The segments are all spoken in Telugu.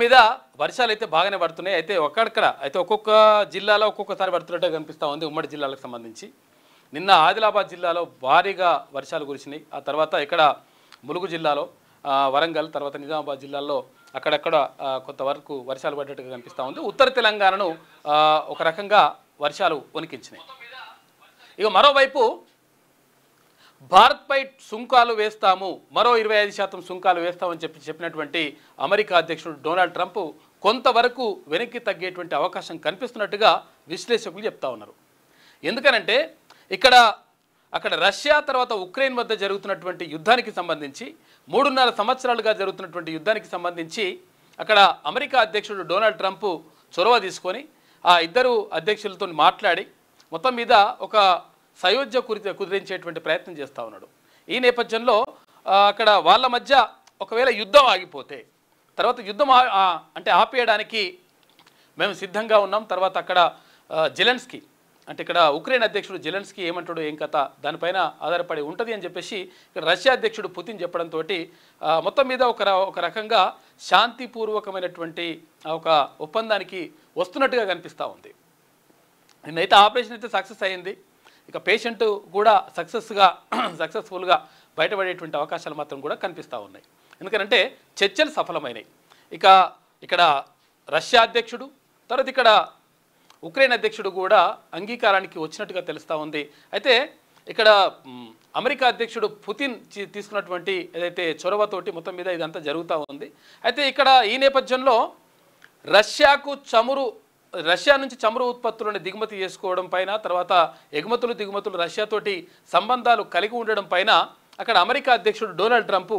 మీద వర్షాలు అయితే బాగానే పడుతున్నాయి. అయితే ఒక్కడక్కడ అయితే ఒక్కొక్క జిల్లాలో ఒక్కొక్కసారి పడుతున్నట్టుగా కనిపిస్తూ ఉంది. ఉమ్మడి జిల్లాలకు సంబంధించి నిన్న ఆదిలాబాద్ జిల్లాలో భారీగా వర్షాలు కురిసినాయి. ఆ తర్వాత ఇక్కడ ములుగు జిల్లాలో, వరంగల్, తర్వాత నిజామాబాద్ జిల్లాల్లో అక్కడక్కడ కొంతవరకు వర్షాలు పడ్డట్టుగా కనిపిస్తూ ఉంది. ఉత్తర తెలంగాణను ఒక రకంగా వర్షాలు వణికించినాయి. ఇక మరోవైపు భారత్పై సుంకాలు వేస్తాము, మరో 25% సుంకాలు వేస్తామని చెప్పినటువంటి అమెరికా అధ్యక్షుడు డొనాల్డ్ ట్రంప్ కొంతవరకు వెనక్కి తగ్గేటువంటి అవకాశం కనిపిస్తున్నట్టుగా విశ్లేషకులు చెప్తా ఉన్నారు. ఎందుకనంటే అక్కడ రష్యా తర్వాత ఉక్రెయిన్ మధ్య జరుగుతున్నటువంటి యుద్ధానికి సంబంధించి 3.5 సంవత్సరాలుగా జరుగుతున్నటువంటి యుద్ధానికి సంబంధించి అక్కడ అమెరికా అధ్యక్షుడు డొనాల్డ్ ట్రంప్ చొరవ తీసుకొని ఆ ఇద్దరు అధ్యక్షులతో మాట్లాడి మొత్తం మీద ఒక సయోధ్య కుదిరించేటువంటి ప్రయత్నం చేస్తూ ఉన్నాడు. ఈ నేపథ్యంలో అక్కడ వాళ్ళ మధ్య ఒకవేళ యుద్ధం ఆగిపోతే తర్వాత యుద్ధం అంటే ఆపేయడానికి మేము సిద్ధంగా ఉన్నాం. తర్వాత అక్కడ జెలెన్స్కీ అంటే ఇక్కడ ఉక్రెయిన్ అధ్యక్షుడు జెలెన్స్కీ ఏమంటాడు, ఏం కథ, దానిపైన ఆధారపడి ఉంటుంది అని చెప్పేసి ఇక్కడ రష్యా అధ్యక్షుడు పుతిన్ చెప్పడంతో మొత్తం మీద ఒక రకంగా శాంతిపూర్వకమైనటువంటి ఒక ఒప్పందానికి వస్తున్నట్టుగా కనిపిస్తూ ఉంది. నిన్నైతే ఆపరేషన్ అయితే సక్సెస్ అయ్యింది. ఇక పేషెంట్ కూడా సక్సెస్ఫుల్గా బయటపడేటువంటి అవకాశాలు మాత్రం కూడా కనిపిస్తూ ఉన్నాయి. ఎందుకంటే చర్చలు సఫలమైనాయి. ఇక ఇక్కడ రష్యా అధ్యక్షుడు తర్వాత ఇక్కడ ఉక్రెయిన్ అధ్యక్షుడు కూడా అంగీకారానికి వచ్చినట్టుగా తెలుస్తూ ఉంది. అయితే ఇక్కడ అమెరికా అధ్యక్షుడు పుతిన్ తీసుకున్నటువంటి ఏదైతే చొరవతోటి మొత్తం మీద ఇదంతా జరుగుతూ ఉంది. అయితే ఇక్కడ ఈ నేపథ్యంలో రష్యా నుంచి చమురు ఉత్పత్తులను దిగుమతి చేసుకోవడం పైన, తర్వాత దిగుమతులు రష్యాతోటి సంబంధాలు కలిగి ఉండడం పైన అక్కడ అమెరికా అధ్యక్షుడు డొనాల్డ్ ట్రంప్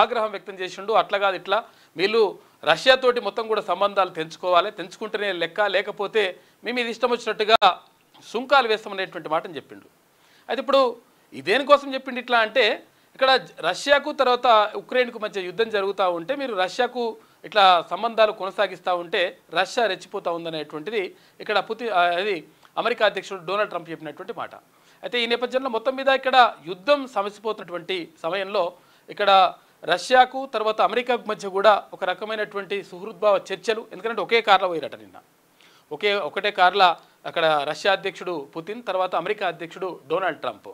ఆగ్రహం వ్యక్తం చేసిండు. అట్లా కాదు, ఇట్లా వీళ్ళు రష్యాతోటి మొత్తం కూడా సంబంధాలు తెంచుకోవాలి, తెంచుకుంటేనే లెక్క, లేకపోతే మేము ఇది ఇష్టం వచ్చినట్టుగా సుంకాలు వేస్తామనేటువంటి మాటను చెప్పిండు. అయితే ఇప్పుడు ఇదేనికోసం చెప్పిండు ఇట్లా అంటే, ఇక్కడ రష్యాకు తర్వాత ఉక్రెయిన్కు మధ్య యుద్ధం జరుగుతూ ఉంటే మీరు రష్యాకు ఇట్లా సంబంధాలు కొనసాగిస్తూ ఉంటే రష్యా రెచ్చిపోతూ ఉందనేటువంటిది ఇక్కడ అది అమెరికా అధ్యక్షుడు డొనాల్డ్ ట్రంప్ చెప్పినటువంటి మాట. అయితే ఈ నేపథ్యంలో మొత్తం మీద ఇక్కడ యుద్ధం సమసిపోతున్నటువంటి సమయంలో ఇక్కడ రష్యాకు తర్వాత అమెరికాకు మధ్య కూడా ఒక రకమైనటువంటి సుహృద్భావ చర్చలు, ఎందుకంటే ఒకే కార్లో పోయిరట నిన్న, ఒకటే కార్లో అక్కడ రష్యా అధ్యక్షుడు పుతిన్ తర్వాత అమెరికా అధ్యక్షుడు డొనాల్డ్ ట్రంప్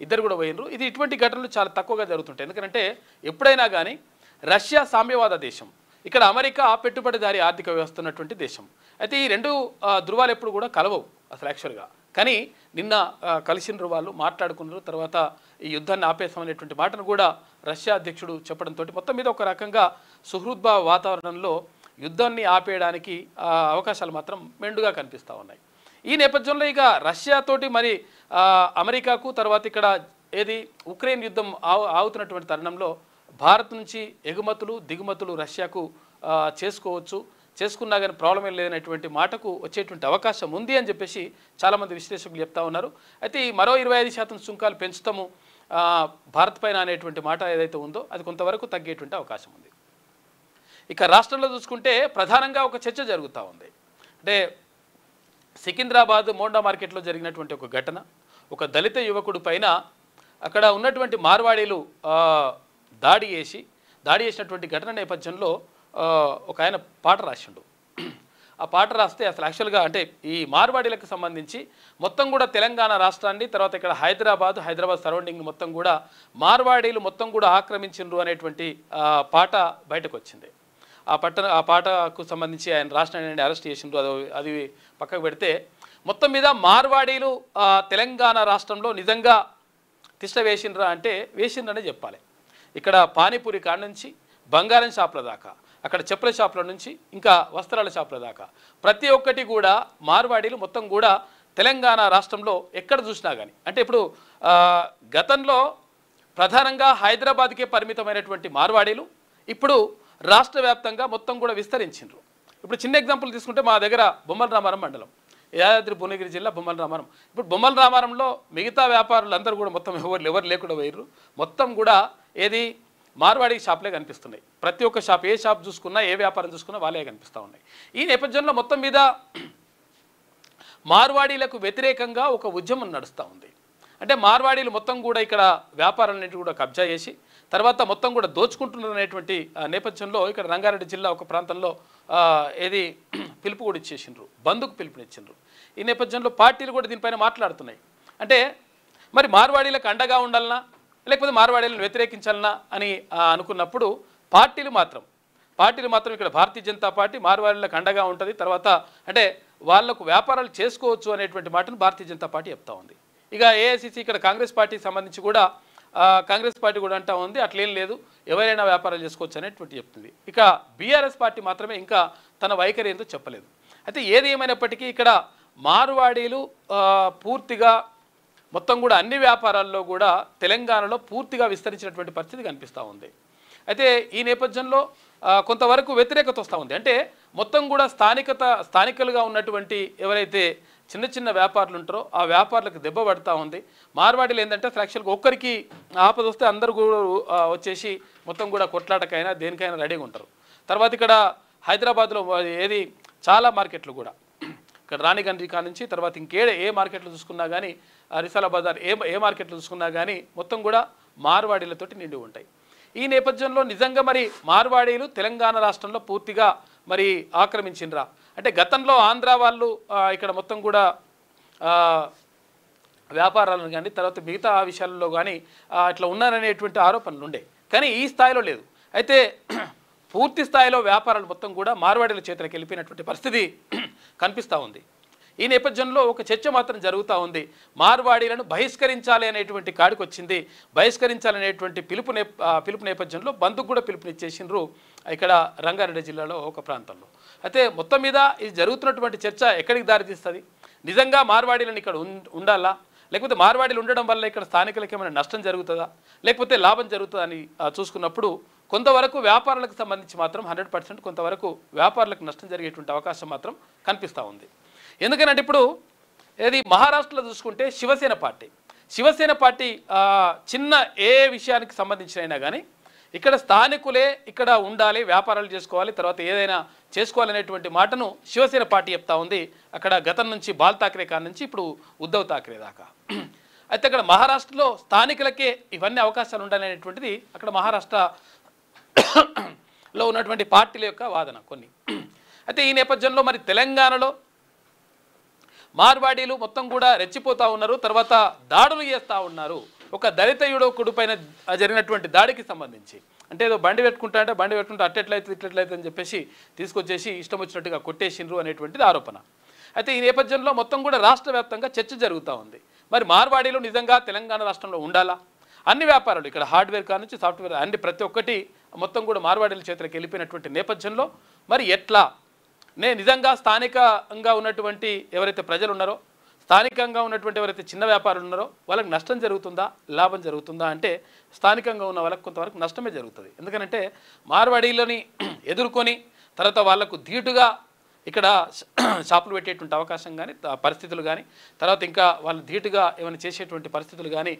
ఇద్దరు కూడా పోయినరు. ఇది ఇటువంటి ఘటనలు చాలా తక్కువగా జరుగుతుంటాయి. ఎందుకంటే ఎప్పుడైనా కానీ రష్యా సామ్యవాద దేశం, ఇక్కడ అమెరికా పెట్టుబడిదారీ ఆర్థిక వ్యవస్థ ఉన్నటువంటి దేశం. అయితే ఈ రెండు ధృవాలు ఎప్పుడు కూడా కలవవు అసలు యాక్చువల్గా. కానీ నిన్న కలిసినరు, వాళ్ళు మాట్లాడుకున్నారు. తర్వాత ఈ యుద్ధాన్ని ఆపేసామనేటువంటి మాటను కూడా రష్యా అధ్యక్షుడు చెప్పడంతో మొత్తం మీద ఒక రకంగా సుహృద్భావ వాతావరణంలో యుద్ధాన్ని ఆపేయడానికి అవకాశాలు మాత్రం మెండుగా కనిపిస్తూ ఉన్నాయి. ఈ నేపథ్యంలో ఇక రష్యాతోటి మరి అమెరికాకు తర్వాత ఇక్కడ ఉక్రెయిన్ యుద్ధం ఆగుతున్నటువంటి తరుణంలో భారత్ నుంచి దిగుమతులు రష్యాకు చేసుకున్నా కానీ ప్రాబ్లం ఏం లేదనేటువంటి మాటకు వచ్చేటువంటి అవకాశం ఉంది అని చెప్పేసి చాలామంది విశ్లేషకులు చెప్తా ఉన్నారు. అయితే ఈ మరో 25% సుంకాలు పెంచుతాము భారత్ పైన అనేటువంటి మాట ఏదైతే ఉందో అది కొంతవరకు తగ్గేటువంటి అవకాశం ఉంది. ఇక రాష్ట్రంలో చూసుకుంటే ప్రధానంగా ఒక చర్చ జరుగుతూ ఉంది. అంటే సికింద్రాబాద్ మోండా మార్కెట్లో జరిగినటువంటి ఒక ఘటన, ఒక దళిత యువకుడు పైన అక్కడ ఉన్నటువంటి మార్వాడీలు దాడి చేసినటువంటి ఘటన నేపథ్యంలో ఒక ఆయన పాట రాసిండు. ఆ పాట రాస్తే అసలు యాక్చువల్గా అంటే ఈ మార్వాడీలకు సంబంధించి మొత్తం కూడా తెలంగాణ రాష్ట్రాన్ని తర్వాత ఇక్కడ హైదరాబాద్ సరౌండింగ్ మొత్తం కూడా మార్వాడీలు మొత్తం కూడా ఆక్రమించిండ్రు అనేటువంటి పాట బయటకు వచ్చింది. ఆ పాటకు సంబంధించి ఆయన రాష్ట్రాన్ని అరెస్ట్ చేసిండ్రు. అది పక్కకు పెడితే మొత్తం మీద మార్వాడీలు తెలంగాణ రాష్ట్రంలో నిజంగా తిష్ట వేసిండ్రనే చెప్పాలి. ఇక్కడ పానీపూరి కాడ నుంచి బంగారం షాపుల దాకా, అక్కడ చెప్పుల షాపుల నుంచి ఇంకా వస్త్రాల షాపుల దాకా ప్రతి ఒక్కటి కూడా మార్వాడీలు మొత్తం కూడా తెలంగాణ రాష్ట్రంలో ఎక్కడ చూసినా కానీ, అంటే ఇప్పుడు గతంలో ప్రధానంగా హైదరాబాద్కే పరిమితమైనటువంటి మార్వాడీలు ఇప్పుడు రాష్ట్ర వ్యాప్తంగా మొత్తం కూడా విస్తరించిండ్రు. ఇప్పుడు చిన్న ఎగ్జాంపుల్ తీసుకుంటే మా దగ్గర బొమ్మల రామారం మండలం, యాదాద్రి భువనగిరి జిల్లా బొమ్మల రామారం. ఇప్పుడు బొమ్మల రామారంలో మిగతా వ్యాపారులందరూ కూడా మొత్తం ఎవరు లేకుండా పోయిర్రు. మొత్తం కూడా మార్వాడి షాపులే కనిపిస్తున్నాయి. ప్రతి ఒక్క షాప్, ఏ షాప్ చూసుకున్నా, ఏ వ్యాపారం చూసుకున్నా వాళ్ళే కనిపిస్తూ ఉన్నాయి. ఈ నేపథ్యంలో మొత్తం మీద మార్వాడీలకు వ్యతిరేకంగా ఒక ఉద్యమం నడుస్తూ ఉంది. అంటే మార్వాడీలు మొత్తం కూడా ఇక్కడ వ్యాపారాలన్నింటి కూడా కబ్జా చేసి తర్వాత మొత్తం కూడా దోచుకుంటున్నటువంటి నేపథ్యంలో ఇక్కడ రంగారెడ్డి జిల్లా ఒక ప్రాంతంలో ఏది పిలుపు కూడా ఇచ్చేసిండ్రు, బంద్కు పిలుపునిచ్చిండ్రు. ఈ నేపథ్యంలో పార్టీలు కూడా దీనిపైన మాట్లాడుతున్నాయి. అంటే మరి మార్వాడీలకు అండగా ఉండాలనా లేకపోతే మార్వాడీలను వ్యతిరేకించాలనా అని అనుకున్నప్పుడు పార్టీలు మాత్రం ఇక్కడ భారతీయ జనతా పార్టీ మార్వాడీలకు అండగా ఉంటుంది. తర్వాత అంటే వాళ్లకు వ్యాపారాలు చేసుకోవచ్చు అనేటువంటి మాటను భారతీయ జనతా పార్టీ చెప్తా ఉంది. ఇక ఏఐసిసి ఇక్కడ కాంగ్రెస్ పార్టీకి సంబంధించి కూడా కాంగ్రెస్ పార్టీ కూడా అంటా ఉంది అట్లేం లేదు, ఎవరైనా వ్యాపారాలు చేసుకోవచ్చు అనేటువంటి చెప్తుంది. ఇక బీఆర్ఎస్ పార్టీ మాత్రమే ఇంకా తన వైఖరి ఏందో చెప్పలేదు. అయితే ఏది ఏమైనప్పటికీ ఇక్కడ మార్వాడీలు పూర్తిగా మొత్తం కూడా అన్ని వ్యాపారాల్లో కూడా తెలంగాణలో పూర్తిగా విస్తరించినటువంటి పరిస్థితి కనిపిస్తూ ఉంది. అయితే ఈ నేపథ్యంలో కొంతవరకు వ్యతిరేకత వస్తూ ఉంది. అంటే మొత్తం కూడా స్థానికులుగా ఉన్నటువంటి ఎవరైతే చిన్న చిన్న వ్యాపారులు ఉంటారో ఆ వ్యాపారులకు దెబ్బ పడుతూ ఉంది. మార్వాడీలు ఏంటంటే యాక్చువల్గా ఒక్కరికి ఆపద వస్తే అందరూ కూడా వచ్చేసి మొత్తం కూడా కొట్లాటకైనా దేనికైనా రెడీగా ఉంటారు. తర్వాత ఇక్కడ హైదరాబాద్లో ఏది చాలా మార్కెట్లు కూడా ఇక్కడ రాణిగంజ్ కా నుంచి తర్వాత ఏ మార్కెట్లు చూసుకున్నా కానీ రిసాలా బజార్ ఏ మార్కెట్లు చూసుకున్నా కానీ మొత్తం కూడా మార్వాడీలతోటి నిండి ఉంటాయి. ఈ నేపథ్యంలో నిజంగా మరి మార్వాడీలు తెలంగాణ రాష్ట్రంలో పూర్తిగా మరి ఆక్రమించిండ్రా అంటే గతంలో ఆంధ్ర వాళ్ళు ఇక్కడ మొత్తం కూడా వ్యాపారాలను కానీ తర్వాత మిగతా విషయాల్లో కానీ ఇట్లా ఉన్నారనేటువంటి ఆరోపణలు ఉండే, కానీ ఈ స్థాయిలో లేదు. అయితే పూర్తి స్థాయిలో వ్యాపారాలు మొత్తం కూడా మార్వాడీల చేతులకు వెళ్ళిపోయినటువంటి పరిస్థితి కనిపిస్తూ ఉంది. ఈ నేపథ్యంలో ఒక చర్చ మాత్రం జరుగుతూ ఉంది. మార్వాడీలను బహిష్కరించాలి అనేటువంటి కాడికి వచ్చింది. బహిష్కరించాలనేటువంటి పిలుపు నేపథ్యంలో బంద్కు కూడా పిలుపునిచ్చేసిండ్రు ఇక్కడ రంగారెడ్డి జిల్లాలో ఒక ప్రాంతంలో. అయితే మొత్తం మీద ఇది జరుగుతున్నటువంటి చర్చ ఎక్కడికి దారితీస్తుంది? నిజంగా మార్వాడీలను ఇక్కడ ఉండాలా లేకపోతే మార్వాడీలు ఉండడం వల్ల ఇక్కడ స్థానికులకి ఏమైనా నష్టం జరుగుతుందా లేకపోతే లాభం జరుగుతుందా అని చూసుకున్నప్పుడు కొంతవరకు వ్యాపారులకు సంబంధించి మాత్రం 100% కొంతవరకు వ్యాపారులకు నష్టం జరిగేటువంటి అవకాశం మాత్రం కనిపిస్తూ ఉంది. ఎందుకంటే ఇప్పుడు ఏది మహారాష్ట్రలో చూసుకుంటే శివసేన పార్టీ చిన్న ఏ విషయానికి సంబంధించినైనా కానీ ఇక్కడ స్థానికులే ఇక్కడ ఉండాలి, వ్యాపారాలు చేసుకోవాలి, తర్వాత ఏదైనా చేసుకోవాలనేటువంటి మాటను శివసేన పార్టీ చెప్తా ఉంది. అక్కడ గతం నుంచి బాల్ ఠాక్రే కాడ నుంచి ఇప్పుడు ఉద్ధవ్ ఠాక్రే దాకా. అయితే అక్కడ మహారాష్ట్రలో స్థానికులకే ఇవన్నీ అవకాశాలు ఉండాలనేటువంటిది అక్కడ మహారాష్ట్రలో ఉన్నటువంటి పార్టీల యొక్క వాదన కొన్ని. అయితే ఈ నేపథ్యంలో మరి తెలంగాణలో మార్వాడీలు మొత్తం కూడా రెచ్చిపోతూ ఉన్నారు, తర్వాత దాడులు చేస్తూ ఉన్నారు. ఒక దళిత యువకుడు పైన జరిగినటువంటి దాడికి సంబంధించి అంటే ఏదో బండి పెట్టుకుంటే అట్టెట్లయితే ఇట్లయితే అని చెప్పేసి తీసుకొచ్చేసి ఇష్టం వచ్చినట్టుగా కొట్టేసిండ్రు అనేటువంటిది ఆరోపణ. అయితే ఈ నేపథ్యంలో మొత్తం కూడా రాష్ట్ర వ్యాప్తంగా చర్చ జరుగుతూ ఉంది. మరి మార్వాడీలు నిజంగా తెలంగాణ రాష్ట్రంలో ఉండాలా? అన్ని వ్యాపారాలు ఇక్కడ హార్డ్వేర్ కా నుంచి సాఫ్ట్వేర్ అన్ని ప్రతి ఒక్కటి మొత్తం కూడా మార్వాడీల చేతులకు వెళ్ళిపోయినటువంటి నేపథ్యంలో మరి ఎట్లా నిజంగా స్థానికంగా ఉన్నటువంటి ఎవరైతే ప్రజలు ఉన్నారో స్థానికంగా ఉన్నటువంటి ఎవరైతే చిన్న వ్యాపారులు ఉన్నారో వాళ్ళకి నష్టం జరుగుతుందా లాభం జరుగుతుందా అంటే స్థానికంగా ఉన్న వాళ్ళకి కొంతవరకు నష్టమే జరుగుతుంది. ఎందుకంటే మార్వాడీలని ఎదుర్కొని తర్వాత వాళ్ళకు ధీటుగా ఇక్కడ షాపులు పెట్టేటువంటి అవకాశం కానీ పరిస్థితులు కానీ తర్వాత ఇంకా వాళ్ళు ధీటుగా ఏమైనా చేసేటువంటి పరిస్థితులు కానీ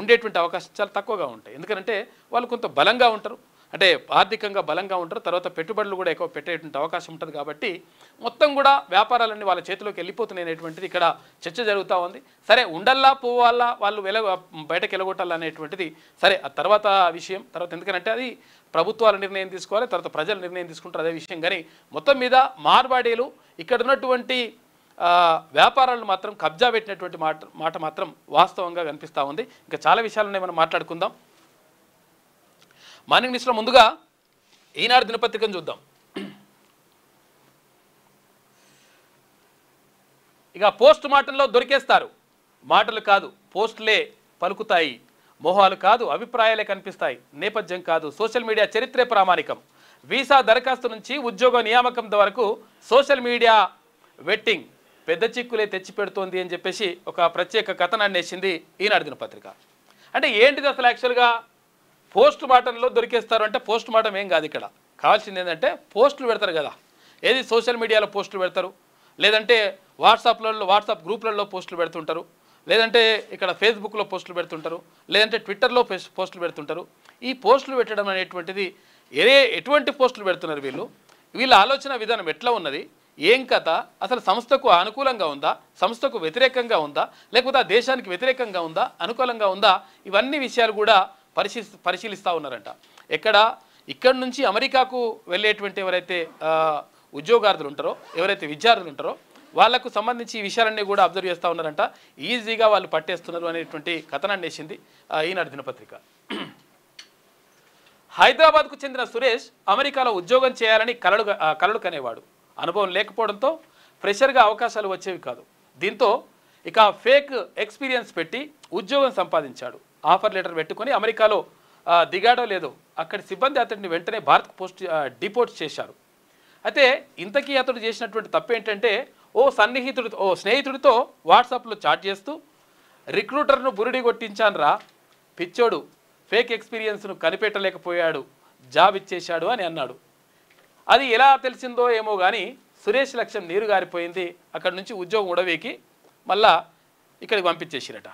ఉండేటువంటి అవకాశం చాలా తక్కువగా ఉంటాయి. ఎందుకంటే వాళ్ళు కొంత బలంగా ఉంటారు, అంటే ఆర్థికంగా బలంగా ఉంటారు, తర్వాత పెట్టుబడులు కూడా ఎక్కువ పెట్టేటువంటి అవకాశం ఉంటుంది. కాబట్టి మొత్తం కూడా వ్యాపారాలన్నీ వాళ్ళ చేతిలోకి వెళ్ళిపోతున్నాయి అనేటువంటిది ఇక్కడ చర్చ జరుగుతూ ఉంది. సరే ఉండల్లా పోవాలా వాళ్ళు బయటకు వెళ్ళగొట్టాలా అనేటువంటిది సరే ఆ తర్వాత విషయం. తర్వాత ఎందుకంటే అది ప్రభుత్వాల నిర్ణయం తీసుకోవాలి, తర్వాత ప్రజలు నిర్ణయం తీసుకుంటారు అదే విషయం. కానీ మొత్తం మీద మార్వాడీలు ఇక్కడ ఉన్నటువంటి వ్యాపారాలను మాత్రం కబ్జా పెట్టినటువంటి మాట మాత్రం వాస్తవంగా కనిపిస్తూ ఉంది. ఇంకా చాలా విషయాలను మనం మాట్లాడుకుందాం. మార్నింగ్ న్యూస్లో ముందుగా ఈనాడు దినపత్రికను చూద్దాం. ఇక పోస్ట్ మార్టంలో దొరికేస్తారు, మాటలు కాదు పోస్టులే పలుకుతాయి, మోహాలు కాదు అభిప్రాయాలే కనిపిస్తాయి, నేపథ్యం కాదు సోషల్ మీడియా చరిత్రే ప్రామాణికం, వీసా దరఖాస్తు నుంచి ఉద్యోగ నియామకం వరకు సోషల్ మీడియా వెట్టింగ్ పెద్ద చిక్కులే తెచ్చిపెడుతోంది అని చెప్పేసి ఒక ప్రత్యేక కథనాన్ని వేసింది ఈనాడు దినపత్రిక. అంటే ఏంటిది అసలు యాక్చువల్గా పోస్ట్ మార్టంలో దొరికేస్తారు అంటే పోస్ట్ మార్టం ఏం కాదు. ఇక్కడ కావాల్సింది ఏంటంటే పోస్టులు పెడతారు కదా, ఏది సోషల్ మీడియాలో పోస్టులు పెడతారు, లేదంటే వాట్సాప్ గ్రూప్లలో పోస్టులు పెడుతుంటారు, లేదంటే ఇక్కడ ఫేస్బుక్లో పోస్టులు పెడుతుంటారు, లేదంటే ట్విట్టర్లో పోస్టులు పెడుతుంటారు. ఈ పోస్టులు పెట్టడం అనేటువంటిది ఎటువంటి పోస్టులు పెడుతున్నారు వీళ్ళ ఆలోచన విధానం ఎట్లా ఉన్నది, ఏం కథ, అసలు సంస్థకు అనుకూలంగా ఉందా, సంస్థకు వ్యతిరేకంగా ఉందా, లేకపోతే ఆ దేశానికి వ్యతిరేకంగా ఉందా, అనుకూలంగా ఉందా, ఇవన్నీ విషయాలు కూడా పరిశీలిస్తూ ఉన్నారంట. ఇక్కడ నుంచి అమెరికాకు వెళ్ళేటువంటి ఎవరైతే ఉద్యోగార్థులు ఉంటారో, ఎవరైతే విద్యార్థులు ఉంటారో వాళ్లకు సంబంధించి ఈ విషయాలన్నీ కూడా అబ్జర్వ్ చేస్తూ ఉన్నారంట. ఈజీగా వాళ్ళు పట్టేస్తున్నారు అనేటువంటి కథనాన్ని వేసింది ఈనాడు దినపత్రిక. హైదరాబాద్కు చెందిన సురేష్ అమెరికాలో ఉద్యోగం చేయాలని కలలు కనేవాడు. అనుభవం లేకపోవడంతో ఫ్రెషర్గా అవకాశాలు వచ్చేవి కాదు. దీంతో ఇక ఫేక్ ఎక్స్పీరియన్స్ పెట్టి ఉద్యోగం సంపాదించాడు. ఆఫర్ లెటర్ పెట్టుకొని అమెరికాలో దిగాడో లేదో అక్కడి సిబ్బంది అతడిని వెంటనే భారత్కు డిపోర్ట్ చేశారు. అయితే ఇంతకీ అతడు చేసినటువంటి తప్పు ఏంటంటే ఓ స్నేహితుడితో వాట్సాప్లో చాట్ చేస్తూ రిక్రూటర్ను బురిడి కొట్టించాన్రా పిచ్చోడు, ఫేక్ ఎక్స్పీరియన్స్ను కనిపెట్టలేకపోయాడు, జాబ్ ఇచ్చేశాడు అని అన్నాడు. అది ఎలా తెలిసిందో ఏమో కానీ సురేష్ లక్ష్యం నీరు గారిపోయింది. అక్కడి నుంచి ఉద్యోగం ఉడవేకి మళ్ళా ఇక్కడికి పంపించేసిరట.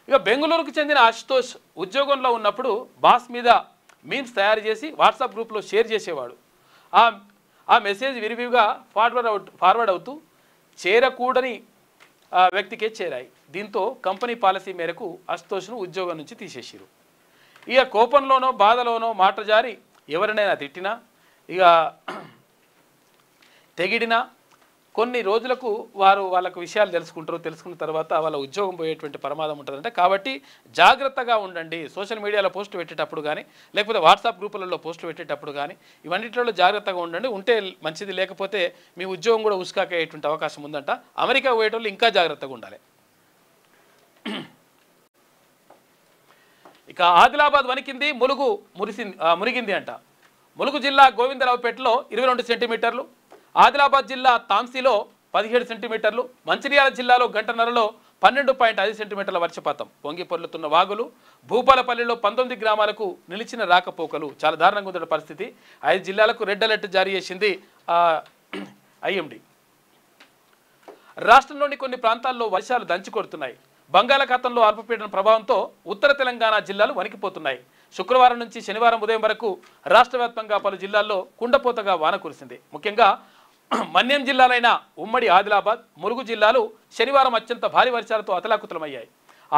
ఇక బెంగళూరుకు చెందిన అశుతోష్ ఉద్యోగంలో ఉన్నప్పుడు బాస్ మీద మీమ్స్ తయారు చేసి వాట్సాప్ గ్రూప్లో షేర్ చేసేవాడు. ఆ మెసేజ్ విరివిగా ఫార్వర్డ్ అవుతూ చేరకూడని వ్యక్తికే చేరాయి. దీంతో కంపెనీ పాలసీ మేరకు అశుతోష్ను ఉద్యోగం నుంచి తీసేసిరు. ఇక కోపంలోనో బాధలోనో మాట జారి ఎవరినైనా తిట్టినా ఇక తెగిడినా కొన్ని రోజులకు వాళ్ళకు విషయాలు తెలుసుకున్న తర్వాత వాళ్ళ ఉద్యోగం పోయేటువంటి ప్రమాదం ఉంటుందంటే. కాబట్టి జాగ్రత్తగా ఉండండి. సోషల్ మీడియాలో పోస్టులు పెట్టేటప్పుడు కానీ లేకపోతే వాట్సాప్ గ్రూపులలో పోస్టులు పెట్టేటప్పుడు కానీ ఇవన్నింటిలో జాగ్రత్తగా ఉండండి. ఉంటే మంచిది, లేకపోతే మీ ఉద్యోగం కూడా ఉసుకాకేటువంటి అవకాశం ఉందంట. అమెరికా పోయేటోళ్ళు ఇంకా జాగ్రత్తగా ఉండాలి. ఇక ఆదిలాబాద్ వణికింది, మురిగింది అంట. ములుగు జిల్లా గోవిందరావుపేటలో 22 సెంటీమీటర్లు, ఆదిలాబాద్ జిల్లా తాంసీలో 17 సెంటీమీటర్లు, మంచిర్యాల జిల్లాలో గంటన్నరలో 12.5 సెంటీమీటర్ల వర్షపాతం. పొంగి పొర్లుతున్న వాగులు, భూపాలపల్లిలో 19 గ్రామాలకు నిలిచిన రాకపోకలు. చాలా దారుణంగా ఉన్న పరిస్థితి. 5 జిల్లాలకు రెడ్ అలర్ట్ జారీ చేసింది ఐఎండీ. రాష్ట్రంలోని కొన్ని ప్రాంతాల్లో వర్షాలు దంచుకొడుతున్నాయి. బంగాళాఖాతంలో అల్పపీడన ప్రభావంతో ఉత్తర తెలంగాణ జిల్లాలు వణికిపోతున్నాయి. శుక్రవారం నుంచి శనివారం ఉదయం వరకు రాష్ట్ర వ్యాప్తంగా పలు జిల్లాల్లో కుండపోతగా వాన కురిసింది. ముఖ్యంగా మన్యం జిల్లాలైన ఉమ్మడి ఆదిలాబాద్, ములుగు జిల్లాలు శనివారం అత్యంత భారీ వర్షాలతో అతలాకుతలమయ్యాయి.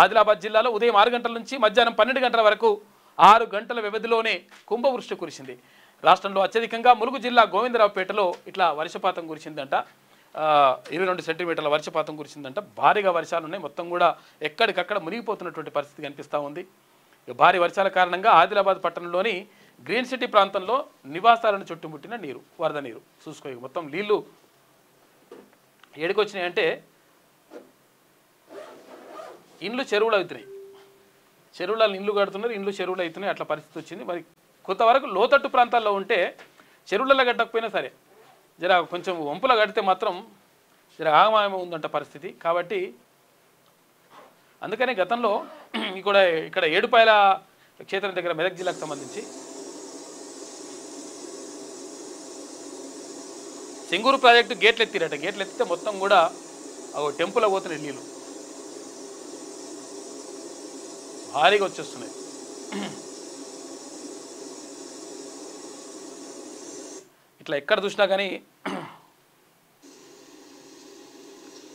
ఆదిలాబాద్ జిల్లాలో ఉదయం 6 గంటల నుంచి మధ్యాహ్నం 12 గంటల వరకు 6 గంటల వ్యవధిలోనే కుంభవృష్టి కురిసింది. రాష్ట్రంలో అత్యధికంగా ములుగు జిల్లా గోవిందరావుపేటలో ఇట్లా వర్షపాతం కురిసిందంట. 22 సెంటీమీటర్ల వర్షపాతం కురిసిందంట. భారీగా వర్షాలు ఉన్నాయి. మొత్తం కూడా ఎక్కడికక్కడ మునిగిపోతున్నటువంటి పరిస్థితి కనిపిస్తూ ఉంది. భారీ వర్షాల కారణంగా ఆదిలాబాద్ పట్టణంలోని గ్రీన్ సిటీ ప్రాంతంలో నివాసాలను చుట్టుముట్టిన వరద నీరు చూసుకో. మొత్తం నీళ్లు ఏడుకొచ్చినాయి అంటే ఇండ్లు చెరువులు అవుతున్నాయి. చెరువులలో ఇండ్లు కడుతున్నారు, ఇండ్లు చెరువులు అవుతున్నాయి. అట్లా పరిస్థితి వచ్చింది. మరి కొంతవరకు లోతట్టు ప్రాంతాల్లో ఉంటే చెరువులలో కట్టకపోయినా సరే జర కొంచెం వంపులో కడితే మాత్రం జర ఆగమాగం ఉందంట పరిస్థితి. కాబట్టి అందుకనే గతంలో ఇక్కడ ఏడుపాయల క్షేత్రం దగ్గర మెదక్ జిల్లాకు సంబంధించి సింగూరు ప్రాజెక్టు గేట్లు ఎత్తిరట. గేట్లు ఎత్తితే మొత్తం కూడా టెంపుల్ పోతున్నాయి, నీళ్ళు భారీగా వచ్చేస్తున్నాయి. ఇట్లా ఎక్కడ చూసినా కానీ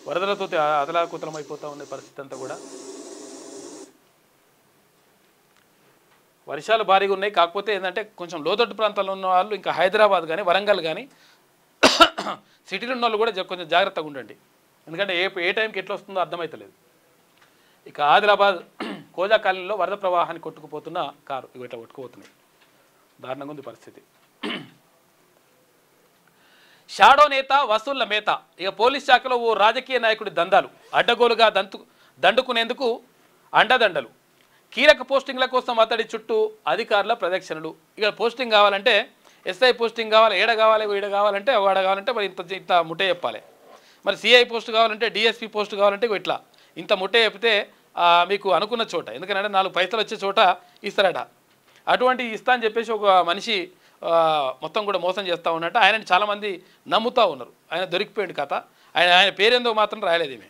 వరదలతో అతలాకుతలం అయిపోతూ ఉండే పరిస్థితి అంతా కూడా. వర్షాలు భారీగా ఉన్నాయి. కాకపోతే ఏంటంటే కొంచెం లోతట్టు ప్రాంతాల్లో ఉన్న వాళ్ళు, ఇంకా హైదరాబాద్ కానీ వరంగల్ కానీ సిటీలో ఉన్న వాళ్ళు కూడా కొంచెం జాగ్రత్తగా ఉండండి. ఎందుకంటే ఏ టైంకి ఎట్లా వస్తుందో అర్థమవుతలేదు. ఇక ఆదిలాబాద్ కోజా కాలనీలో వరద ప్రవాహాన్ని కొట్టుకుపోతున్న కారు ఇట్లా కొట్టుకుపోతున్నాయి. దారుణంగా ఉంది పరిస్థితి. షాడో నేత వసూళ్ల మేత. ఇక పోలీస్ శాఖలో ఓ రాజకీయ నాయకుడి దందాలు, అడ్డగోలుగా దండుకునేందుకు అండదండలు, కీలక పోస్టింగ్ల కోసం అతడి చుట్టూ అధికారుల ప్రదక్షిణలు. ఇక పోస్టింగ్ కావాలంటే ఎస్ఐ పోస్టింగ్ కావాలి, ఈడ కావాలంటే వాడ కావాలంటే మరి ఇంత ముట్టే చెప్పాలి. మరి సిఐ పోస్ట్ కావాలంటే, డిఎస్పీ పోస్ట్ కావాలంటే ఇట్లా ఇంత ముట్టే చెప్తే మీకు అనుకున్న చోట, ఎందుకంటే 4 పైసలు వచ్చే చోట ఇస్తారట. అటువంటి ఇస్తా అని చెప్పేసి ఒక మనిషి మొత్తం కూడా మోసం చేస్తూ ఉన్నట్టు ఆయనని చాలామంది నమ్ముతూ ఉన్నారు. ఆయన దొరికిపోయింది కథ. ఆయన పేరేందో మాత్రం రాయలేదు ఈమె.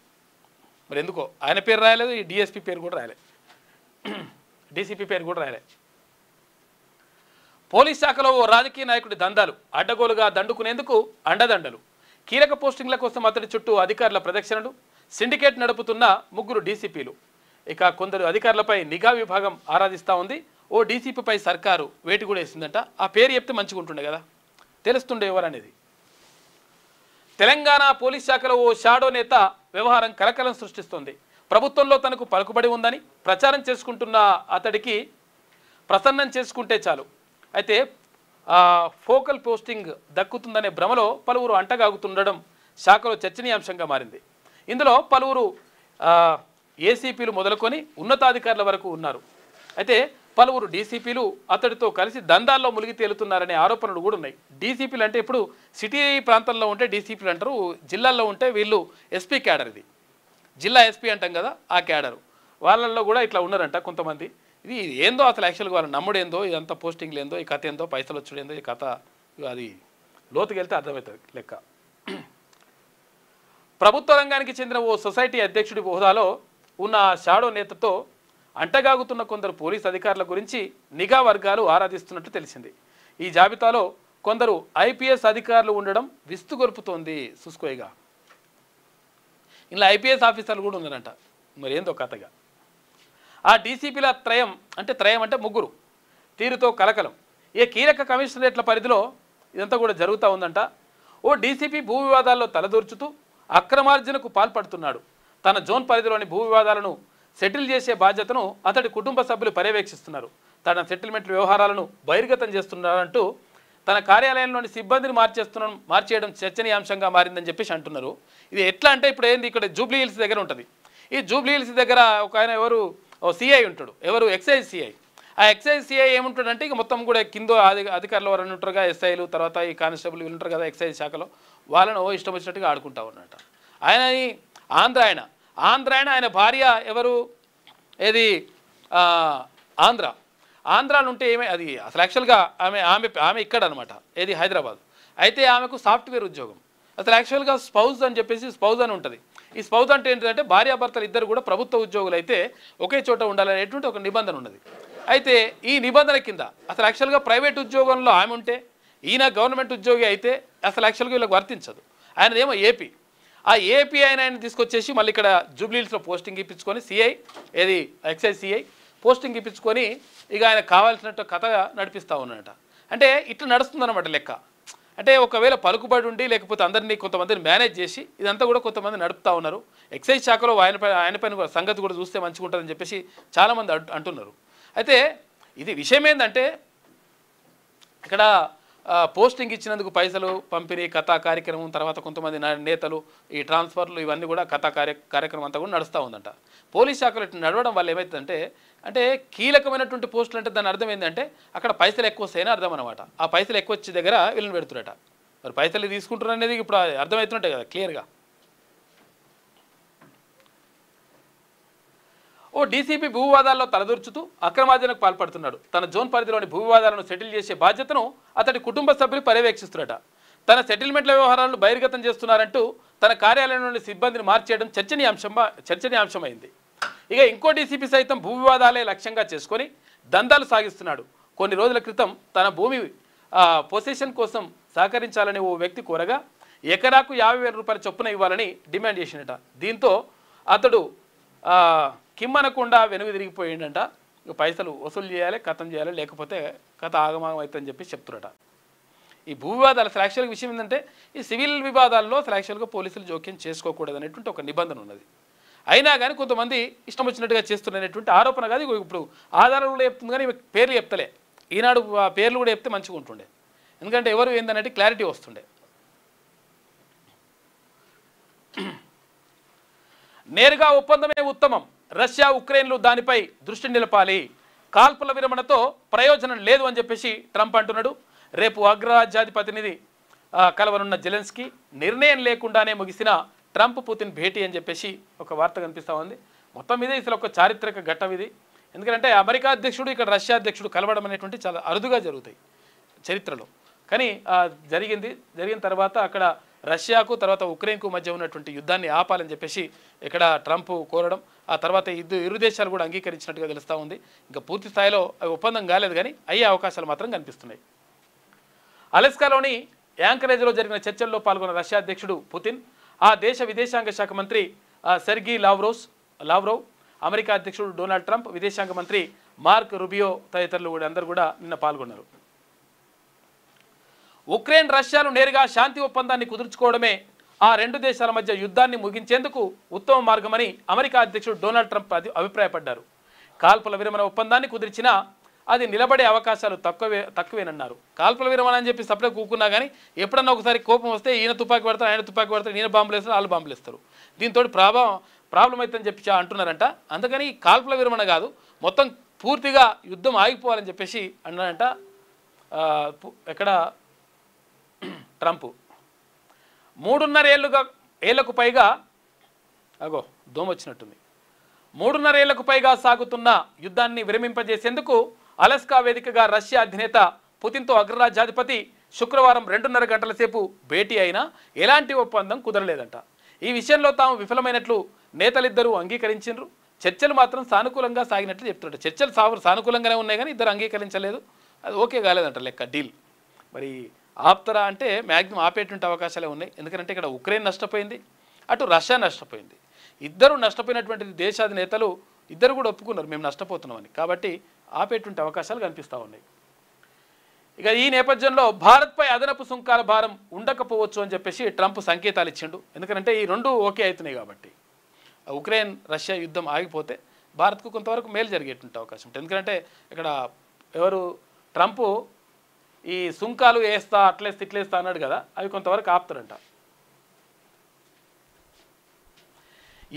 మరి ఎందుకో ఆయన పేరు రాయలేదు, ఈ డిఎస్పీ పేరు కూడా రాయలేదు, డీసీపీ పేరు కూడా రాయలేదు. పోలీస్ శాఖలో ఓ రాజకీయ నాయకుడి దందాలు, అడ్డగోలుగా దండుకునేందుకు అండదండలు, కీలక పోస్టింగ్ల కోసం అతడి చుట్టూ అధికారుల ప్రదక్షిణలు, సిండికేట్ నడుపుతున్న 3 డీసీపీలు. ఇక కొందరు అధికారులపై నిఘా విభాగం ఆరాధిస్తూ ఉంది. ఓ డీసీపీపై సర్కారు వేటు కూడా వేసిందంట. ఆ పేరు చెప్తే మంచిగా ఉంటుండే కదా, తెలుస్తుండే ఎవరనేది. తెలంగాణ పోలీస్ శాఖలో ఓ షాడో నేత వ్యవహారం కలకలం సృష్టిస్తోంది. ప్రభుత్వంలో తనకు పలుకుబడి ఉందని ప్రచారం చేసుకుంటున్న అతడికి ప్రసన్నం చేసుకుంటే చాలు, అయితే ఫోకల్ పోస్టింగ్ దక్కుతుందనే భ్రమలో పలువురు అంటగాగుతుండడం శాఖలో చర్చనీయాంశంగా మారింది. ఇందులో పలువురు ఏసీపీలు మొదలుకొని ఉన్నతాధికారుల వరకు ఉన్నారు. అయితే పలువురు డీసీపీలు అతడితో కలిసి దందాల్లో మునిగి తేలుతున్నారనే ఆరోపణలు కూడా ఉన్నాయి. డీసీపీలు అంటే ఇప్పుడు సిటీ ప్రాంతంలో ఉంటే డీసీపీలు అంటారు, జిల్లాల్లో ఉంటే వీళ్ళు ఎస్పీ క్యాడర్, ఇది జిల్లా ఎస్పీ అంటాం కదా, ఆ క్యాడరు వాళ్ళల్లో కూడా ఇట్లా ఉన్నారంట కొంతమంది. ఇది ఏందో అసలు యాక్చువల్గా వాళ్ళ నమ్ముడేందో, ఇదంతా పోస్టింగ్లు ఏందో, ఈ కథ ఏందో, పైసలు వచ్చుడేందో, ఈ కథ అది లోతుకి వెళ్తే అర్థమవుతుంది లెక్క. ప్రభుత్వ రంగానికి చెందిన ఓ సొసైటీ అధ్యక్షుడి హోదాలో ఉన్న షాడో నేతతో అంటగాగుతున్న కొందరు పోలీస్ అధికారుల గురించి నిఘా వర్గాలు ఆరాధిస్తున్నట్టు తెలిసింది. ఈ జాబితాలో కొందరు ఐపీఎస్ అధికారులు ఉండడం విస్తుగొల్పుతోంది. చూసుకోయిగా ఇలా ఐపీఎస్ ఆఫీసర్లు కూడా ఉన్నారంట, మరి ఏందో కథగా. ఆ డీసీపీల త్రయం అంటే ముగ్గురు తీరుతో కలకలం. ఏ కీలక కమిషనరేట్ల పరిధిలో ఇదంతా కూడా జరుగుతూ ఉందంట. ఓ డీసీపీ భూ వివాదాల్లో తలదూర్చుతూ అక్రమార్జనకు పాల్పడుతున్నాడు. తన జోన్ పరిధిలోని భూ వివాదాలను సెటిల్ చేసే బాధ్యతను అతడి కుటుంబ సభ్యులు పర్యవేక్షిస్తున్నారు. తన సెటిల్మెంట్ వ్యవహారాలను బహిర్గతం చేస్తున్నారంటూ తన కార్యాలయంలోని సిబ్బందిని మార్చేయడం చర్చనీయాంశంగా మారిందని చెప్పేసి అంటున్నారు. ఇది ఎట్లా అంటే ఇప్పుడు ఏంది, ఇక్కడ జూబ్లీ హిల్స్ దగ్గర ఉంటుంది. ఈ జూబ్లీ హిల్స్ దగ్గర ఒక ఆయన ఎవరు సిఐ ఉంటాడు, ఎవరు ఎక్సైజ్ సిఐ. ఆ ఎక్సైజ్ సిఐ ఏముంటాడంటే ఇక మొత్తం కూడా కింద అధికారులు ఎవరైనా ఉంటారుగా, ఎస్ఐలు, తర్వాత ఈ కానిస్టేబుల్ వీళ్ళు ఉంటారు కదా ఎక్సైజ్ శాఖలో, వాళ్ళను ఇష్టం వచ్చినట్టుగా ఆడుకుంటా ఉన్నట. ఆయనని ఆంధ్ర ఆయన భార్య ఎవరు, ఏది ఆంధ్రాలో ఉంటే ఏమే అది అసలు యాక్చువల్గా ఆమె ఇక్కడ అనమాట, ఏది హైదరాబాద్. అయితే ఆమెకు సాఫ్ట్వేర్ ఉద్యోగం. అసలు యాక్చువల్గా స్పౌజ్ అని చెప్పేసి స్పౌజ్ అని ఉంటుంది. ఈ స్పౌజ్ అంటే ఏంటంటే భార్యాభర్తలు ఇద్దరు కూడా ప్రభుత్వ ఉద్యోగులు అయితే ఒకే చోట ఉండాలనేటువంటి ఒక నిబంధన ఉన్నది. అయితే ఈ నిబంధన కింద అసలు యాక్చువల్గా ప్రైవేట్ ఉద్యోగంలో ఆమె ఉంటే, ఈయన గవర్నమెంట్ ఉద్యోగి అయితే అసలు యాక్చువల్గా వీళ్ళకి వర్తించదు. ఆయనదేమో ఏపీ. ఆ ఏపీ ఆయన తీసుకొచ్చేసి మళ్ళీ ఇక్కడ జూబ్లీహిల్స్లో పోస్టింగ్ ఇప్పించుకొని సిఐ, ఏది ఎక్సైజ్ సిఐ పోస్టింగ్ ఇప్పించుకొని ఇక ఆయన కావాల్సినట్టు కథ నడిపిస్తూ ఉన్నాడట. అంటే ఇట్లా నడుస్తుందన్నమాట లెక్క. అంటే ఒకవేళ పలుకుబడి ఉండి లేకపోతే అందరినీ కొంతమందిని మేనేజ్ చేసి ఇదంతా కూడా కొంతమంది నడుపుతూ ఉన్నారు. ఎక్సైజ్ శాఖలో ఆయన పైన సంగతి కూడా చూస్తే మంచిగా ఉంటుందని చెప్పేసి చాలామంది అంటున్నారు. అయితే ఇది విషయం ఏంటంటే ఇక్కడ పోస్టింగ్ ఇచ్చినందుకు పైసలు పంపిణీ కథా కార్యక్రమం, తర్వాత కొంతమంది నేతలు ఈ ట్రాన్స్ఫర్లు ఇవన్నీ కూడా కథా కార్యక్రమం అంతా కూడా నడుస్తూ ఉందంట. పోలీస్ శాఖలు ఇట్లా నడవడం వల్ల ఏమవుతుందంటే అంటే కీలకమైనటువంటి పోస్టులు అంటే దాని అర్థం ఏంటంటే అక్కడ పైసలు ఎక్కువ వస్తాయని అర్థం అనమాట. ఆ పైసలు ఎక్కువ వచ్చే దగ్గర వీళ్ళని పెడుతున్నట. మరి పైసలు తీసుకుంటున్నారు అనేది ఇప్పుడు అర్థమవుతున్నట్టే కదా క్లియర్గా. ఓ డీసీపీ భూ వివాదాల్లో తలదూర్చుతూ అక్రమార్జనకు పాల్పడుతున్నాడు. తన జోన్ పరిధిలోని భూ వివాదాలను సెటిల్ చేసే బాధ్యతను అతడి కుటుంబ సభ్యులు పర్యవేక్షిస్తున్నట. తన సెటిల్మెంట్ల వ్యవహారాలను బహిర్గతం చేస్తున్నారంటూ తన కార్యాలయంలోని సిబ్బందిని మార్చేయడం చర్చనీయాంశమైంది. ఇక ఇంకో డీసీపీ సైతం భూ వివాదాలే లక్ష్యంగా చేసుకొని దందాలు సాగిస్తున్నాడు. కొన్ని రోజుల క్రితం తన భూమి పొసెషన్ కోసం సహకరించాలని ఓ వ్యక్తి కోరగా ఎకరాకు 50,000 రూపాయల చొప్పున ఇవ్వాలని డిమాండ్ చేసినట. దీంతో అతడు కిమ్మనకుండా వెనుక తిరిగిపోయిందంట. ఇక పైసలు వసూలు చేయాలి, కథం చేయాలి, లేకపోతే కథ ఆగమాగం అవుతుందని చెప్పి చెప్తున్నట. ఈ భూ వివాదాలు అసలు యాక్చువల్గా విషయం ఏంటంటే ఈ సివిల్ వివాదాల్లో అసలు యాక్చువల్గా పోలీసులు జోక్యం చేసుకోకూడదు అనేటువంటి ఒక నిబంధన ఉన్నది. అయినా కానీ కొంతమంది ఇష్టం వచ్చినట్టుగా చేస్తున్నటువంటి ఆరోపణ కాదు. ఇప్పుడు ఆధారాలు కూడా చెప్తుంది కానీ పేర్లు చెప్తలే. ఈనాడు పేర్లు కూడా చెప్తే మంచిగా ఉంటుండే, ఎందుకంటే ఎవరు ఏందనేది క్లారిటీ వస్తుండే. నేరుగా ఒప్పందమే ఉత్తమం, రష్యా ఉక్రెయిన్లు దానిపై దృష్టి నిలపాలి, కాల్పుల విరమణతో ప్రయోజనం లేదు అని చెప్పేసి ట్రంప్ అంటున్నాడు. రేపు అగ్రరాజ్యాధిపతిని కలవనున్న జెలెన్స్కీ నిర్ణయం లేకుండానే ముగిసిన ట్రంప్ పుతిన్ భేటీ అని చెప్పేసి ఒక వార్త కనిపిస్తూ ఉంది. మొత్తం మీద అసలు ఒక చారిత్రక ఘట్టం ఇది. ఎందుకంటే అమెరికా అధ్యక్షుడు ఇక్కడ రష్యా అధ్యక్షుడు కలవడం అనేటువంటి చాలా అరుదుగా జరుగుతాయి చరిత్రలో. కానీ జరిగిన తర్వాత అక్కడ రష్యాకు తర్వాత ఉక్రెయిన్కు మధ్య ఉన్నటువంటి యుద్ధాన్ని ఆపాలని చెప్పేసి ఇక్కడ ట్రంప్ కోరడం, ఆ తర్వాత ఇరు దేశాలు కూడా అంగీకరించినట్టుగా తెలుస్తూ ఉంది. ఇంకా పూర్తి స్థాయిలో ఒప్పందం కాలేదు కానీ అయ్యే అవకాశాలు మాత్రం కనిపిస్తున్నాయి. అలస్కాలోని యాంకరేజ్లో జరిగిన చర్చల్లో పాల్గొన్న రష్యా అధ్యక్షుడు పుతిన్, ఆ దేశ విదేశాంగ శాఖ మంత్రి సెర్గీ లావ్రోవ్ అమెరికా అధ్యక్షుడు డొనాల్డ్ ట్రంప్, విదేశాంగ మంత్రి మార్క్ రుబియో తదితరులు కూడా అందరూ కూడా నిన్న పాల్గొన్నారు. ఉక్రెయిన్ రష్యాలు నేరుగా శాంతి ఒప్పందాన్ని కుదుర్చుకోవడమే ఆ రెండు దేశాల మధ్య యుద్ధాన్ని ముగించేందుకు ఉత్తమ మార్గమని అమెరికా అధ్యక్షుడు డొనాల్డ్ ట్రంప్ అభిప్రాయపడ్డారు. కాల్పుల విరమణ ఒప్పందాన్ని కుదిర్చినా అది నిలబడే అవకాశాలు తక్కువేనన్నారు. కాల్పుల విరమణ అని చెప్పి సపరేట్ కూకున్నా కానీ ఎప్పుడన్నా ఒకసారి కోపం వస్తే ఈయన తుపాకీ పడతారు, ఆయన తుపాకీ పడతారు, ఈయన బాంబులు వేస్తారు, వాళ్ళు బాంబులు వేస్తారు. దీంతో ప్రాబ్లం అవుతుందని చెప్పి అంటున్నారంట. అందుకని కాల్పుల విరమణ కాదు, మొత్తం పూర్తిగా యుద్ధం ఆగిపోవాలని చెప్పేసి అన్నారంట. ఎక్కడ ట్రంప్ 3.5 ఏళ్లకు పైగా దోమ వచ్చినట్టుంది. 3.5 ఏళ్లకు పైగా సాగుతున్న యుద్ధాన్ని విరమింపజేసేందుకు అలస్కా వేదికగా రష్యా అధినేత పుతిన్తో అగ్రరాజ్యాధిపతి శుక్రవారం 2.5 గంటల సేపు భేటీ అయినా ఎలాంటి ఒప్పందం కుదరలేదంట. ఈ విషయంలో తాము విఫలమైనట్లు నేతలిద్దరూ అంగీకరించారు. చర్చలు మాత్రం సానుకూలంగా సాగినట్లు చెప్తున్నారు. చర్చలు సానుకూలంగానే ఉన్నాయి కానీ ఇద్దరు అంగీకరించలేదు. అది ఓకే కాలేదంట లెక్క డీల్. మరి ఆప్తరా అంటే మ్యాక్సిమం ఆపేటువంటి అవకాశాలే ఉన్నాయి. ఎందుకంటే ఇక్కడ ఉక్రెయిన్ నష్టపోయింది, అటు రష్యా నష్టపోయింది. ఇద్దరు నష్టపోయినటువంటి దేశాధినేతలు ఇద్దరు కూడా ఒప్పుకున్నారు మేము నష్టపోతున్నామని. కాబట్టి ఆపేటువంటి అవకాశాలు కనిపిస్తూ ఉన్నాయి. ఇక ఈ నేపథ్యంలో భారత్పై అదనపు సుంకాల భారం ఉండకపోవచ్చు అని చెప్పేసి ట్రంప్ సంకేతాలు ఇచ్చిండు. ఎందుకంటే ఈ రెండు ఓకే అవుతున్నాయి కాబట్టి ఉక్రెయిన్ రష్యా యుద్ధం ఆగిపోతే భారత్కు కొంతవరకు మేలు జరిగేటువంటి అవకాశం ఉంటుంది. ఎందుకంటే ఇక్కడ ఎవరు ట్రంప్ ఈ సుంకాలు వేస్తా అట్లేస్తా ఇట్లేస్తా అన్నాడు కదా, అవి కొంతవరకు ఆపుతారంట.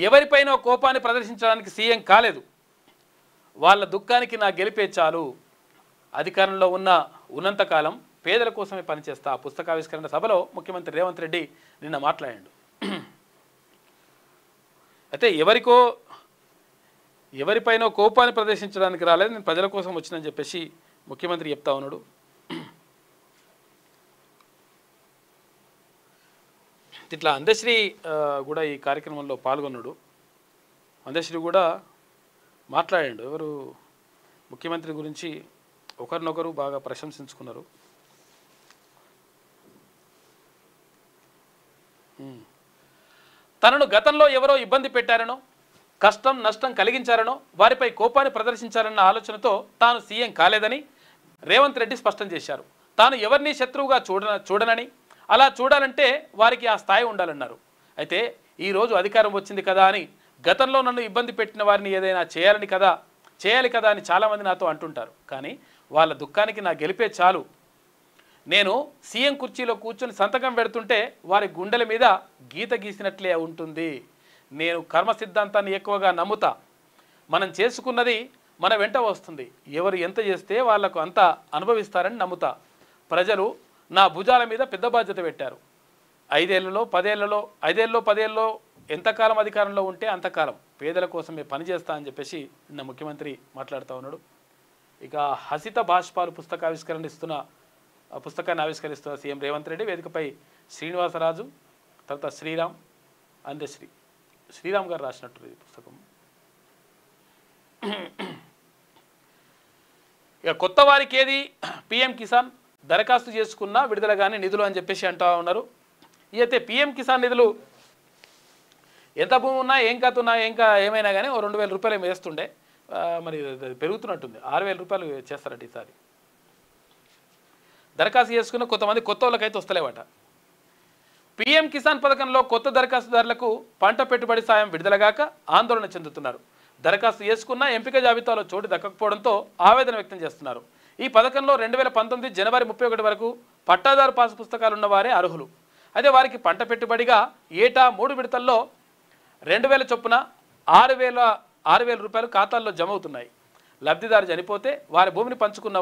ఎవరిపైనో కోపాన్ని ప్రదర్శించడానికి సీఎం కాలేదు, వాళ్ళ దుఃఖానికి నా గెలిపే చాలు, అధికారంలో ఉన్నంతకాలం పేదల కోసమే పనిచేస్తా. పుస్తకావిష్కరణ సభలో ముఖ్యమంత్రి రేవంత్ రెడ్డి నిన్న మాట్లాడాడు. అయితే ఎవరిపైనో కోపాన్ని ప్రదర్శించడానికి రాలేదు, నేను ప్రజల కోసం వచ్చినని చెప్పేసి ముఖ్యమంత్రి చెప్తా ఉన్నాడు. ఇట్లా అందశ్రీ కూడా ఈ కార్యక్రమంలో పాల్గొన్నాడు. అందశ్రీ కూడా మాట్లాడాడు. ఎవరు ముఖ్యమంత్రి గురించి ఒకరినొకరు బాగా ప్రశంసించుకున్నారు. తనను గతంలో ఎవరో ఇబ్బంది పెట్టారనో, కష్టం నష్టం కలిగించారనో, వారిపై కోపాన్ని ప్రదర్శించారన్న ఆలోచనతో తాను సీఎం కాలేదని రేవంత్ రెడ్డి స్పష్టం చేశారు. తాను ఎవరిని శత్రువుగా చూడనని, అలా చూడాలంటే వారికి ఆ స్థాయి ఉండాలన్నారు. అయితే ఈరోజు అధికారం వచ్చింది కదా అని గతంలో నన్ను ఇబ్బంది పెట్టిన వారిని ఏదైనా చేయాలి కదా అని చాలామంది నాతో అంటుంటారు. కానీ వాళ్ళ దుఃఖానికి నా గెలిపే చాలు. నేను సీఎం కుర్చీలో కూర్చొని సంతకం పెడుతుంటే వారి గుండెల మీద గీత గీసినట్లే ఉంటుంది. నేను కర్మ సిద్ధాంతాన్ని ఎక్కువగా నమ్ముతా. మనం చేసుకున్నది మన వెంట వస్తుంది. ఎవరు ఎంత చేస్తే వాళ్లకు అంత అనుభవిస్తారని నమ్ముతా. ప్రజలు నా భుజాల మీద పెద్ద బాధ్యత పెట్టారు. 5 ఏళ్లలో 10ఏళ్ళలో ఎంతకాలం అధికారంలో ఉంటే అంతకాలం పేదల కోసమే పనిచేస్తా అని చెప్పేసి నిన్న ముఖ్యమంత్రి మాట్లాడుతూ ఉన్నాడు. ఇక హసిత భాష్పాలు పుస్తకాన్ని ఆవిష్కరిస్తున్న సీఎం రేవంత్ రెడ్డి వేదికపై శ్రీనివాసరాజు, తర్వాత శ్రీరామ్ గారు రాసినట్టు ఈ పుస్తకం. ఇక కొత్త వారికి ఏది పిఎం కిసాన్ దరఖాస్తు చేసుకున్నా విడుదలగానే నిధులు అని చెప్పేసి అంటూ ఉన్నారు. అయితే పిఎం కిసాన్ నిధులు ఎంత భూమి ఉన్నా ఏం కాతున్నా ఏమైనా కానీ 2,000 రూపాయలు ఏమి వేస్తుండే, మరి పెరుగుతున్నట్టుంది. 6,000 రూపాయలు చేస్తారట ఈసారి. దరఖాస్తు చేసుకున్న కొంతమంది కొత్త వాళ్ళకైతే వస్తలేవట. పిఎం కిసాన్ పథకంలో కొత్త దరఖాస్తుదారులకు పంట పెట్టుబడి సాయం విడుదలగాక ఆందోళన చెందుతున్నారు. దరఖాస్తు చేసుకున్న ఎంపిక జాబితాలో చోటు దక్కకపోవడంతో ఆవేదన వ్యక్తం చేస్తున్నారు. ఈ పథకంలో 2019 జనవరి 31 వరకు పట్టాదారు పాసు పుస్తకాలు ఉన్న వారే అర్హులు. అయితే వారికి పంట పెట్టుబడిగా ఏటా 3 విడతల్లో 2,000 చొప్పున 6,000 రూపాయలు ఖాతాల్లో జమ అవుతున్నాయి. లబ్ధిదారు చనిపోతే వారి భూమిని పంచుకున్న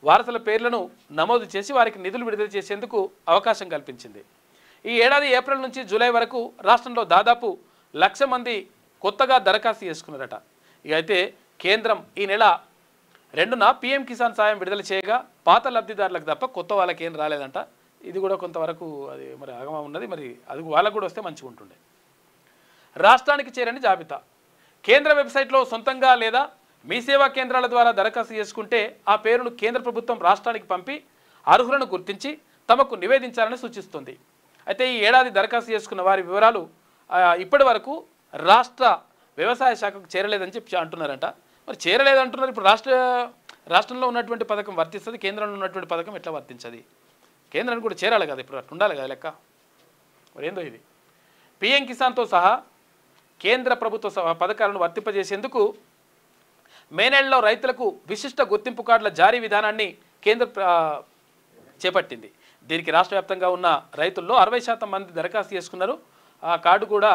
వారసుల పేర్లను నమోదు చేసి వారికి నిధులు విడుదల చేసేందుకు అవకాశం కల్పించింది. ఈ ఏడాది ఏప్రిల్ నుంచి జూలై వరకు రాష్ట్రంలో దాదాపు 1,00,000 మంది కొత్తగా దరఖాస్తు చేసుకున్నారట. ఇక అయితే కేంద్రం ఈ నెల 2న పిఎం కిసాన్ సాయం విడుదల చేయగా పాత లబ్ధిదారులకు తప్ప కొత్త వాళ్ళకి ఏం రాలేదంట. ఇది కూడా కొంతవరకు అది మరి ఆగమం ఉన్నది. మరి అది వాళ్ళకు కూడా వస్తే మంచిగా ఉంటుండే. రాష్ట్రానికి చేరని జాబితా కేంద్ర వెబ్సైట్లో సొంతంగా లేదా మీ సేవా కేంద్రాల ద్వారా దరఖాస్తు చేసుకుంటే ఆ పేరును కేంద్ర ప్రభుత్వం రాష్ట్రానికి పంపి అర్హులను గుర్తించి తమకు నివేదించాలని అయితే ఈ ఏడాది దరఖాస్తు చేసుకున్న వారి వివరాలు ఇప్పటి వరకు రాష్ట్ర వ్యవసాయ శాఖకు చేరలేదని చెప్పి అంటున్నారంట. మరి చేరలేదంటున్నారు. ఇప్పుడు రాష్ట్రంలో ఉన్నటువంటి పథకం వర్తిస్తుంది, కేంద్రంలో ఉన్నటువంటి పథకం ఎట్లా వర్తించది? కేంద్రానికి కూడా చేరాలి కదా, ఇప్పుడు అట్లా ఉండాలి కదా లెక్క. మరి ఏందో ఇది. పిఎం కిసాన్తో సహా కేంద్ర ప్రభుత్వ పథకాలను వర్తింపజేసేందుకు మే నెలలో రైతులకు విశిష్ట గుర్తింపు కార్డుల జారీ విధానాన్ని కేంద్ర చేపట్టింది. దీనికి రాష్ట్ర వ్యాప్తంగా ఉన్న రైతుల్లో 60% మంది దరఖాస్తు చేసుకున్నారు. ఆ కార్డు కూడా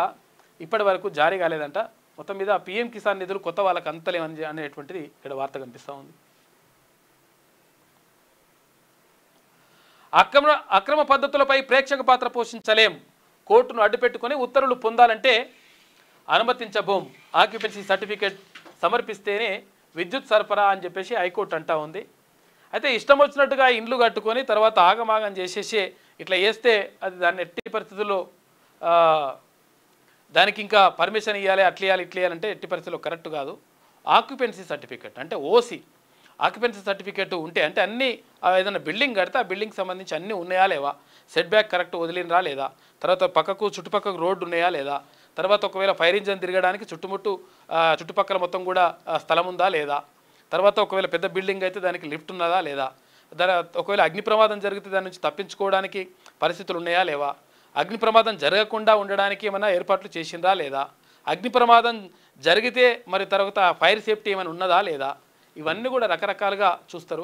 ఇప్పటి వరకు జారీ కాలేదంట. మొత్తం మీద పిఎం కిసాన్ నిధులు కొత్త వాళ్ళకి అంతలేమని అనేటువంటిది ఇక్కడ వార్త కనిపిస్తూ ఉంది. అక్రమ పద్ధతులపై ప్రేక్షక పాత్ర పోషించలేం, కోర్టును అడ్డుపెట్టుకుని ఉత్తర్వులు పొందాలంటే అనుమతించబోం, ఆక్యుపెన్సీ సర్టిఫికేట్ సమర్పిస్తేనే విద్యుత్ సరఫరా అని చెప్పేసి హైకోర్టు అంటా ఉంది. అయితే ఇష్టం వచ్చినట్టుగా ఇండ్లు కట్టుకొని తర్వాత ఆగమాగం చేసేసి ఇట్లా వేస్తే అది దాన్ని ఎట్టి పరిస్థితుల్లో దానికి ఇంకా పర్మిషన్ ఇవ్వాలి, అట్లా ఇవ్వాలి, ఇట్లా ఇవ్వాలంటే ఎట్టి పరిస్థితుల్లో కరెక్ట్ కాదు. ఆక్యుపెన్సీ సర్టిఫికేట్ అంటే ఓసీ ఆక్యుపెన్సీ సర్టిఫికేట్ ఉంటే అంటే అన్నీ ఏదైనా బిల్డింగ్ కడితే ఆ బిల్డింగ్కి సంబంధించి అన్నీ ఉన్నాయా లేవా, సెట్ బ్యాక్ కరెక్ట్ వదిలినరా లేదా, తర్వాత చుట్టుపక్కకు రోడ్డు ఉన్నాయా లేదా, తర్వాత ఒకవేళ ఫైర్ ఇంజన్ తిరగడానికి చుట్టుపక్కల మొత్తం కూడా స్థలం ఉందా లేదా, తర్వాత ఒకవేళ పెద్ద బిల్డింగ్ అయితే దానికి లిఫ్ట్ ఉన్నదా లేదా, ఒకవేళ అగ్ని ప్రమాదం జరిగితే దాని నుంచి తప్పించుకోవడానికి పరిస్థితులు ఉన్నాయా లేవా, అగ్ని ప్రమాదం జరగకుండా ఉండడానికి ఏమైనా ఏర్పాట్లు చేసిందా లేదా, అగ్ని ప్రమాదం జరిగితే మరి తర్వాత ఫైర్ సేఫ్టీ ఏమైనా ఉన్నదా లేదా, ఇవన్నీ కూడా రకరకాలుగా చూస్తారు.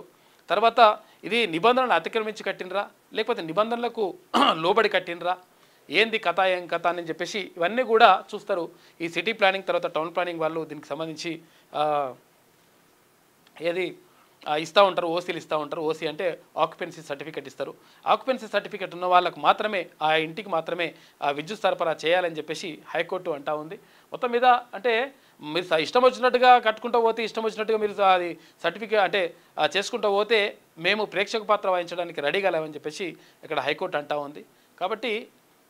తర్వాత ఇది నిబంధనలు అతిక్రమించి కట్టినరా లేకపోతే నిబంధనలకు లోబడి కట్టినరా, ఏంది కథ ఏం కథ అని చెప్పేసి ఇవన్నీ కూడా చూస్తారు. ఈ సిటీ ప్లానింగ్ తర్వాత టౌన్ ప్లానింగ్ వాళ్ళు దీనికి సంబంధించి ఏది ఇస్తూ ఉంటారు, ఓసీలు ఇస్తూ ఉంటారు. ఓసీ అంటే ఆక్యుపెన్సీ సర్టిఫికేట్ ఇస్తారు. ఆక్యుపెన్సీ సర్టిఫికేట్ ఉన్న వాళ్ళకు మాత్రమే ఆ ఇంటికి మాత్రమే విద్యుత్ సరఫరా చేయాలని చెప్పేసి హైకోర్టు అంటా ఉంది. మొత్తం మీద అంటే మీరు ఇష్టం వచ్చినట్టుగా కట్టుకుంటూ పోతే, ఇష్టం వచ్చినట్టుగా మీరు అది సర్టిఫికేట్ అంటే చేసుకుంటూ పోతే మేము ప్రేక్షక పాత్ర వహించడానికి రెడీగా లేవని చెప్పేసి ఇక్కడ హైకోర్టు అంటా ఉంది. కాబట్టి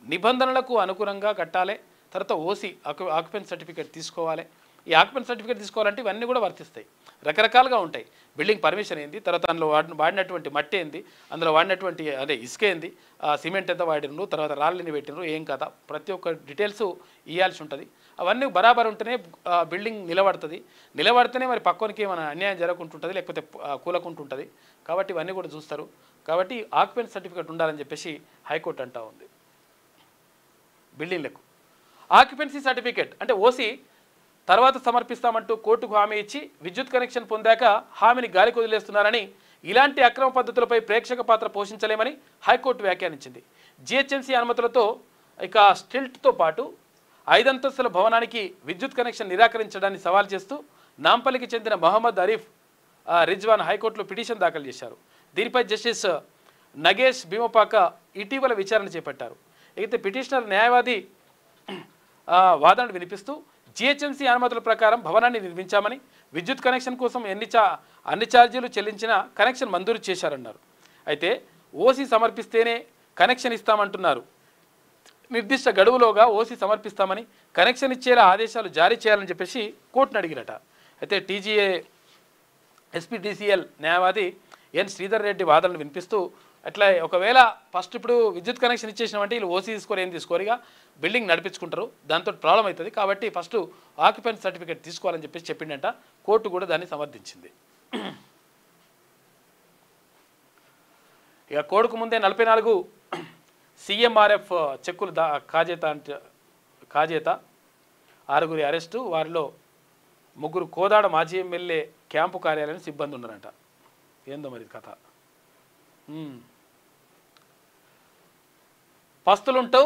నిబంధనలకు అనుగుణంగా కట్టాలి. తర్వాత ఓసీ ఆక్యుపెన్సీ సర్టిఫికేట్ తీసుకోవాలి. ఈ ఆక్యుపెన్సీ సర్టిఫికేట్ తీసుకోవాలంటే ఇవన్నీ కూడా వర్తిస్తాయి. రకరకాలుగా ఉంటాయి. బిల్డింగ్ పర్మిషన్ ఏంది, తర్వాత అందులో వాడినటువంటి మట్టి ఏంది, అందులో వాడినటువంటి అదే ఇసుక ఏంది, సిమెంట్ ఎంత వాడినరు, తర్వాత రాళ్ళని పెట్టినరు, ఏం కదా ప్రతి ఒక్క డీటెయిల్స్ ఇవ్వాల్సి ఉంటుంది. అవన్నీ బరాబర్ ఉంటేనే బిల్డింగ్ నిలబడితేనే మరి పక్కనికి ఏమైనా అన్యాయం జరగకుంటుంటుంది, లేకపోతే కూలకుంటుంటుంది. కాబట్టి ఇవన్నీ కూడా చూస్తారు. కాబట్టి ఆక్యుపెన్సీ సర్టిఫికేట్ ఉండాలని చెప్పేసి హైకోర్టు అంటా ఉంది. బిల్డింగ్లకు ఆక్యుపెన్సీ సర్టిఫికేట్ అంటే ఓసీ తర్వాత సమర్పిస్తామంటూ కోర్టుకు హామీ ఇచ్చి విద్యుత్ కనెక్షన్ పొందాక హామీని గాలికి వదిలేస్తున్నారని, ఇలాంటి అక్రమ పద్ధతులపై ప్రేక్షక పాత్ర పోషించలేమని హైకోర్టు వ్యాఖ్యానించింది. జిహెచ్ఎంసీ అనుమతులతో ఇక స్టిల్ట్తో పాటు 5 అంతస్తుల భవనానికి విద్యుత్ కనెక్షన్ నిరాకరించడాన్ని సవాల్ చేస్తూ నాంపల్లికి చెందిన మహమ్మద్ అరీఫ్ రిజ్వాన్ హైకోర్టులో పిటిషన్ దాఖలు చేశారు. దీనిపై జస్టిస్ నగేష్ భీమపాక ఇటీవల విచారణ చేపట్టారు. అయితే పిటిషనర్ న్యాయవాది వాదనలు వినిపిస్తూ జిహెచ్ఎంసీ అనుమతుల ప్రకారం భవనాన్ని నిర్మించామని, విద్యుత్ కనెక్షన్ కోసం అన్ని ఛార్జీలు చెల్లించిన కనెక్షన్ మంజూరు చేశారన్నారు. అయితే ఓసీ సమర్పిస్తేనే కనెక్షన్ ఇస్తామంటున్నారు. నిర్దిష్ట గడువులోగా ఓసీ సమర్పిస్తామని, కనెక్షన్ ఇచ్చేలా ఆదేశాలు జారీ చేయాలని చెప్పేసి కోర్టును అడిగిరట. అయితే టీజీఏ ఎస్పీడీసీఎల్ న్యాయవాది ఎన్ శ్రీధర్ రెడ్డి వాదనలు వినిపిస్తూ అట్లా ఒకవేళ ఫస్ట్ ఇప్పుడు విద్యుత్ కనెక్షన్ ఇచ్చేసినామంటే వీళ్ళు ఓసీ తీసుకోరు, ఏం తీసుకోరుగా బిల్డింగ్ నడిపించుకుంటారు, దాంతో ప్రాబ్లం అవుతుంది. కాబట్టి ఫస్ట్ ఆక్యుపెన్సీ సర్టిఫికేట్ తీసుకోవాలని చెప్పేసి చెప్పిండంట. కోర్టు కూడా దాన్ని సమర్థించింది. ఇక కోర్టుకు ముందే 44 CMRF చెక్కులు కాజేత 6 అరెస్టు, వారిలో 3 కోదాడ మాజీ ఎమ్మెల్యే క్యాంపు కార్యాలయం సిబ్బంది ఉన్నారంట. ఏందో మరి కథ. పస్తులుంటూ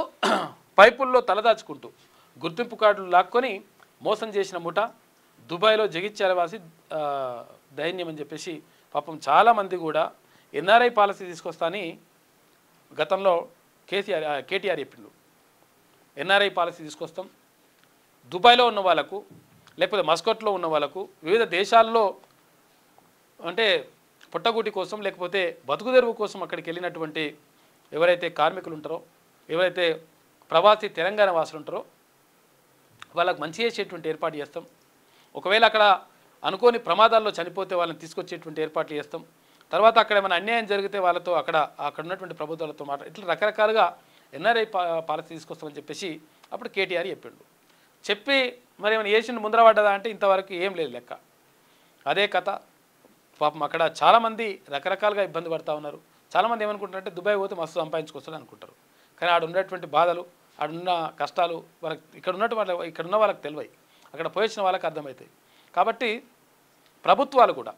పైపుల్లో తలదాచుకుంటూ గుర్తింపు కార్డులు లాక్కొని మోసం చేసిన ముఠ దుబాయ్లో జగిత్యాలవాసి దైన్యం అని చెప్పేసి పాపం చాలామంది కూడా ఎన్ఆర్ఐ పాలసీ తీసుకొస్తా అని గతంలో కేటీఆర్ చెప్పిండు. ఎన్ఆర్ఐ పాలసీ తీసుకొస్తాం, దుబాయ్లో ఉన్న వాళ్ళకు లేకపోతే మస్కట్లో ఉన్న వాళ్ళకు వివిధ దేశాల్లో అంటే పుట్టగూటి కోసం లేకపోతే బతుకుదెరువు కోసం అక్కడికి వెళ్ళినటువంటి ఎవరైతే కార్మికులు ఉంటారో, ఎవరైతే ప్రవాసీ తెలంగాణ వాసులు ఉంటారో వాళ్ళకు మంచి చేసేటువంటి ఏర్పాటు చేస్తాం. ఒకవేళ అక్కడ అనుకోని ప్రమాదాల్లో చనిపోతే వాళ్ళని తీసుకొచ్చేటువంటి ఏర్పాట్లు చేస్తాం. తర్వాత అక్కడ ఏమైనా అన్యాయం జరిగితే వాళ్ళతో అక్కడ ఉన్నటువంటి ప్రభుత్వాలతో ఇట్లా రకరకాలుగా ఎన్ఆర్ఐ పాలసీ తీసుకొస్తామని చెప్పేసి అప్పుడు కేటీఆర్ చెప్పిండు. చెప్పి మరి ఏమైనా చేసిండు ముందర పడ్డదా అంటే ఇంతవరకు ఏం లేదు లెక్క. అదే కథ. పాపం అక్కడ చాలామంది రకరకాలుగా ఇబ్బంది పడుతూ ఉన్నారు. చాలామంది ఏమనుకుంటారంటే దుబాయ్ పోతే మస్తు సంపాదించుకొస్తాడు అనుకుంటారు. కానీ ఆడ ఉన్నటువంటి బాధలు, ఆడున్న కష్టాలు వాళ్ళకి ఇక్కడ ఉన్న వాళ్ళకి తెలివై, అక్కడ పోయించిన వాళ్ళకి అర్థమవుతాయి. కాబట్టి ప్రభుత్వాలు కూడా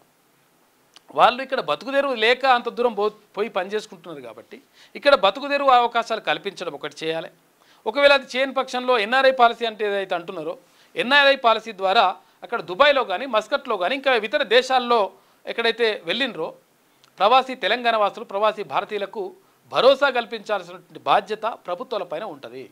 వాళ్ళు ఇక్కడ బతుకుదెరువు లేక అంత దూరం పోయి పనిచేసుకుంటున్నారు కాబట్టి ఇక్కడ బతుకుదెరువు అవకాశాలు కల్పించడం ఒకటి చేయాలి. ఒకవేళ అది చేయని పక్షంలో ఎన్ఆర్ఐ పాలసీ అంటే ఏదైతే అంటున్నారో ఎన్ఆర్ఐ పాలసీ ద్వారా అక్కడ దుబాయ్లో కానీ మస్కట్లో కానీ ఇంకా ఇతర దేశాల్లో ఎక్కడైతే వెళ్ళినరో ప్రవాసీ తెలంగాణ వాసులు ప్రవాసీ భారతీయులకు భరోసా కల్పించాల్సినటువంటి బాధ్యత ప్రభుత్వాలపైన ఉంటుంది.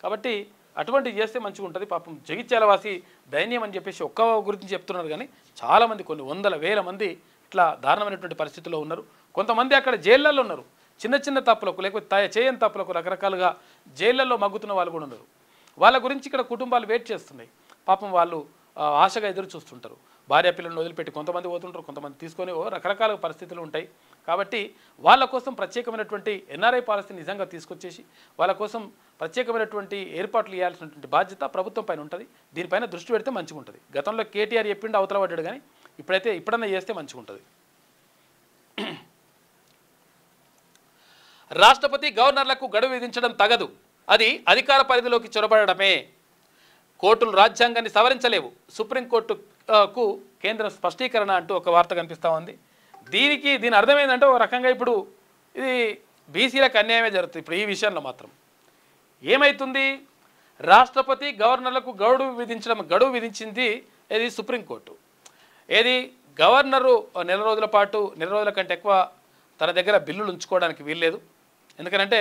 కాబట్టి అటువంటివి చేస్తే మంచిగా ఉంటుంది. పాపం జగిత్యాలవాసి దైన్యం అని చెప్పేసి ఒక్క గురించి చెప్తున్నారు కానీ చాలామంది కొన్ని వందల వేల మంది ఇట్లా దారుణమైనటువంటి పరిస్థితుల్లో ఉన్నారు. కొంతమంది అక్కడ జైళ్ళల్లో ఉన్నారు. చిన్న చిన్న తప్పులకు లేకపోతే చేయని తప్పులకు రకరకాలుగా జైళ్ళల్లో మగ్గుతున్న వాళ్ళు కూడా ఉన్నారు. వాళ్ళ గురించి ఇక్కడ కుటుంబాలు వెయిట్ చేస్తున్నాయి. పాపం వాళ్ళు ఆశగా ఎదురు చూస్తుంటారు. భార్య పిల్లలను వదిలిపెట్టి కొంతమంది పోతుంటారు, కొంతమంది తీసుకొని రకరకాల పరిస్థితులు ఉంటాయి. కాబట్టి వాళ్ళ కోసం ప్రత్యేకమైనటువంటి ఎన్ఆర్ఐ పాలసీ నిజంగా తీసుకొచ్చేసి వాళ్ళ కోసం ప్రత్యేకమైనటువంటి ఏర్పాట్లు చేయాల్సినటువంటి బాధ్యత ప్రభుత్వం పైన ఉంటుంది. దీనిపైన దృష్టి పెడితే మంచిగా ఉంటుంది. గతంలో కేటీఆర్ చెప్పిండు అవతల పడ్డాడు కానీ ఇప్పుడన్నా చేస్తే మంచిగా ఉంటుంది. రాష్ట్రపతి గవర్నర్లకు గడువు విధించడం తగదు, అది అధికార పరిధిలోకి చొరబడమే. కోర్టులు రాజ్యాంగాన్ని సవరించలేవు, సుప్రీంకోర్టుకు కేంద్రం స్పష్టీకరణ అంటూ ఒక వార్త కనిపిస్తూ ఉంది. దీని అర్థమైందంటే ఒక రకంగా ఇప్పుడు ఇది బీసీలకు అన్యాయమే జరుగుతుంది. ఇప్పుడు ఈ విషయంలో మాత్రం ఏమవుతుంది, రాష్ట్రపతి గవర్నర్లకు గడువు విధించింది ఏది సుప్రీంకోర్టు. ఏది గవర్నరు నెల రోజుల కంటే ఎక్కువ తన దగ్గర బిల్లులు ఉంచుకోవడానికి వీల్లేదు. ఎందుకంటే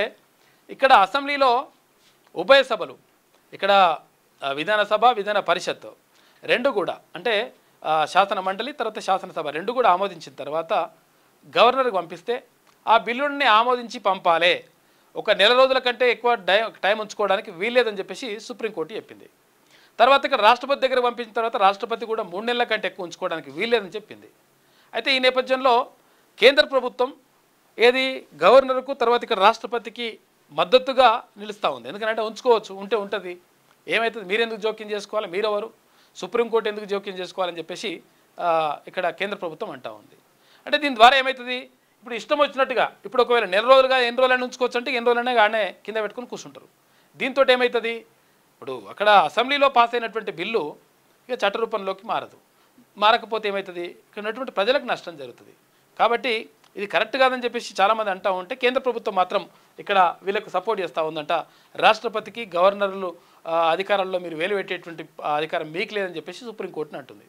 ఇక్కడ అసెంబ్లీలో ఉభయ సభలు, ఇక్కడ విధానసభ విధాన పరిషత్ రెండు కూడా అంటే శాసన మండలి తర్వాత శాసనసభ రెండు కూడా ఆమోదించిన తర్వాత గవర్నర్కి పంపిస్తే ఆ బిల్లుని ఆమోదించి పంపాలి. ఒక నెల రోజుల కంటే ఎక్కువ టైం ఉంచుకోవడానికి వీల్లేదని చెప్పేసి సుప్రీంకోర్టు చెప్పింది. తర్వాత ఇక్కడ రాష్ట్రపతి దగ్గర పంపించిన తర్వాత రాష్ట్రపతి కూడా 3 నెలల కంటే ఎక్కువ ఉంచుకోవడానికి వీల్లేదని చెప్పింది. అయితే ఈ నేపథ్యంలో కేంద్ర ప్రభుత్వం ఏది గవర్నర్కు తర్వాత ఇక్కడ రాష్ట్రపతికి మద్దతుగా నిలుస్తూ ఉంది. ఎందుకంటే ఉంచుకోవచ్చు, ఉంటే ఉంటుంది, ఏమవుతుంది, మీరెందుకు జోక్యం చేసుకోవాలి, మీరెవరు, సుప్రీంకోర్టు ఎందుకు జోక్యం చేసుకోవాలని చెప్పేసి ఇక్కడ కేంద్ర ప్రభుత్వం అంటూ ఉంది. అంటే దీని ద్వారా ఏమవుతుంది, ఇప్పుడు ఇష్టం వచ్చినట్టుగా ఇప్పుడు ఒకవేళ నెల రోజులుగా ఎన్ని రోజులైనా ఉంచుకోవచ్చు అంటే ఎన్ని రోజులైనా ఆడనే కింద పెట్టుకుని కూర్చుంటారు. దీంతో ఏమవుతుంది, ఇప్పుడు అక్కడ అసెంబ్లీలో పాస్ అయినటువంటి బిల్లు ఇక చట్టరూపంలోకి మారకపోతే ఏమవుతుంది, ఇక్కడ ఉన్నటువంటి ప్రజలకు నష్టం జరుగుతుంది. కాబట్టి ఇది కరెక్ట్ కాదని చెప్పేసి చాలామంది అంటూ ఉంటే కేంద్ర ప్రభుత్వం మాత్రం ఇక్కడ వీళ్ళకు సపోర్ట్ చేస్తూ ఉందంట. రాష్ట్రపతికి గవర్నర్లు అధికారంలో మీరు వేలు పెట్టేటువంటి అధికారం మీకు లేదని చెప్పేసి సుప్రీంకోర్టుని అంటుంది.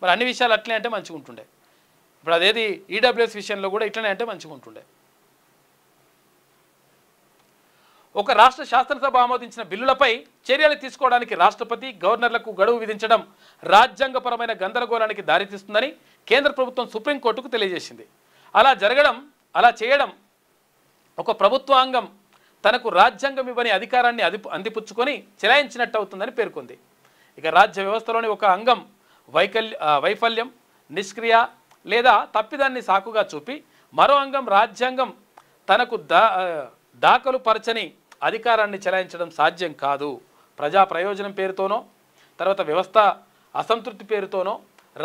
మరి అన్ని విషయాలు అట్లనే అంటే మంచిగా ఉంటుండే. ఇప్పుడు అదేది ఈడబ్ల్యూఎస్ విషయంలో కూడా ఇట్లనే అంటే మంచిగా ఉంటుండే. ఒక రాష్ట్ర శాసనసభ ఆమోదించిన బిల్లులపై చర్యలు తీసుకోవడానికి రాష్ట్రపతి గవర్నర్లకు గడువు విధించడం రాజ్యాంగపరమైన గందరగోళానికి దారితీస్తుందని కేంద్ర ప్రభుత్వం సుప్రీంకోర్టుకు తెలియజేసింది. అలా చేయడం ఒక ప్రభుత్వాంగం తనకు రాజ్యాంగం ఇవ్వని అధికారాన్ని అందిపుచ్చుకొని చెలాయించినట్టు అవుతుందని పేర్కొంది. ఇక రాజ్య వ్యవస్థలోని ఒక అంగం వైఫల్యం, నిష్క్రియ లేదా తప్పిదాన్ని సాకుగా చూపి మరో అంగం రాజ్యాంగం తనకు దాఖలు పరచని అధికారాన్ని చెలాయించడం సాధ్యం కాదు. ప్రజా ప్రయోజనం పేరుతోనో తర్వాత వ్యవస్థ అసంతృప్తి పేరుతోనో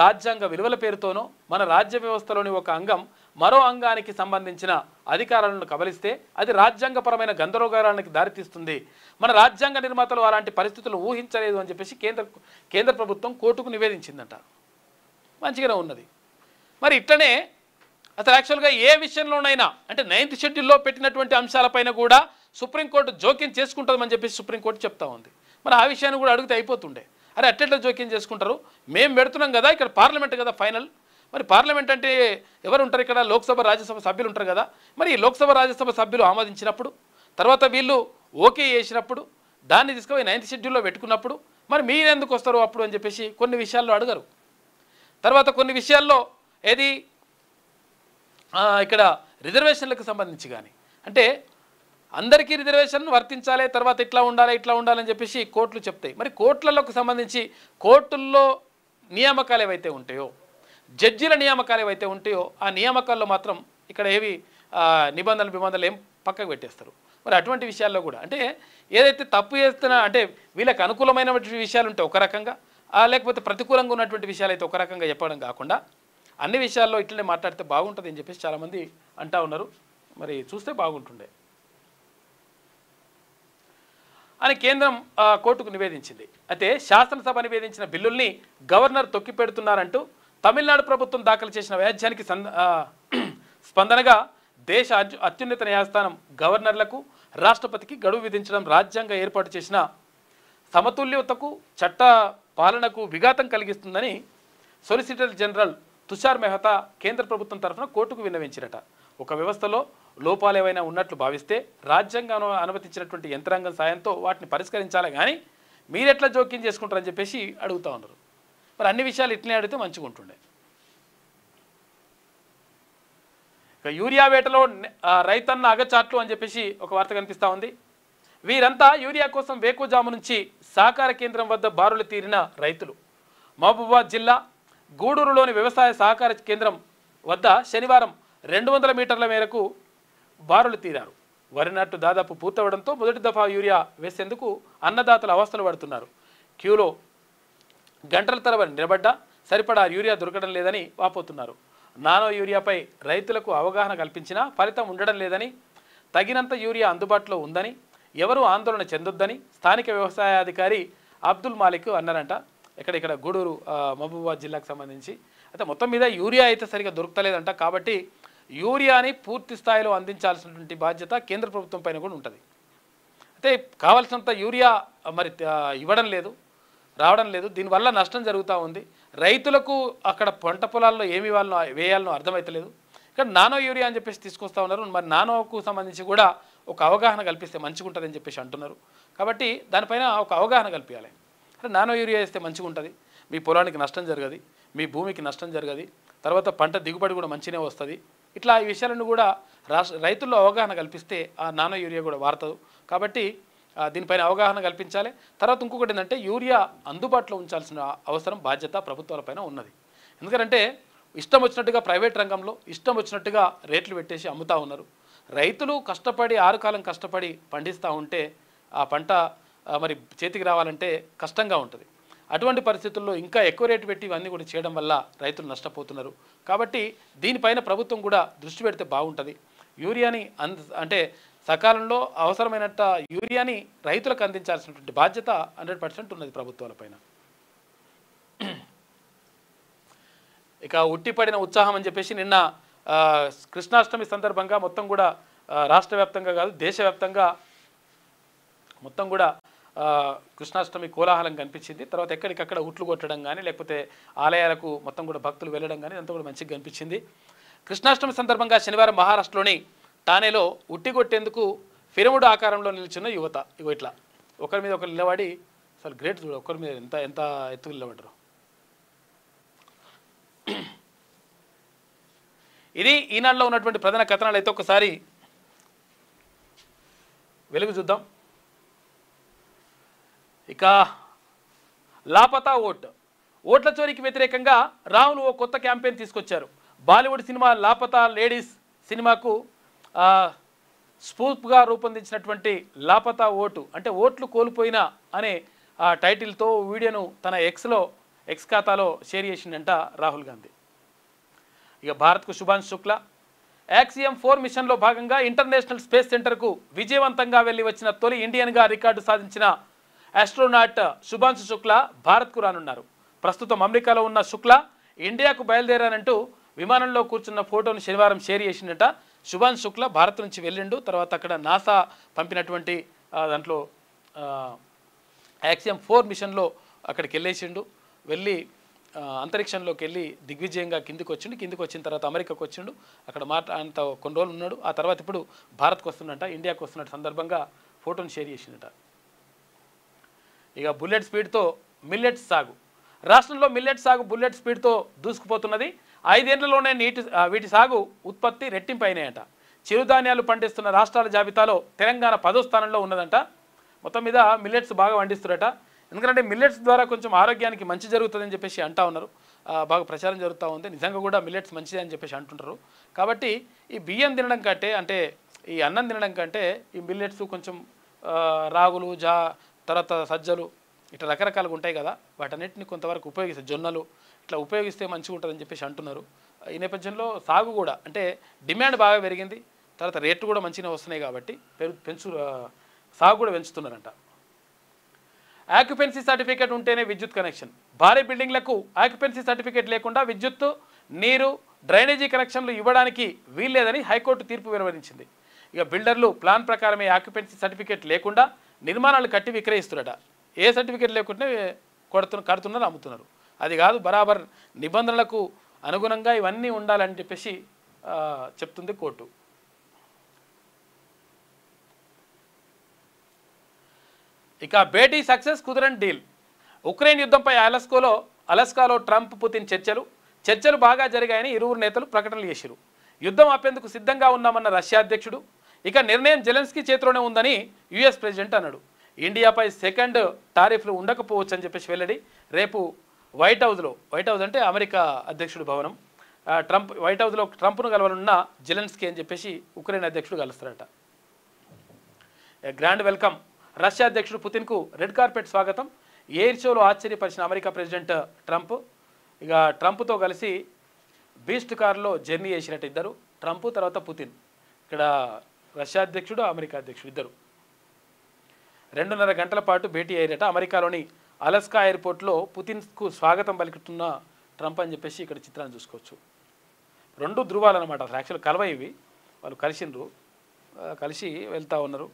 రాజ్యాంగ విలువల పేరుతోనో మన రాజ్య వ్యవస్థలోని ఒక అంగం మరో అంగానికి సంబంధించిన అధికారాలను కబలిస్తే అది రాజ్యాంగపరమైన గందరగోళానికి దారితీస్తుంది. మన రాజ్యాంగ నిర్మాతలు అలాంటి పరిస్థితులు ఊహించలేదు అని చెప్పేసి కేంద్ర ప్రభుత్వం కోర్టుకు నివేదించిందంట. మంచిగానే ఉన్నది. మరి ఇట్లనే అసలు యాక్చువల్గా ఏ విషయంలోనైనా అంటే 9th షెడ్యూల్లో పెట్టినటువంటి అంశాలపైన కూడా సుప్రీంకోర్టు జోక్యం చేసుకుంటుందని చెప్పేసి సుప్రీంకోర్టు చెప్తా ఉంది. మరి ఆ విషయాన్ని కూడా అడిగితే అయిపోతుండే. అరే అట్లెట్లా జోక్యం చేసుకుంటారు, మేము పెడుతున్నాం కదా, ఇక్కడ పార్లమెంట్ కదా ఫైనల్. మరి పార్లమెంట్ అంటే ఎవరు ఉంటారు, ఇక్కడ లోక్సభ రాజ్యసభ సభ్యులు ఉంటారు కదా. మరి ఈ లోక్సభ రాజ్యసభ సభ్యులు ఆమోదించినప్పుడు తర్వాత వీళ్ళు ఓకే చేసినప్పుడు దాన్ని తీసుకుపోయి 9th షెడ్యూల్లో పెట్టుకున్నప్పుడు మరి మీరెందుకు వస్తారు అప్పుడు అని చెప్పేసి కొన్ని విషయాల్లో అడగరు. తర్వాత కొన్ని విషయాల్లో ఏది ఇక్కడ రిజర్వేషన్లకు సంబంధించి కానీ అంటే అందరికీ రిజర్వేషన్ వర్తించాలి, తర్వాత ఇట్లా ఉండాలని చెప్పేసి కోర్టులు చెప్తాయి. మరి కోర్టులకు సంబంధించి కోర్టుల్లో నియామకాలు ఏవైతే ఉంటాయో, జడ్జీల నియామకాలు ఏవైతే ఉంటాయో ఆ నియామకాల్లో మాత్రం ఇక్కడ ఏవి నిబంధనలు ఏం పక్కకు పెట్టేస్తారు. మరి అటువంటి విషయాల్లో కూడా అంటే ఏదైతే తప్పు చేస్తున్నా అంటే వీళ్ళకి అనుకూలమైనటువంటి విషయాలు ఉంటే ఒక రకంగా లేకపోతే ప్రతికూలంగా ఉన్నటువంటి విషయాలు అయితే ఒక రకంగా చెప్పడం కాకుండా అన్ని విషయాల్లో ఇట్లనే మాట్లాడితే బాగుంటుంది అని చెప్పేసి చాలామంది అంటూ ఉన్నారు. మరి చూస్తే బాగుంటుండే అని కేంద్రం కోర్టుకు నివేదించింది. అయితే శాసనసభ నివేదించిన బిల్లుల్ని గవర్నర్ తొక్కిపెడుతున్నారంటూ తమిళనాడు ప్రభుత్వం దాఖలు చేసిన వ్యాజ్యానికి స్పందనగా దేశ అత్యున్నత న్యాయస్థానం గవర్నర్లకు రాష్ట్రపతికి గడువు విధించడం రాజ్యాంగ ఏర్పాటు చేసిన సమతుల్యతకు చట్ట పాలనకు విఘాతం కలిగిస్తుందని సొలిసిటర్ జనరల్ తుషార్ మెహతా కేంద్ర ప్రభుత్వం తరఫున కోర్టుకు విన్నవించారట. ఒక వ్యవస్థలో లోపాలు ఏవైనా ఉన్నట్లు భావిస్తే రాజ్యాంగం అనుమతించినటువంటి యంత్రాంగం సాయంతో వాటిని పరిష్కరించాలి, కానీ మీరెట్లా జోక్యం చేసుకుంటారని చెప్పేసి అడుగుతూ ఉన్నారు. మరి అన్ని విషయాలు ఇట్లనే అడిగితే మంచిగా ఉంటుండే. ఇక యూరియా వేటలో రైతన్న అగచాట్లు అని చెప్పేసి ఒక వార్త కనిపిస్తూ ఉంది. వీరంతా యూరియా కోసం వేకుజాము నుంచి సహకార కేంద్రం వద్ద బారులు తీరిన రైతులు. మహబూబాబాద్ జిల్లా గూడూరులోని వ్యవసాయ సహకార కేంద్రం వద్ద శనివారం 200 మీటర్ల మేరకు బారులు తీరారు. వరి నాటు దాదాపు పూర్తవడంతో మొదటి దఫా యూరియా వేసేందుకు అన్నదాతలు అవస్థలు పడుతున్నారు. క్యూలో గంటల తరబడి నిలబడ్డా సరిపడా యూరియా దొరకడం లేదని వాపోతున్నారు. నానో యూరియాపై రైతులకు అవగాహన కల్పించినా ఫలితం ఉండడం లేదని, తగినంత యూరియా అందుబాటులో ఉందని, ఎవరూ ఆందోళన చెందొద్దని స్థానిక వ్యవసాయాధికారి అబ్దుల్ మాలిక్ అన్నారంట. ఇక్కడ గూడూరు మహబూబాబాద్ జిల్లాకు సంబంధించి అయితే మొత్తం మీద యూరియా అయితే సరిగా దొరుకుతలేదంట. కాబట్టి యూరియాని పూర్తి స్థాయిలో అందించాల్సినటువంటి బాధ్యత కేంద్ర ప్రభుత్వం పైన కూడా ఉంటుంది. అయితే కావాల్సినంత యూరియా మరి ఇవ్వడం లేదు, రావడం లేదు. దీనివల్ల నష్టం జరుగుతూ ఉంది. రైతులకు అక్కడ పంట పొలాల్లో ఏమి వేయాలనో అర్థమవుతలేదు. ఇక్కడ నానో యూరియా అని చెప్పేసి తీసుకొస్తూ ఉన్నారు. మరి నానోకు సంబంధించి కూడా ఒక అవగాహన కల్పిస్తే మంచిగా ఉంటుందని చెప్పేసి అంటున్నారు. కాబట్టి దానిపైన ఒక అవగాహన కల్పించాలి. అంటే నానో యూరియా వేస్తే మంచిగా ఉంటుంది, మీ పొలానికి నష్టం జరగదు, మీ భూమికి నష్టం జరగదు, తర్వాత పంట దిగుబడి కూడా మంచిగానే వస్తుంది. ఇట్లా ఈ విషయాలను కూడా రైతుల్లో అవగాహన కల్పిస్తే ఆ నానో యూరియా కూడా వాడతారు. కాబట్టి దీనిపైన అవగాహన కల్పించాలి. తర్వాత ఇంకొకటి ఏంటంటే యూరియా అందుబాటులో ఉంచాల్సిన అవసరం బాధ్యత ప్రభుత్వాలపైన ఉన్నది. ఎందుకంటే ఇష్టం వచ్చినట్టుగా ప్రైవేట్ రంగంలో ఇష్టం వచ్చినట్టుగా రేట్లు పెట్టేసి అమ్ముతూ ఉన్నారు. రైతులు కష్టపడి 6 కాలం కష్టపడి పండిస్తూ ఉంటే ఆ పంట మరి చేతికి రావాలంటే కష్టంగా ఉంటుంది. అటువంటి పరిస్థితుల్లో ఇంకా ఎక్కువ రేటు పెట్టి ఇవన్నీ కూడా చేయడం వల్ల రైతులు నష్టపోతున్నారు. కాబట్టి దీనిపైన ప్రభుత్వం కూడా దృష్టి పెడితే బాగుంటుంది. యూరియాని అంటే సకాలంలో అవసరమైనంత యూరియాని రైతులకు అందించాల్సినటువంటి బాధ్యత 100% ఉన్నది ప్రభుత్వాలపైన. ఇక ఉట్టిపడిన ఉత్సాహం అని చెప్పేసి నిన్న కృష్ణాష్టమి సందర్భంగా మొత్తం కూడా రాష్ట్ర వ్యాప్తంగా కాదు దేశవ్యాప్తంగా మొత్తం కూడా కృష్ణాష్టమి కోలాహలం కనిపించింది. తర్వాత ఎక్కడికక్కడ ఉట్లు కొట్టడం కానీ లేకపోతే ఆలయాలకు మొత్తం కూడా భక్తులు వెళ్ళడం కానీ అంతా కూడా మంచిగా కనిపించింది. కృష్ణాష్టమి సందర్భంగా శనివారం మహారాష్ట్రలోని ఠానేలో ఉట్టి కొట్టేందుకు పిరమిడ్ ఆకారంలో నిలిచిన యువత ఇగో ఇట్లా ఒకరి మీద ఒకరు నిలబడి అసలు గ్రేట్ చూడ ఒకరి మీద ఎంత ఎంత ఎత్తుకు నిలబడ్డారు. ఇది ఈనాడులో ఉన్నటువంటి ప్రధాన కథనాలు. అయితే ఒకసారి వెలుగు చూద్దాం. ఇక లాపతా ఓట్ల చోరీకి వ్యతిరేకంగా రాహుల్ ఓ కొత్త క్యాంపెయిన్ తీసుకొచ్చారు. బాలీవుడ్ సినిమా లాపతా లేడీస్ సినిమాకు స్ఫూర్తిగా రూపొందించినటువంటి లాపతా ఓటు అంటే ఓట్లు కోల్పోయినా అనే టైటిల్తో వీడియోను తన ఎక్స్ ఖాతాలో షేర్ చేసిందంట రాహుల్ గాంధీ. ఇక భారత్కు శుభాంశు శుక్లా యాక్సియం 4 మిషన్లో భాగంగా ఇంటర్నేషనల్ స్పేస్ సెంటర్కు విజయవంతంగా వెళ్ళి వచ్చిన తొలి ఇండియన్గా రికార్డు సాధించిన ఆస్ట్రోనాట్ శుభాంశు శుక్లా భారత్కు రానున్నారు. ప్రస్తుతం అమెరికాలో ఉన్న శుక్లా ఇండియాకు బయలుదేరానంటూ విమానంలో కూర్చున్న ఫోటోను శనివారం షేర్ చేసిందట. శుభాంశు శుక్లా భారత్ నుంచి వెళ్ళిండు. తర్వాత అక్కడ నాసా పంపినటువంటి దాంట్లో యాక్సియం 4 మిషన్లో అక్కడికి వెళ్ళేసిండు. వెళ్ళి అంతరిక్షంలోకి వెళ్ళి దిగ్విజయంగా కిందికి వచ్చిన తర్వాత అమెరికాకు వచ్చిండు. అక్కడ అంత కొన్ని రోజులు ఉన్నాడు. ఆ తర్వాత ఇప్పుడు భారత్కు వస్తున్నట్ట, ఇండియాకు వస్తున్నట్టు సందర్భంగా ఫోటోను షేర్ చేసిందట. ఇక బుల్లెట్ స్పీడ్తో మిల్లెట్స్ సాగు. రాష్ట్రంలో మిల్లెట్ సాగు బుల్లెట్ స్పీడ్తో దూసుకుపోతున్నది. 5 ఏళ్లలోనే వీటి సాగు ఉత్పత్తి రెట్టింపు అయినాయట. చిరుధాన్యాలు పండిస్తున్న రాష్ట్రాల జాబితాలో తెలంగాణ 10వ స్థానంలో ఉన్నదంట. మొత్తం మీద మిల్లెట్స్ బాగా పండిస్తున్నారట. ఎందుకంటే మిల్లెట్స్ ద్వారా కొంచెం ఆరోగ్యానికి మంచి జరుగుతుందని చెప్పేసి అంటూ ఉన్నారు. బాగా ప్రచారం జరుగుతూ ఉంది. నిజంగా కూడా మిల్లెట్స్ మంచిది అని చెప్పేసి అంటుంటారు. కాబట్టి ఈ బియ్యం తినడం కంటే అంటే ఈ అన్నం తినడం కంటే ఈ మిల్లెట్స్ కొంచెం రాగులు తర్వాత సజ్జలు ఇట్లా రకరకాలుగా ఉంటాయి కదా, వాటన్నిటిని కొంతవరకు ఉపయోగిస్తారు, జొన్నలు ఇట్లా ఉపయోగిస్తే మంచిగా ఉంటుందని చెప్పేసి అంటున్నారు. ఈ నేపథ్యంలో సాగు కూడా అంటే డిమాండ్ బాగా పెరిగింది, తర్వాత రేట్లు కూడా మంచిగా వస్తున్నాయి కాబట్టి సాగు కూడా పెంచుతున్నారంట. ఆక్యుపెన్సీ సర్టిఫికేట్ ఉంటేనే విద్యుత్ కనెక్షన్. భారీ బిల్డింగ్లకు ఆక్యుపెన్సీ సర్టిఫికేట్ లేకుండా విద్యుత్తు, నీరు, డ్రైనేజీ కనెక్షన్లు ఇవ్వడానికి వీల్లేదని హైకోర్టు తీర్పు వెలువరించింది. ఇక బిల్డర్లు ప్లాన్ ప్రకారమే ఆక్యుపెన్సీ సర్టిఫికేట్ లేకుండా నిర్మాణాలు కట్టి విక్రయిస్తున్నారట. ఏ సర్టిఫికేట్ లేకుంటే కడుతున్నారు, అమ్ముతున్నారు. అది కాదు, బరాబర్ నిబంధనలకు అనుగుణంగా ఇవన్నీ ఉండాలని చెప్పేసి చెప్తుంది కోర్టు. ఇక భేటీ సక్సెస్, కుదరని డీల్. ఉక్రెయిన్ యుద్ధంపై అలస్కాలో ట్రంప్ పుతిన్ చర్చలు బాగా జరిగాయని ఇరువురు నేతలు ప్రకటనలు చేశారు. యుద్ధం ఆపేందుకు సిద్ధంగా ఉన్నామన్న రష్యా అధ్యక్షుడు. ఇక నిర్ణయం జెలెన్స్కీ చేతిలోనే ఉందని యుఎస్ ప్రెసిడెంట్ అన్నాడు. ఇండియాపై సెకండ్ టారిఫ్లు ఉండకపోవచ్చు అని చెప్పేసి వెల్లడి. రేపు వైట్ హౌస్ అంటే అమెరికా అధ్యక్షుడు భవనం, వైట్ హౌస్లో ట్రంప్ను కలవనున్న జెలెన్స్కీ అని చెప్పేసి ఉక్రెయిన్ అధ్యక్షుడు కలుస్తారట. Grand welcome. రష్యా అధ్యక్షుడు పుతిన్కు రెడ్ కార్పెట్ స్వాగతం. ఎయిర్ షోలో ఆశ్చర్యపరిచిన అమెరికా ప్రెసిడెంట్ ట్రంప్. ఇక ట్రంప్తో కలిసి బీస్ట్ కారులో జర్నీ చేసినట్టు ఇద్దరు, ట్రంప్ తర్వాత పుతిన్. ఇక్కడ రష్యా అధ్యక్షుడు, అమెరికా అధ్యక్షుడు ఇద్దరు 2.5 గంటల పాటు భేటీ అయ్యారట. అమెరికాలోని అలస్కా ఎయిర్పోర్ట్లో పుతిన్కు స్వాగతం పలుకుతున్న ట్రంప్ అని చెప్పేసి ఇక్కడ చిత్రాన్ని చూసుకోవచ్చు. 2 ధృవాలు అనమాట, అసలు యాక్చువల్ కలవ ఇవి. వాళ్ళు కలిసి వెళ్తూ ఉన్నారు.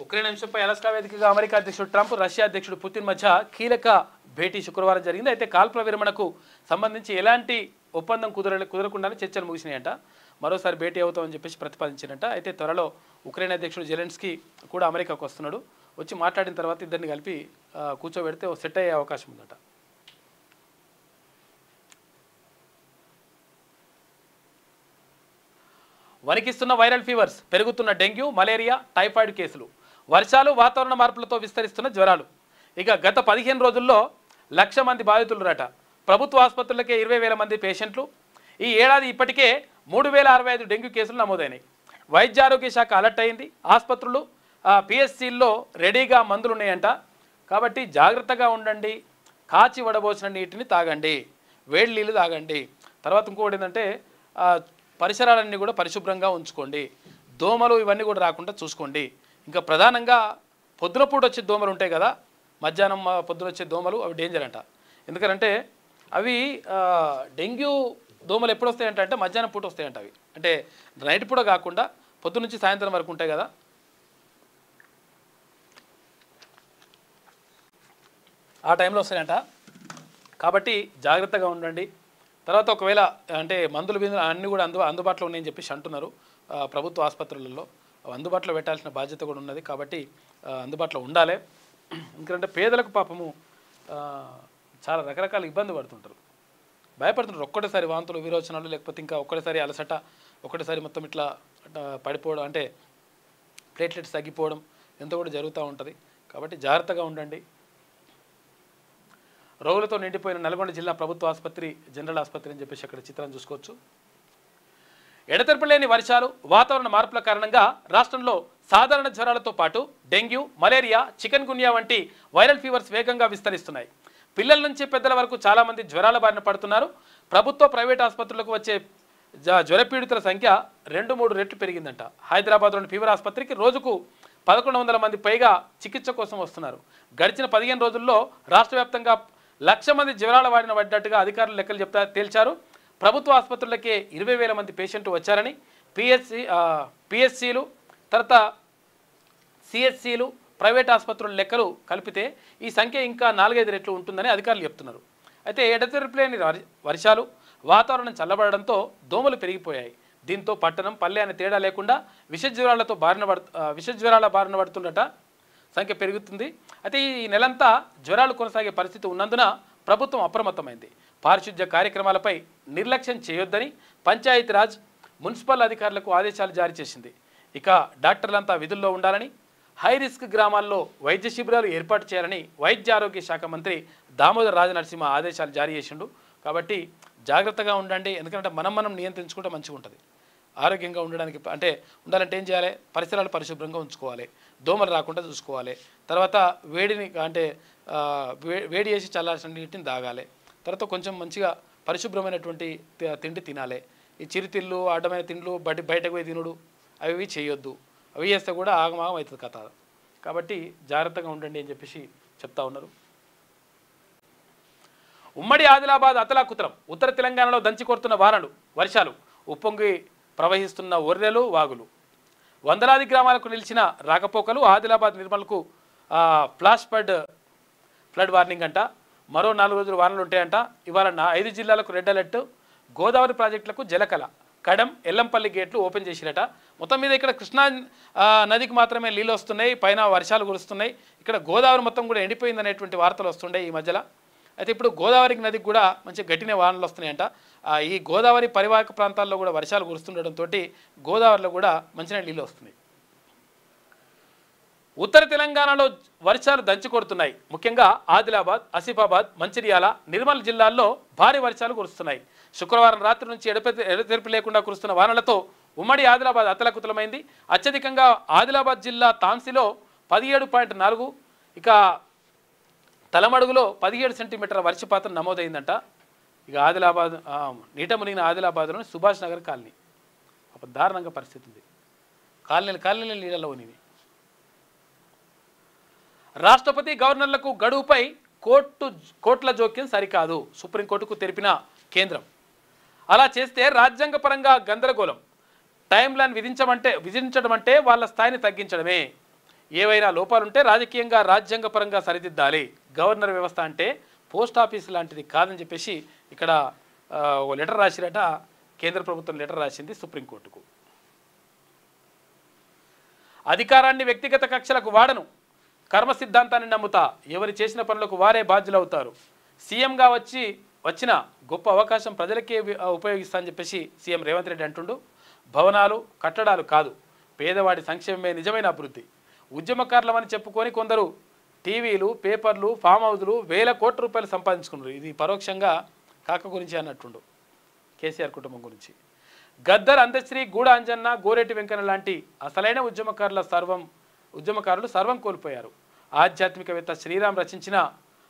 ఉక్రెయిన్ అంశంపై అలస్కా వేదికగా అమెరికా అధ్యక్షుడు ట్రంప్, రష్యా అధ్యక్షుడు పుతిన్ మధ్య కీలక భేటీ శుక్రవారం జరిగింది. అయితే కాల్పుల విరమణకు సంబంధించి ఎలాంటి ఒప్పందం కుదరకుండానే చర్చలు ముగిసినాయంట. మరోసారి భేటీ అవుతామని చెప్పేసి ప్రతిపాదించారంట. అయితే త్వరలో ఉక్రెయిన్ అధ్యక్షుడు జెలెన్స్కీ కూడా అమెరికాకు వస్తున్నాడు. వచ్చి మాట్లాడిన తర్వాత ఇద్దరిని కలిపి కూర్చోబెడితే సెట్ అయ్యే అవకాశం ఉందట. వణికిస్తున్న వైరల్ ఫీవర్స్, పెరుగుతున్న డెంగ్యూ, మలేరియా, టైఫాయిడ్ కేసులు, వర్షాలు, వాతావరణ మార్పులతో విస్తరిస్తున్న జ్వరాలు. ఇక గత 15 రోజుల్లో 1,00,000 మంది బాధితులురట. ప్రభుత్వ ఆసుపత్రులకే 20,000 మంది పేషెంట్లు. ఈ ఏడాది ఇప్పటికే 3,065 డెంగ్యూ కేసులు నమోదైనాయి. వైద్య ఆరోగ్య శాఖ అలర్ట్ అయింది. ఆసుపత్రులు, పిఎస్సీల్లో రెడీగా మందులు ఉన్నాయంట. కాబట్టి జాగ్రత్తగా ఉండండి. కాచి వడబోసిన నీటిని తాగండి, వేడి నీళ్ళు తాగండి. తర్వాత ఇంకొకటి ఏంటంటే పరిసరాలన్నీ కూడా పరిశుభ్రంగా ఉంచుకోండి. దోమలు ఇవన్నీ కూడా రాకుండా చూసుకోండి. ఇంకా ప్రధానంగా పొద్దున పూట వచ్చే దోమలు ఉంటాయి కదా, మధ్యాహ్నం పొద్దున వచ్చే దోమలు, అవి డేంజర్ అంట. ఎందుకంటే అవి డెంగ్యూ దోమలు ఎప్పుడు వస్తాయంట అంటే మధ్యాహ్నం పూట వస్తాయంట. అవి అంటే నైట్ పూట కాకుండా పొద్దున్న నుంచి సాయంత్రం వరకు ఉంటాయి కదా, ఆ టైంలో వస్తాయంట. కాబట్టి జాగ్రత్తగా ఉండండి. తర్వాత ఒకవేళ అంటే మందులు అన్నీ కూడా అందుబాటులో ఉన్నాయని చెప్పేసి అంటున్నారు. ప్రభుత్వ ఆసుపత్రులలో అందుబాటులో పెట్టాల్సిన బాధ్యత కూడా ఉన్నది. కాబట్టి అందుబాటులో ఉండాలి. ఎందుకంటే పేదలకు పాపము చాలా రకరకాల ఇబ్బంది పడుతుంటారు, భయపడుతుంటారు. ఒక్కటేసారి వాంతులు, విరోచనాలు, లేకపోతే ఇంకా ఒక్కటేసారి అలసట, ఒక్కటేసారి మొత్తం ఇట్లా పడిపోవడం, అంటే ప్లేట్లెట్స్ తగ్గిపోవడం ఎంతో కూడా జరుగుతూ ఉంటుంది. కాబట్టి జాగ్రత్తగా ఉండండి. రోగులతో నిండిపోయిన నల్గొండ జిల్లా ప్రభుత్వ ఆసుపత్రి, జనరల్ ఆసుపత్రి అని చెప్పేసి అక్కడ చిత్రం చూసుకోవచ్చు. ఎడతెరపలేని వర్షాలు, వాతావరణ మార్పుల కారణంగా రాష్ట్రంలో సాధారణ జ్వరాలతో పాటు డెంగ్యూ, మలేరియా, చికెన్ గున్యా వంటి వైరల్ ఫీవర్స్ వేగంగా విస్తరిస్తున్నాయి. పిల్లల నుంచి పెద్దల వరకు చాలామంది జ్వరాల బారిన పడుతున్నారు. ప్రభుత్వ, ప్రైవేట్ ఆసుపత్రులకు వచ్చే జ్వరపీడితుల సంఖ్య 2-3 రెట్లు పెరిగిందంట. హైదరాబాద్లోని ఫీవర్ ఆసుపత్రికి రోజుకు 1,100 మంది పైగా చికిత్స కోసం వస్తున్నారు. గడిచిన 15 రోజుల్లో రాష్ట్ర వ్యాప్తంగా 1,00,000 మంది జ్వరాల బారిన పడ్డట్టుగా అధికారులు లెక్కలు తేల్చారు. ప్రభుత్వ ఆసుపత్రులకే 20,000 మంది పేషెంట్లు వచ్చారని, పిఎస్సీలు, తర్వాత సిఎస్సీలు, ప్రైవేట్ ఆసుపత్రుల లెక్కలు కలిపితే ఈ సంఖ్య ఇంకా 4-5 రెట్లు ఉంటుందని అధికారులు చెప్తున్నారు. అయితే ఎడతెరిపిలేని వర్షాలు, వాతావరణం చల్లబడడంతో దోమలు పెరిగిపోయాయి. దీంతో పట్టణం, పల్లె అనే తేడా లేకుండా విష జ్వరాల బారిన పడుతుండట సంఖ్య పెరుగుతుంది. అయితే ఈ నెలంతా జ్వరాలు కొనసాగే పరిస్థితి ఉన్నందున ప్రభుత్వం అప్రమత్తమైంది. పారిశుద్ధ్య కార్యక్రమాలపై నిర్లక్ష్యం చేయొద్దని పంచాయతీరాజ్, మున్సిపల్ అధికారులకు ఆదేశాలు జారీ చేసింది. ఇక డాక్టర్లంతా విధుల్లో ఉండాలని, హై రిస్క్ గ్రామాల్లో వైద్య శిబిరాలు ఏర్పాటు చేయాలని వైద్య ఆరోగ్య శాఖ మంత్రి దామోదర్ రాజనరసింహ ఆదేశాలు జారీ చేసిండు. కాబట్టి జాగ్రత్తగా ఉండండి. ఎందుకంటే మనం నియంత్రించుకుంటే మంచిగా ఉంటుంది. ఆరోగ్యంగా ఉండడానికి అంటే ఉండాలంటే ఏం చేయాలి? పరిసరాలు పరిశుభ్రంగా ఉంచుకోవాలి, దోమలు రాకుండా చూసుకోవాలి. తర్వాత వేడిని అంటే వేడి చేసి చల్లార్చిన నీటిని తాగాలి. తర్వాత కొంచెం మంచిగా పరిశుభ్రమైనటువంటి తిండి తినాలి. ఈ చిరుతిళ్ళు అడ్డమైన తిండ్లు బయటకు పోయి తినుడు అవి చేయొద్దు. అవి చేస్తే కూడా ఆగమాగం అవుతుంది కథ. కాబట్టి జాగ్రత్తగా ఉండండి అని చెప్పేసి చెప్తా ఉన్నారు. ఉమ్మడి ఆదిలాబాద్ అతలాకుతలం. ఉత్తర తెలంగాణలో దంచి కొడుతున్న వర్షాలు, ఉప్పొంగి ప్రవహిస్తున్న ఒర్రెలు వాగులు, వందలాది గ్రామాలకు నిలిచిన రాకపోకలు. ఆదిలాబాద్ నిర్మల్కు ఫ్లాష్ ఫ్లడ్ వార్నింగ్ అంట. మరో 4 రోజులు వానలు ఉంటాయంట. ఇవాళ 5 జిల్లాలకు రెడ్ అలర్ట్. గోదావరి ప్రాజెక్టులకు జలకళ. కడం ఎల్లంపల్లి గేట్లు ఓపెన్ చేసిరట. మొత్తం మీద ఇక్కడ కృష్ణా నదికి మాత్రమే నీళ్ళు వస్తున్నాయి, పైన వర్షాలు కురుస్తున్నాయి. ఇక్కడ గోదావరి మొత్తం కూడా ఎండిపోయింది అనేటువంటి వార్తలు వస్తుండే ఈ మధ్యలో. అయితే ఇప్పుడు గోదావరి నదికి కూడా మంచి గట్టిన వానలు వస్తున్నాయంట. ఈ గోదావరి పరివాహక ప్రాంతాల్లో కూడా వర్షాలు కురుస్తుండటంతో గోదావరిలో కూడా మంచిగా నీళ్ళు వస్తున్నాయి. ఉత్తర తెలంగాణలో వర్షాలు దంచి కొడుతున్నాయి. ముఖ్యంగా ఆదిలాబాద్, ఆసిఫాబాద్, మంచిర్యాల, నిర్మల్ జిల్లాల్లో భారీ వర్షాలు కురుస్తున్నాయి. శుక్రవారం రాత్రి నుంచి ఎడతెరిపి లేకుండా కురుస్తున్న వానలతో ఉమ్మడి ఆదిలాబాద్ అతలాకుతలమైంది. అత్యధికంగా ఆదిలాబాద్ జిల్లా తాంసీలో 17.4, ఇక తలమడుగులో 17 సెంటీమీటర్ల వర్షపాతం నమోదైందంట. ఇక ఆదిలాబాద్ నీట మునిగిన ఆదిలాబాద్లోని సుభాష్ నగర్ కాలనీ దారుణంగా పరిస్థితి ఉంది. కాలనీల నీళ్ళలో ఉనివి. రాష్ట్రపతి గవర్నర్లకు గడువుపై కోర్టుల జోక్యం సరికాదు. సుప్రీంకోర్టుకు తెలిపిన కేంద్రం. అలా చేస్తే రాజ్యాంగపరంగా గందరగోళం. టైం లైన్ విధించడం అంటే వాళ్ళ స్థాయిని తగ్గించడమే. ఏవైనా లోపాలుంటే రాజకీయంగా రాజ్యాంగపరంగా సరిదిద్దాలి. గవర్నర్ వ్యవస్థ అంటే పోస్ట్ ఆఫీస్ లాంటిది కాదని చెప్పేసి ఇక్కడ ఓ లెటర్ రాసిరట. కేంద్ర ప్రభుత్వం లెటర్ రాసింది సుప్రీంకోర్టుకు. అధికారాన్ని వ్యక్తిగత కక్షలకు వాడను, కర్మ సిద్ధాంతాన్ని నమ్ముతా, ఎవరు చేసిన పనులకు వారే బాధ్యులవుతారు. సీఎంగా వచ్చిన గొప్ప అవకాశం ప్రజలకే ఉపయోగిస్తా అని చెప్పేసి సీఎం రేవంత్ రెడ్డి అంటుండు. భవనాలు, కట్టడాలు కాదు, పేదవాడి సంక్షేమమే నిజమైన అభివృద్ధి. ఉద్యమకారులమని చెప్పుకొని కొందరు టీవీలు, పేపర్లు, ఫామ్ హౌజులు 1000 కోట్ల రూపాయలు సంపాదించుకున్నారు. ఇది పరోక్షంగా కాక గురించి అన్నట్టుండు, కేసీఆర్ కుటుంబం గురించి. గద్దర్, అందశ్రీ, గూడ అంజన్న, గోరెటి వెంకన్న లాంటి అసలైన ఉద్యమకారులు సర్వం కోల్పోయారు. ఆధ్యాత్మికవేత్త శ్రీరామ్ రచించిన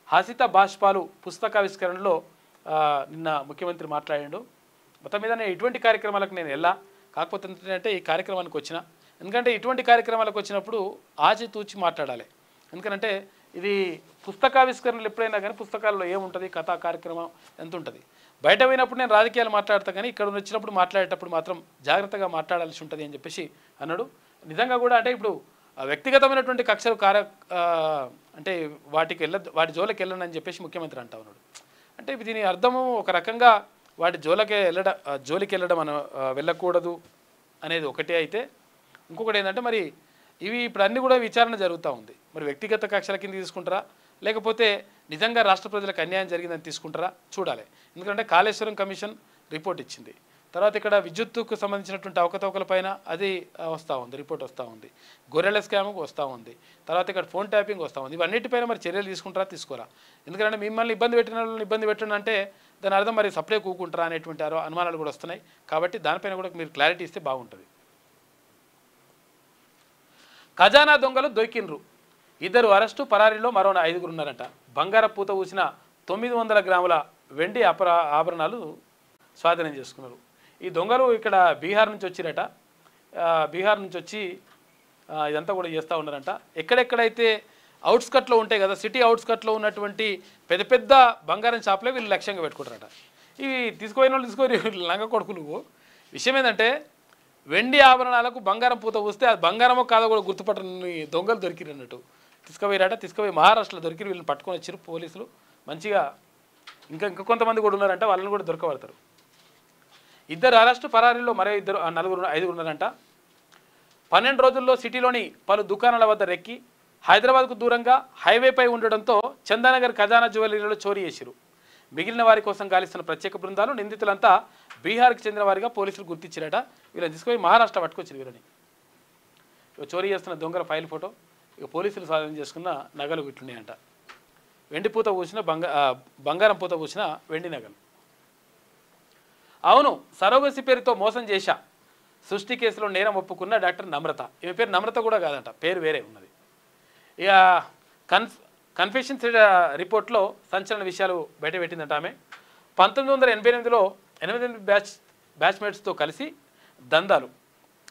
హసిత బాష్పాలు పుస్తకావిష్కరణలో నిన్న ముఖ్యమంత్రి మాట్లాడాడు. మొత్తం మీద ఇటువంటి కార్యక్రమాలకు నేను కాకపోతే ఏంటంటే ఈ కార్యక్రమానికి వచ్చిన, ఎందుకంటే ఇటువంటి కార్యక్రమాలకు వచ్చినప్పుడు ఆచితూచి మాట్లాడాలి. ఎందుకంటే ఇది పుస్తకావిష్కరణలు ఎప్పుడైనా కానీ పుస్తకాల్లో ఏముంటుంది, కథా కార్యక్రమం ఎంత ఉంటుంది. బయట పోయినప్పుడు నేను రాజకీయాలు మాట్లాడతా, కానీ ఇక్కడ వచ్చినప్పుడు మాట్లాడేటప్పుడు మాత్రం జాగ్రత్తగా మాట్లాడాల్సి ఉంటుంది అని చెప్పేసి అన్నాడు. నిజంగా కూడా అంటే ఇప్పుడు వ్యక్తిగతమైనటువంటి కక్షలు అంటే వాటి జోలికి వెళ్ళండి అని చెప్పేసి ముఖ్యమంత్రి అంటా ఉన్నాడు. అంటే దీని అర్థము ఒక రకంగా వాటి జోలికి వెళ్ళడం వెళ్ళకూడదు అనేది ఒకటే. అయితే ఇంకొకటి ఏంటంటే మరి ఇవి ఇప్పుడు అన్నీ కూడా విచారణ జరుగుతూ ఉంది. మరి వ్యక్తిగత కక్షల కింద తీసుకుంటారా, లేకపోతే నిజంగా రాష్ట్ర ప్రజలకు అన్యాయం జరిగిందని తీసుకుంటారా చూడాలి. ఎందుకంటే కాళేశ్వరం కమిషన్ రిపోర్ట్ ఇచ్చింది. తర్వాత ఇక్కడ విద్యుత్తుకు సంబంధించినటువంటి అవకతవకల పైన అది వస్తూ ఉంది, రిపోర్ట్ వస్తూ ఉంది. గొర్రెల స్కామ్కు వస్తూ ఉంది. తర్వాత ఇక్కడ ఫోన్ ట్యాపింగ్ వస్తూ ఉంది. ఇవన్నిటిపైన మరి చర్యలు తీసుకుంటారా తీసుకోరా? ఎందుకంటే మిమ్మల్ని ఇబ్బంది పెట్టిన వాళ్ళని ఇబ్బంది పెట్టండి అంటే దాని అర్థం మరి సప్లై కూకుంటారా అనేటువంటి అనుమానాలు కూడా వస్తున్నాయి. కాబట్టి దానిపైన కూడా మీరు క్లారిటీ ఇస్తే బాగుంటుంది. ఖజానా దొంగలు దొరికినరు. 2 అరెస్టు, పరారీలో మరో 5 ఉన్నారంట. బంగారం పూత ఊసిన 900 గ్రాముల వెండి ఆభరణాలు స్వాధీనం చేసుకున్నారు. ఈ దొంగలు ఇక్కడ బీహార్ నుంచి వచ్చిరట. బీహార్ నుంచి వచ్చి ఇదంతా కూడా చేస్తూ ఉన్నారంట. ఎక్కడెక్కడైతే అవుట్స్కట్లో ఉంటాయి కదా, సిటీ అవుట్స్కట్లో ఉన్నటువంటి పెద్ద పెద్ద బంగారం షాపులే వీళ్ళు లక్ష్యంగా పెట్టుకుంటారట. ఇవి తీసుకుపోయిన వాళ్ళు తీసుకొని లంగ కొడుకులు. విషయం ఏంటంటే వెండి ఆభరణాలకు బంగారం పూత పూస్తే అది బంగారమో కాదో కూడా గుర్తుపట్టని దొంగలు దొరికిరు అన్నట్టు. తీసుకుపోయి మహారాష్ట్రలో దొరికి వీళ్ళని పట్టుకొని వచ్చారు పోలీసులు. మంచిగా ఇంకా కొంతమంది కూడా ఉన్నారంట, వాళ్ళని కూడా దొరకబడతారు. 2 అరెస్టు, పరారీలో మరో 5 ఉన్నారంట. 12 రోజుల్లో సిటీలోని పలు దుకాణాల వద్ద రెక్కి హైదరాబాద్కు దూరంగా హైవేపై ఉండడంతో చందానగర్ ఖజానా జ్యువెలరీలో చోరీ చేశారు. మిగిలిన వారి కోసం గాలిస్తున్న ప్రత్యేక బృందాలు నిందితులంతా బీహార్కి చెందిన వారిగా పోలీసులు గుర్తించారట. వీళ్ళని తీసుకుపోయి మహారాష్ట్ర పట్టుకొచ్చారు. వీళ్ళని చోరీ చేస్తున్న దొంగల ఫైల్ ఫోటో, ఇక పోలీసులు స్వాధీనం చేసుకున్న నగలు ఇట్లున్నాయంట. వెండి పూత పూసిన బంగారం పూత పూసిన వెండి నగలు. అవును, సరోగసి పేరుతో మోసం చేశా. సృష్టి కేసులో నేరం ఒప్పుకున్న డాక్టర్ నమ్రత. ఈమె పేరు నమ్రత కూడా కాదంట, పేరు వేరే ఉన్నది. ఇక కన్ఫెషన్స్ రిపోర్ట్లో సంచలన విషయాలు బయటపెట్టిందంట. ఆమె 1988లో 88 బ్యాచ్మేట్స్తో కలిసి దందాలు,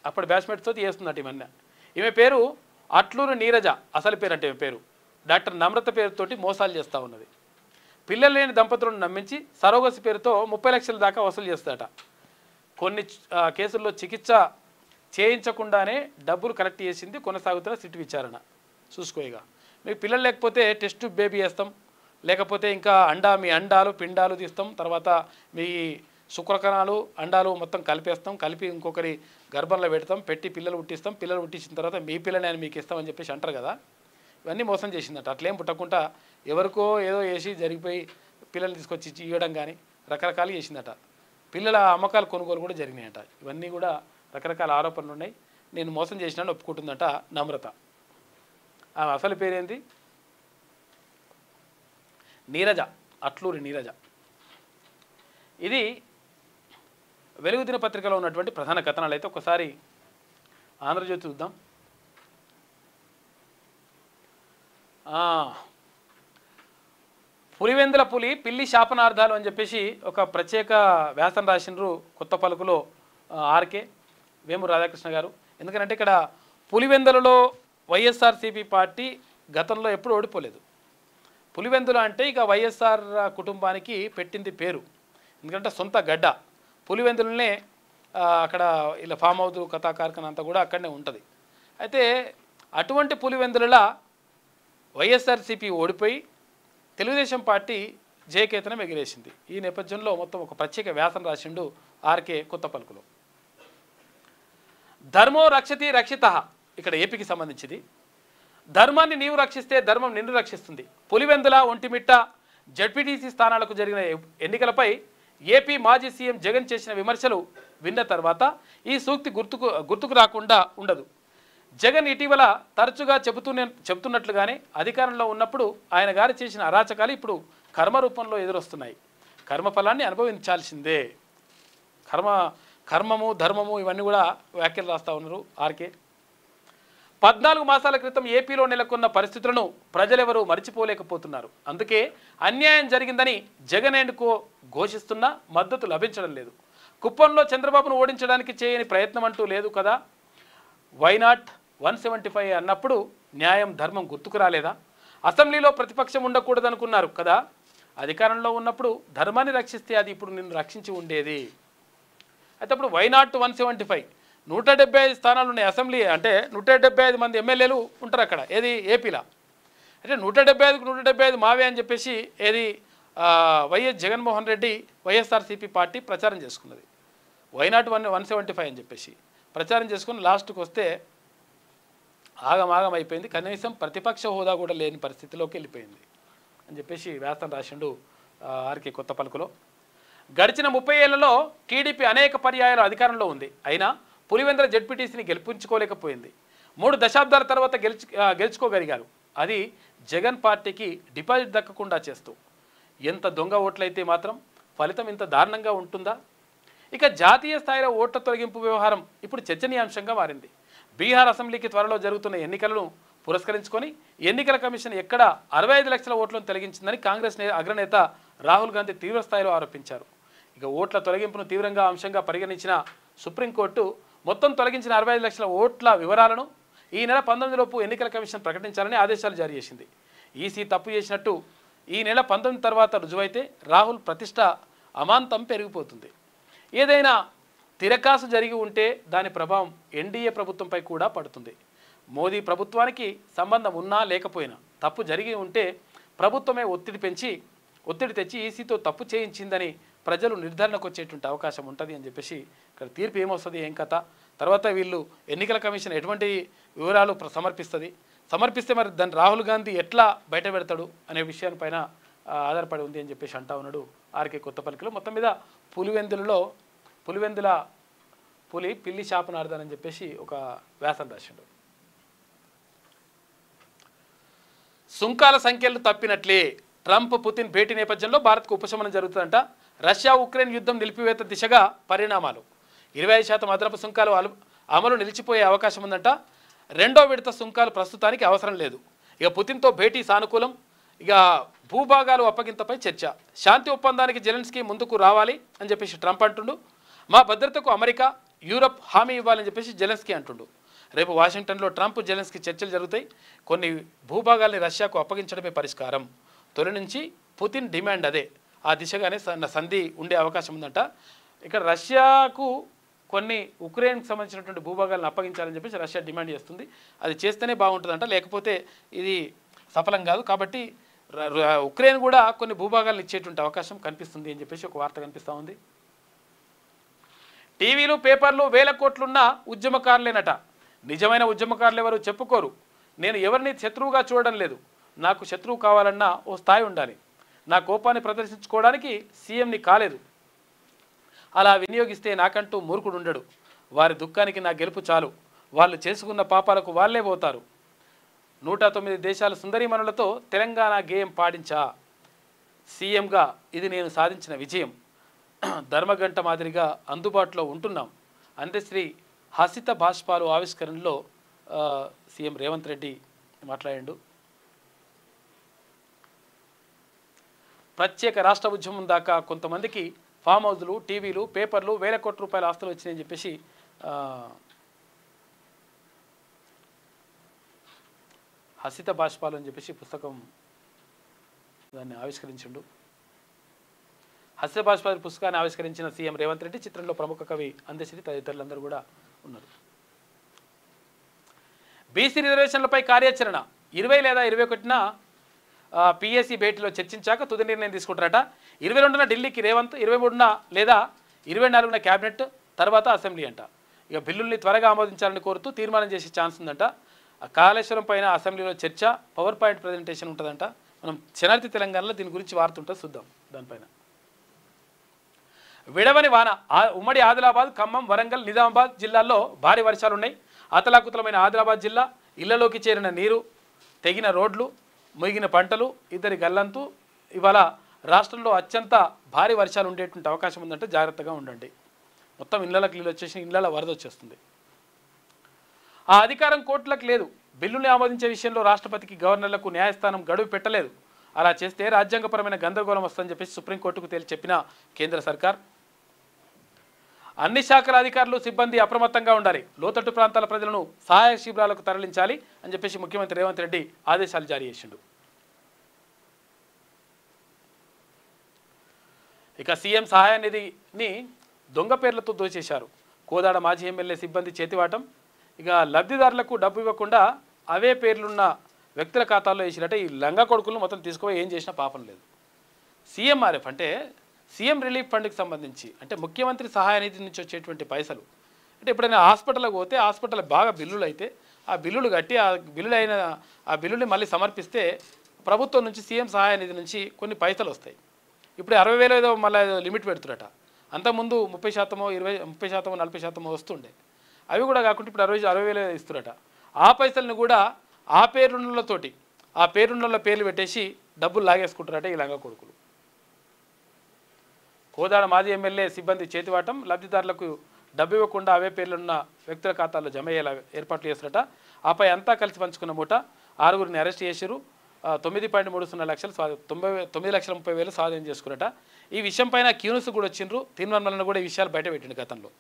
అప్పటి బ్యాచ్మేట్స్తో చేస్తుందట ఈమె. ఈమె పేరు అట్లూరు నీరజ, అసలు పేరు అంటే ఈమె పేరు డాక్టర్ నమ్రత పేరుతోటి మోసాలు చేస్తూ ఉన్నది. పిల్లలు లేని దంపతులను నమ్మించి సరోగసి పేరుతో 30 లక్షల దాకా వసూలు చేస్తాడట. కొన్ని కేసుల్లో చికిత్స చేయించకుండానే డబ్బులు కలెక్ట్ చేసింది కొనసాగుతున్న సిట్ విచారణ. చూసుకోయిగా మీకు పిల్లలు లేకపోతే టెస్ట్ బేబీ వేస్తాం, లేకపోతే ఇంకా మీ అండాలు పిండాలు తీస్తాం, తర్వాత మీ శుక్రకణాలు అండాలు మొత్తం కలిపేస్తాం, కలిపి ఇంకొకరి గర్భంలో పెడతాం, పెట్టి పిల్లలు పుట్టిస్తాం, పిల్లలు పుట్టించిన తర్వాత మీ పిల్లని అని మీకు ఇస్తామని చెప్పేసి అంటారు కదా. ఇవన్నీ మోసం చేసిందట. అట్లేం పుట్టకుండా ఎవరికో ఏదో వేసి జరిగిపోయి పిల్లల్ని తీసుకొచ్చి ఇవ్వడం కానీ రకరకాలు చేసిందట. పిల్లల అమ్మకాలు కొనుగోలు కూడా జరిగినాయట. ఇవన్నీ కూడా రకరకాల ఆరోపణలు ఉన్నాయి. నేను మోసం చేసినాను ఒప్పుకుంటుందట నమ్రత. ఆమె అసలు పేరేంది? నీరజ, అట్లూరి నీరజ. ఇది వెలుగు దినపత్రికలో ఉన్నటువంటి ప్రధాన కథనాలు. అయితే ఒకసారి ఆంధ్రజ్యోతి చూద్దాం. పులివెందుల పులి పిల్లి శాపనార్థాలు అని చెప్పేసి ఒక ప్రత్యేక వ్యాసం రాసినారు కొత్త పలుకులో ఆర్కే వేమూరు రాధాకృష్ణ గారు. ఎందుకంటే ఇక్కడ పులివెందులలో వైఎస్ఆర్సీపీ పార్టీ గతంలో ఎప్పుడు ఓడిపోలేదు. పులివెందుల అంటే ఇక వైఎస్ఆర్ కుటుంబానికి పెట్టింది పేరు, ఎందుకంటే సొంత గడ్డ పులివెందులనే. అక్కడ ఇలా ఫామ్ హౌస్ కథా కార్ఖానా అంతా కూడా అక్కడనే ఉంటుంది. అయితే అటువంటి పులివెందులలో వైఎస్ఆర్సీపీ ఓడిపోయి తెలుగుదేశం పార్టీ జయకేతనం ఎగిరేసింది. ఈ నేపథ్యంలో మొత్తం ఒక ప్రత్యేక వ్యాసం రాసిండు ఆర్కే కొత్త పలుకులో. ధర్మో రక్షతి రక్షిత, ఇక్కడ ఏపీకి సంబంధించింది. ధర్మాన్ని నీవు రక్షిస్తే ధర్మం నిన్ను రక్షిస్తుంది. పులివెందుల, ఒంటిమిట్ట జడ్పీటీసీ స్థానాలకు జరిగిన ఎన్నికలపై ఏపీ మాజీ సీఎం జగన్ చేసిన విమర్శలు విన్న తర్వాత ఈ సూక్తి గుర్తుకు రాకుండా ఉండదు. జగన్ ఇటీవల తరచుగా చెబుతున్నట్లుగానే అధికారంలో ఉన్నప్పుడు ఆయన గారు చేసిన అరాచకాలు ఇప్పుడు కర్మ రూపంలో ఎదురొస్తున్నాయి. కర్మఫలాన్ని అనుభవించాల్సిందే. కర్మము ధర్మము ఇవన్నీ కూడా వ్యాఖ్యలు రాస్తూ ఉన్నారు ఆర్కే. 14 మాసాల క్రితం ఏపీలో నెలకొన్న పరిస్థితులను ప్రజలెవరూ మర్చిపోలేకపోతున్నారు. అందుకే అన్యాయం జరిగిందని జగన్ అండ్ కో ఘోషిస్తున్నా మద్దతు లభించడం లేదు. కుప్పంలో చంద్రబాబును ఓడించడానికి చేయని ప్రయత్నం అంటూ లేదు కదా. వైనాట్ 175 అన్నప్పుడు న్యాయం ధర్మం గుర్తుకు రాలేదా? అసెంబ్లీలో ప్రతిపక్షం ఉండకూడదనుకున్నారు కదా. అధికారంలో ఉన్నప్పుడు ధర్మాన్ని రక్షిస్తే అది ఇప్పుడు నిన్ను రక్షించి ఉండేది. అయితే అప్పుడు వైనాట్ 175 175 స్థానాలు ఉన్నాయి అసెంబ్లీ అంటే. 175 మంది ఎమ్మెల్యేలు ఉంటారు అక్కడ, ఏది ఏపీలో. అంటే 175కు 175 మావే అని చెప్పేసి ఏది వైఎస్ జగన్మోహన్ రెడ్డి వైఎస్ఆర్సీపీ పార్టీ ప్రచారం చేసుకున్నది. వైనాట్ 175 అని చెప్పేసి ప్రచారం చేసుకుని లాస్ట్కి వస్తే ఆగమాగం అయిపోయింది. కనీసం ప్రతిపక్ష హోదా కూడా లేని పరిస్థితిలోకి వెళ్ళిపోయింది అని చెప్పేసి వ్యాసం రాసిండు ఆర్కే కొత్త పలుకులో. గడిచిన 30 ఏళ్లలో టీడీపీ అనేక పర్యాయాలు అధికారంలో ఉంది. అయినా పులివెందుల జడ్పీటీసీని గెలిపించుకోలేకపోయింది. 3 దశాబ్దాల తర్వాత గెలుచుకోగలిగారు. అది జగన్ పార్టీకి డిపాజిట్ దక్కకుండా చేస్తూ. ఎంత దొంగ ఓట్లయితే మాత్రం ఫలితం ఇంత దారుణంగా ఉంటుందా? ఇక జాతీయ స్థాయిలో ఓట్ల తొలగింపు వ్యవహారం ఇప్పుడు చర్చనీయాంశంగా మారింది. బీహార్ అసెంబ్లీకి త్వరలో జరుగుతున్న ఎన్నికలను పురస్కరించుకొని ఎన్నికల కమిషన్ ఎక్కడ 65 లక్షల ఓట్లను తొలగించిందని కాంగ్రెస్ అగ్రనేత రాహుల్ గాంధీ తీవ్రస్థాయిలో ఆరోపించారు. ఇక ఓట్ల తొలగింపును తీవ్రంగా అంశంగా పరిగణించిన సుప్రీంకోర్టు మొత్తం తొలగించిన 65 లక్షల ఓట్ల వివరాలను ఈ నెల 19 లోపు ఎన్నికల కమిషన్ ప్రకటించాలని ఆదేశాలు జారీ చేసింది. ఈసీ తప్పు చేసినట్టు ఈ నెల 19 తర్వాత రుజువైతే రాహుల్ ప్రతిష్ట అమాంతం పెరిగిపోతుంది. ఏదైనా తిరకాసు జరిగి ఉంటే దాని ప్రభావం ఎన్డీఏ ప్రభుత్వంపై కూడా పడుతుంది. మోదీ ప్రభుత్వానికి సంబంధం ఉన్నా లేకపోయినా తప్పు జరిగి ఉంటే ప్రభుత్వమే ఒత్తిడి తెచ్చి ఈసీతో తప్పు చేయించిందని ప్రజలు నిర్ధారణకు వచ్చేటువంటి అవకాశం ఉంటుంది అని చెప్పేసి ఇక్కడ తీర్పు ఏమొస్తుంది, ఏం కథ, తర్వాత వీళ్ళు ఎన్నికల కమిషన్ ఎటువంటి వివరాలు సమర్పిస్తే మరి దాన్ని రాహుల్ గాంధీ ఎట్లా బయట పెడతాడు అనే విషయానిపైన ఆధారపడి ఉంది అని చెప్పేసి అంటా ఉన్నాడు ఆర్కే కొత్త పలికిలో. మొత్తం మీద పులివెందుల పులి పిల్లి శాపనార్థం అని చెప్పేసి ఒక వ్యాసం రాసిండు. సుంకాల సంఖ్యలు తప్పినట్లే. ట్రంప్ పుతిన్ భేటీ నేపథ్యంలో భారత్కు ఉపశమనం జరుగుతుందంట. రష్యా ఉక్రెయిన్ యుద్ధం నిలిపివేత దిశగా పరిణామాలు. 25% అదనపు సుంకాలు అమలు నిలిచిపోయే అవకాశం ఉందంట. రెండో విడత సుంకాలు ప్రస్తుతానికి అవసరం లేదు. ఇక పుతిన్తో భేటీ సానుకూలం. ఇక భూభాగాలు అప్పగింతపై చర్చ. శాంతి ఒప్పందానికి జెలెన్స్కీ ముందుకు రావాలి అని చెప్పేసి ట్రంప్ అంటుండు. మా భద్రతకు అమెరికా యూరప్ హామీ ఇవ్వాలని చెప్పేసి జెలెన్స్కీ అంటుండు. రేపు వాషింగ్టన్లో ట్రంప్ జెలెన్స్కీ చర్చలు జరుగుతాయి. కొన్ని భూభాగాల్ని రష్యాకు అప్పగించడమే పరిష్కారం. తొలి నుంచి పుతిన్ డిమాండ్ అదే. ఆ దిశగానే సంధి ఉండే అవకాశం ఉందంట. ఇక్కడ రష్యాకు కొన్ని ఉక్రెయిన్కి సంబంధించినటువంటి భూభాగాలను అప్పగించాలని చెప్పేసి రష్యా డిమాండ్ చేస్తుంది. అది చేస్తేనే బాగుంటుందంట, లేకపోతే ఇది సఫలం కాదు. కాబట్టి ఉక్రెయిన్ కూడా కొన్ని భూభాగాలను ఇచ్చేటువంటి అవకాశం కనిపిస్తుంది అని చెప్పేసి ఒక వార్త కనిపిస్తూ ఉంది. టీవీలు పేపర్లు వేల కోట్లున్న ఉద్యమకారులేనట. నిజమైన ఉద్యమకారులు ఎవరు చెప్పుకోరు. నేను ఎవరిని శత్రువుగా చూడడం లేదు. నాకు శత్రువు కావాలన్నా ఓ స్థాయి ఉండాలి. నా కోపాన్ని ప్రదర్శించుకోవడానికి సీఎంని కాలేదు. అలా వినియోగిస్తే నాకంటూ మూర్ఖుడు ఉండడు. వారి దుఃఖానికి నా గెలుపు చాలు. వాళ్ళు చేసుకున్న పాపాలకు వాళ్ళే పోతారు. 109 దేశాల సుందరీమణులతో తెలంగాణ గేయం పాడించా. సీఎంగా ఇది నేను సాధించిన విజయం. ధర్మగంట మాదిరిగా అందుబాటులో ఉంటున్నాం. అంత్యశ్రీ హసిత బాష్పాలు ఆవిష్కరణలో సీఎం రేవంత్ రెడ్డి మాట్లాడాడు. ప్రత్యేక రాష్ట్ర ఉద్యమం దాకా కొంతమందికి ఫామ్ హౌస్లు, టీవీలు, పేపర్లు, వేల కోట్ల రూపాయల ఆస్తులు వచ్చినాయని చెప్పేసి హసిత బాష్పాలు అని చెప్పేసి పుస్తకం దాన్ని ఆవిష్కరించిండు. హసిత బాష్పాలు పుస్తకాన్ని ఆవిష్కరించిన సీఎం రేవంత్ రెడ్డి చిత్రంలో ప్రముఖ కవి అందశ్రీ తదితరులందరూ కూడా ఉన్నారు. బీసీ రిజర్వేషన్లపై కార్యాచరణ 20 లేదా 21న పిఎస్సి భేటీలో చర్చించాక తుది నిర్ణయం తీసుకుంటారట. 22న ఢిల్లీకి రేవంత్, 23న లేదా 24న క్యాబినెట్, తర్వాత అసెంబ్లీ అంట. ఇక బిల్లుల్ని త్వరగా ఆమోదించాలని కోరుతూ తీర్మానం చేసే ఛాన్స్ ఉందంట. కాళేశ్వరం పైన అసెంబ్లీలో చర్చ, పవర్ పాయింట్ ప్రజెంటేషన్ ఉంటుందంట. మనం శనార్థి తెలంగాణలో దీని గురించి వార్తుంటుంది, చూద్దాం. దానిపైన విడవని వాన. ఉమ్మడి ఆదిలాబాద్, ఖమ్మం, వరంగల్, నిజామాబాద్ జిల్లాల్లో భారీ వర్షాలు ఉన్నాయి. అతలాకుతలమైన ఆదిలాబాద్ జిల్లా, ఇళ్లలోకి చేరిన నీరు, తెగిన రోడ్లు, ముగిన పంటలు, ఇద్దరి గల్లంతు. ఇవాళ రాష్ట్రంలో అత్యంత భారీ వర్షాలు ఉండేటువంటి అవకాశం ఉందంటే జాగ్రత్తగా ఉండండి. మొత్తం ఇళ్లకి నీళ్ళు వచ్చేసి ఇళ్ల వరద వచ్చేస్తుంది. ఆ అధికారం కోర్టులకు లేదు. బిల్లుని ఆమోదించే విషయంలో రాష్ట్రపతికి, గవర్నర్లకు న్యాయస్థానం గడువు పెట్టలేదు. అలా చేస్తే రాజ్యాంగపరమైన గందరగోళం వస్తుందని చెప్పేసి సుప్రీంకోర్టుకు తేల్చి చెప్పిన కేంద్ర సర్కార్. అన్ని శాఖల అధికారులు, సిబ్బంది అప్రమత్తంగా ఉండాలి. లోతట్టు ప్రాంతాల ప్రజలను సహాయ శిబిరాలకు తరలించాలి అని చెప్పేసి ముఖ్యమంత్రి రేవంత్ రెడ్డి ఆదేశాలు జారీ చేసిండు. ఇక సీఎం సహాయ నిధిని దొంగ పేర్లతో దోచేశారు. కోదాడ మాజీ ఎమ్మెల్యే సిబ్బంది చేతివాటం. ఇక లబ్ధిదారులకు డబ్బు ఇవ్వకుండా అవే పేర్లున్న వ్యక్తుల ఖాతాల్లో వేసినట్టే ఈ లంగా కొడుకులను మొత్తం తీసుకుపోయి ఏం చేసినా పాపం లేదు. సీఎంఆర్ఎఫ్ అంటే సీఎం రిలీఫ్ ఫండ్కి సంబంధించి, అంటే ముఖ్యమంత్రి సహాయ నిధి నుంచి వచ్చేటువంటి పైసలు. అంటే ఎప్పుడైనా హాస్పిటల్కి పోతే హాస్పిటల్ బాగా బిల్లులు అయితే ఆ బిల్లులు కట్టి ఆ బిల్లుని మళ్ళీ సమర్పిస్తే ప్రభుత్వం నుంచి, సీఎం సహాయ నిధి నుంచి కొన్ని పైసలు వస్తాయి. ఇప్పుడు 60,000 ఏదో మళ్ళీ లిమిట్ పెడుతురట. అంతకుముందు 30%, 30%, 40% వస్తుండే. అవి కూడా కాకుండా ఇప్పుడు 60,000 ఇస్తురట. ఆ పైసలను కూడా ఆ పేరున్నలతోటి, ఆ పేరున్నల పేర్లు పెట్టేసి డబ్బులు లాగేసుకుంటారట ఈ లంగా కొడుకులు. కోదాడ మాజీ ఎమ్మెల్యే సిబ్బంది చేతివాటం. లబ్ధిదారులకు డబ్బు ఇవ్వకుండా అవే పేర్లున్న వ్యక్తుల ఖాతాల్లో జమ అయ్యేలా ఏర్పాట్లు చేస్తారట. ఆపై అంతా కలిసి పంచుకున్న మూట 6గురిని అరెస్ట్ చేశారు. 9.30 లక్షలు 9,30,000 స్వాధీనం చేసుకున్నట. ఈ విషయం పైన క్యూనిస్ కూడా వచ్చిండ్రు. తీర్మానం కూడా ఈ విషయాలు బయట పెట్టిండు. గతంలో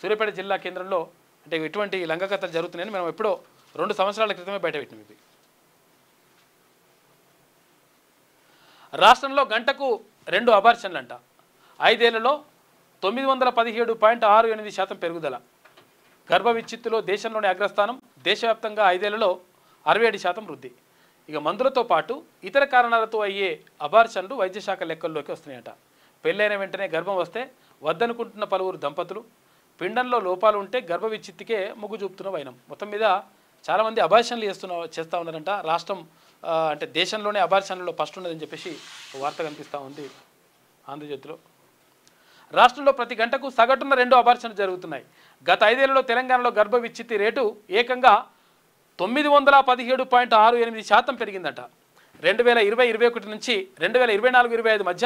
సూర్యాపేట జిల్లా కేంద్రంలో అంటే ఇటువంటి లంగా కథలు జరుగుతున్నాయని మనం ఎప్పుడో 2 సంవత్సరాల క్రితమే బయట పెట్టినాం. ఇవి రాష్ట్రంలో గంటకు 2 అబార్షన్లు అంట. 5 ఏళ్లలో 917.68% పెరుగుదల. గర్భ విచ్ఛిత్తులో దేశంలోని అగ్రస్థానం. దేశవ్యాప్తంగా 5 ఏళ్లలో 67% వృద్ధి. ఇక మందులతో పాటు ఇతర కారణాలతో అయ్యే అబార్షన్లు వైద్యశాఖ లెక్కల్లోకి వస్తున్నాయట. పెళ్ళైన వెంటనే గర్భం వస్తే వద్దనుకుంటున్న పలువురు దంపతులు, పిండంలో లోపాలు ఉంటే గర్భ విచ్ఛిత్తికే మొగ్గు చూపుతున్న వైనం. మొత్తం మీద చాలామంది అబార్షన్లు చేస్తూ ఉన్నారంట. రాష్ట్రం అంటే దేశంలోనే అబార్షన్లలో ఫస్ట్ ఉన్నదని చెప్పేసి వార్త కనిపిస్తూ ఉంది ఆంధ్రజ్యోతిలో. రాష్ట్రంలో ప్రతి గంటకు సగటున 2 అబార్షన్లు జరుగుతున్నాయి. గత 5 ఏళ్లలో తెలంగాణలో గర్భ విచ్ఛిత్తి రేటు ఏకంగా 917.68% పెరిగిందట. 2020-21 నుంచి 2024-25 మధ్య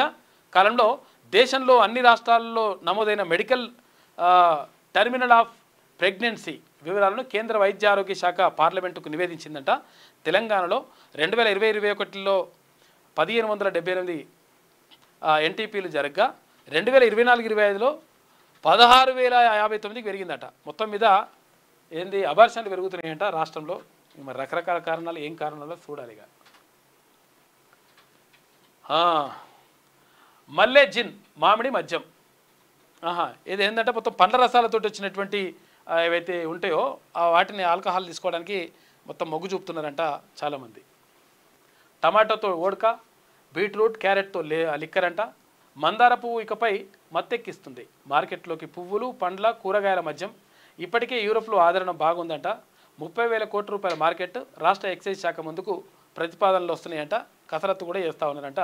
కాలంలో దేశంలో అన్ని రాష్ట్రాల్లో నమోదైన మెడికల్ టర్మినల్ ఆఫ్ ప్రెగ్నెన్సీ వివరాలను కేంద్ర వైద్య ఆరోగ్య శాఖ పార్లమెంటుకు నివేదించిందంట. తెలంగాణలో 2020-21లో 1578 ఎన్టీపీలు జరగగా 2024-25లో 16,059కి పెరిగిందట. మొత్తం మీద ఏంది అబార్షన్లు పెరుగుతున్నాయంట రాష్ట్రంలో. మరి రకరకాల కారణాలు, ఏం కారణాలో చూడాలి. ఇక మల్లె జిన్ మామిడి మద్యం. ఇది ఏంటంటే మొత్తం పండ్ల రసాలతో వచ్చినటువంటి ఏవైతే ఉంటాయో వాటిని ఆల్కహాల్ తీసుకోవడానికి మొత్తం మొగ్గు చూపుతున్నారంట చాలామంది. టమాటోతో ఓడక, బీట్రూట్, క్యారెట్తో లిక్కర్ అంట. మందార పువ్వు ఇకపై మత్తెక్కిస్తుంది. మార్కెట్లోకి పువ్వులు, పండ్ల, కూరగాయల మద్యం. ఇప్పటికే యూరోప్లో ఆదరణ బాగుందంట. 30,000 కోట్ల రూపాయల మార్కెట్. రాష్ట్ర ఎక్సైజ్ శాఖ ముందుకు ప్రతిపాదనలు వస్తున్నాయంట. కసరత్తు కూడా చేస్తూ ఉన్నారంట.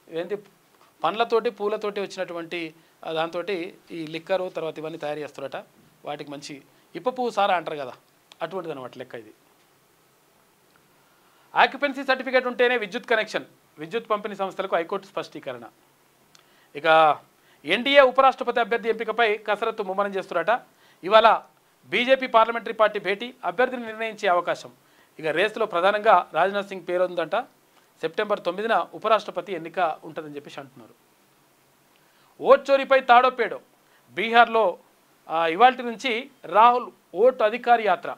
ఏంటి పండ్లతోటి, పూలతోటి వచ్చినటువంటి దాంతో ఈ లిక్కరు తర్వాత ఇవన్నీ తయారు చేస్తారట. వాటికి మంచి ఇప్ప పువ్వు సారా అంటారు కదా, అటువంటిది అనమాట లెక్క ఇది. ఆక్యుపెన్సీ సర్టిఫికేట్ ఉంటేనే విద్యుత్ కనెక్షన్. విద్యుత్ పంపిణీ సంస్థలకు హైకోర్టు స్పష్టీకరణ. ఇక ఎన్డీఏ ఉపరాష్ట్రపతి అభ్యర్థి ఎంపికపై కసరత్తు ముమ్మరం చేస్తున్నారట. ఇవాళ బీజేపీ పార్లమెంటరీ పార్టీ భేటీ, అభ్యర్థిని నిర్ణయించే అవకాశం. ఇక రేసులో ప్రధానంగా రాజ్నాథ్ సింగ్ పేరు ఉందంట. సెప్టెంబర్ 9న ఉపరాష్ట్రపతి ఎన్నిక ఉంటుందని చెప్పేసి అంటున్నారు. ఓట్ చోరీపై తాడోపేడో. బీహార్లో ఇవాల్టి నుంచి రాహుల్ ఓటు అధికారి యాత్ర.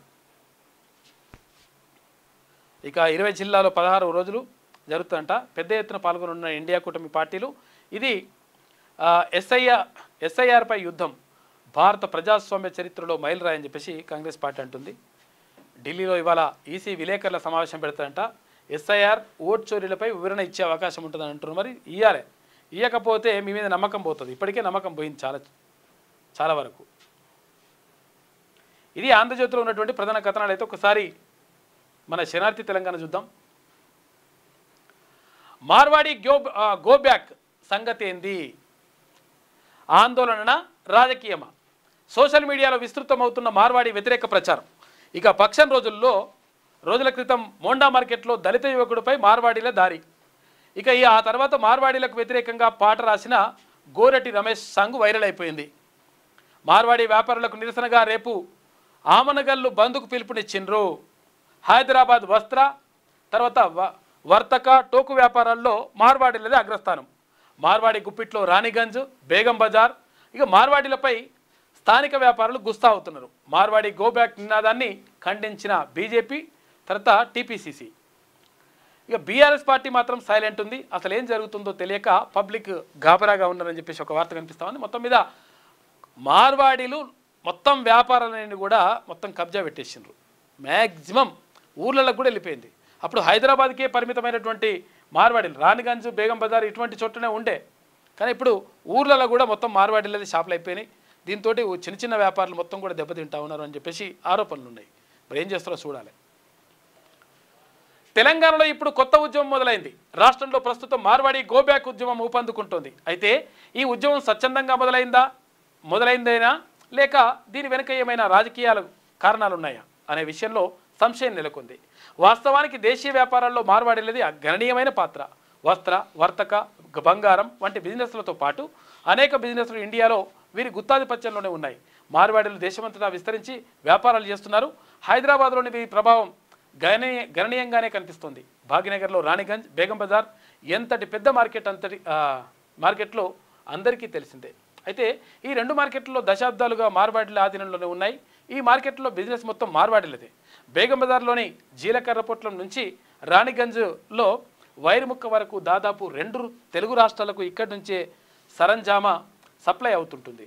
ఇక 20 జిల్లాలో 16 రోజులు జరుగుతుందంట. పెద్ద ఎత్తున పాల్గొనున్న ఇండియా కూటమి పార్టీలు. ఇది ఎస్ఐఆర్పై యుద్ధం, భారత ప్రజాస్వామ్య చరిత్రలో మైలురాయని చెప్పేసి కాంగ్రెస్ పార్టీ అంటుంది. ఢిల్లీలో ఇవాళ ఈసీ విలేకరుల సమావేశం పెడతారంట. ఎస్ఐఆర్ ఓట్ చోరీలపై వివరణ ఇచ్చే అవకాశం ఉంటుందని అంటున్నారు. మరి ఇయ్యాలి, ఇవ్వకపోతే మీ మీద నమ్మకం పోతుంది. ఇప్పటికే నమ్మకం పోయింది చాలా వరకు. ఇది ఆంధ్రజ్యోతిలో ఉన్నటువంటి ప్రధాన కథనాలు. అయితే ఒకసారి మన శనార్థి తెలంగాణ చూద్దాం. మార్వాడి గో బ్యాక్ సంగతి ఏంది? ఆందోళన రాజకీయమా? సోషల్ మీడియాలో విస్తృతమవుతున్న మార్వాడి వ్యతిరేక ప్రచారం. ఇక పక్షం రోజుల క్రితం మోండా మార్కెట్లో దళిత యువకుడిపై మార్వాడీల దారి. ఇక ఆ తర్వాత మార్వాడీలకు వ్యతిరేకంగా పాట రాసిన గోరటి రమేష్ సాంగ్ వైరల్ అయిపోయింది. మార్వాడి వ్యాపారులకు నిరసనగా రేపు ఆమనగల్లు బంద్కు పిలుపునిచ్చిండ్రు. హైదరాబాద్ వస్త్ర తర్వాత వర్తక, టోకు వ్యాపారాల్లో మార్వాడీలదే అగ్రస్థానం. మార్వాడి గుప్పిట్లో రాణిగంజ్, బేగం బజార్. ఇక మార్వాడీలపై స్థానిక వ్యాపారులు గుస్తా అవుతున్నారు. మార్వాడి గోబ్యాక్ నినాదాన్ని ఖండించిన బీజేపీ తర్వాత టీపీసీసీ. ఇక బీఆర్ఎస్ పార్టీ మాత్రం సైలెంట్ ఉంది. అసలు ఏం జరుగుతుందో తెలియక పబ్లిక్ గాబరాగా ఉన్నారని చెప్పేసి ఒక వార్త కనిపిస్తా ఉంది. మొత్తం మీద మార్వాడీలు మొత్తం వ్యాపారాలని కూడా మొత్తం కబ్జా పెట్టేసిండ్రు. మ్యాక్సిమం ఊర్లకు కూడా వెళ్ళిపోయింది. అప్పుడు హైదరాబాద్కే పరిమితమైనటువంటి మార్వాడీలు రాణిగంజ్, బేగం బజార్ ఇటువంటి చోట్లనే ఉండే. కానీ ఇప్పుడు ఊర్లలో కూడా మొత్తం మార్వాడీలది షాపులు అయిపోయినాయి. దీంతో చిన్న చిన్న వ్యాపారులు మొత్తం కూడా దెబ్బతింటా ఉన్నారు అని చెప్పేసి ఆరోపణలు ఉన్నాయి. మరి ఏం చేస్తారో చూడాలి. తెలంగాణలో ఇప్పుడు కొత్త ఉద్యమం మొదలైంది. రాష్ట్రంలో ప్రస్తుతం మార్వాడి గోబ్యాక్ ఉద్యమం ఊపందుకుంటోంది. అయితే ఈ ఉద్యమం స్వచ్ఛందంగా మొదలైందేనా లేక దీని వెనుక ఏమైనా రాజకీయాల కారణాలు ఉన్నాయా అనే విషయంలో సంశయం నెలకొంది. వాస్తవానికి దేశీయ వ్యాపారాల్లో మార్వాడీలది గణనీయమైన పాత్ర. వస్త్ర, వర్తక, బంగారం వంటి బిజినెస్లతో పాటు అనేక బిజినెస్లు ఇండియాలో వీరి గుత్తాధిపత్యంలోనే ఉన్నాయి. మార్వాడీలు దేశమంతటా విస్తరించి వ్యాపారాలు చేస్తున్నారు. హైదరాబాద్లోని వీరి ప్రభావం గణనీయంగానే కనిపిస్తుంది. భాగ్యనగర్లో రాణిగంజ్, బేగం బజార్ ఎంతటి పెద్ద మార్కెట్లో అందరికీ తెలిసిందే. అయితే ఈ రెండు మార్కెట్లలో దశాబ్దాలుగా మార్వాడీల ఆధీనంలోనే ఉన్నాయి. ఈ మార్కెట్లో బిజినెస్ మొత్తం మార్వాడీలదే. బేగం బజార్లోని జీలకర్ర పొట్లం నుంచి రాణిగంజ్లో వైర్ ముక్క వరకు దాదాపు 2 తెలుగు రాష్ట్రాలకు ఇక్కడి నుంచే సరంజామా సప్లై అవుతుంటుంది.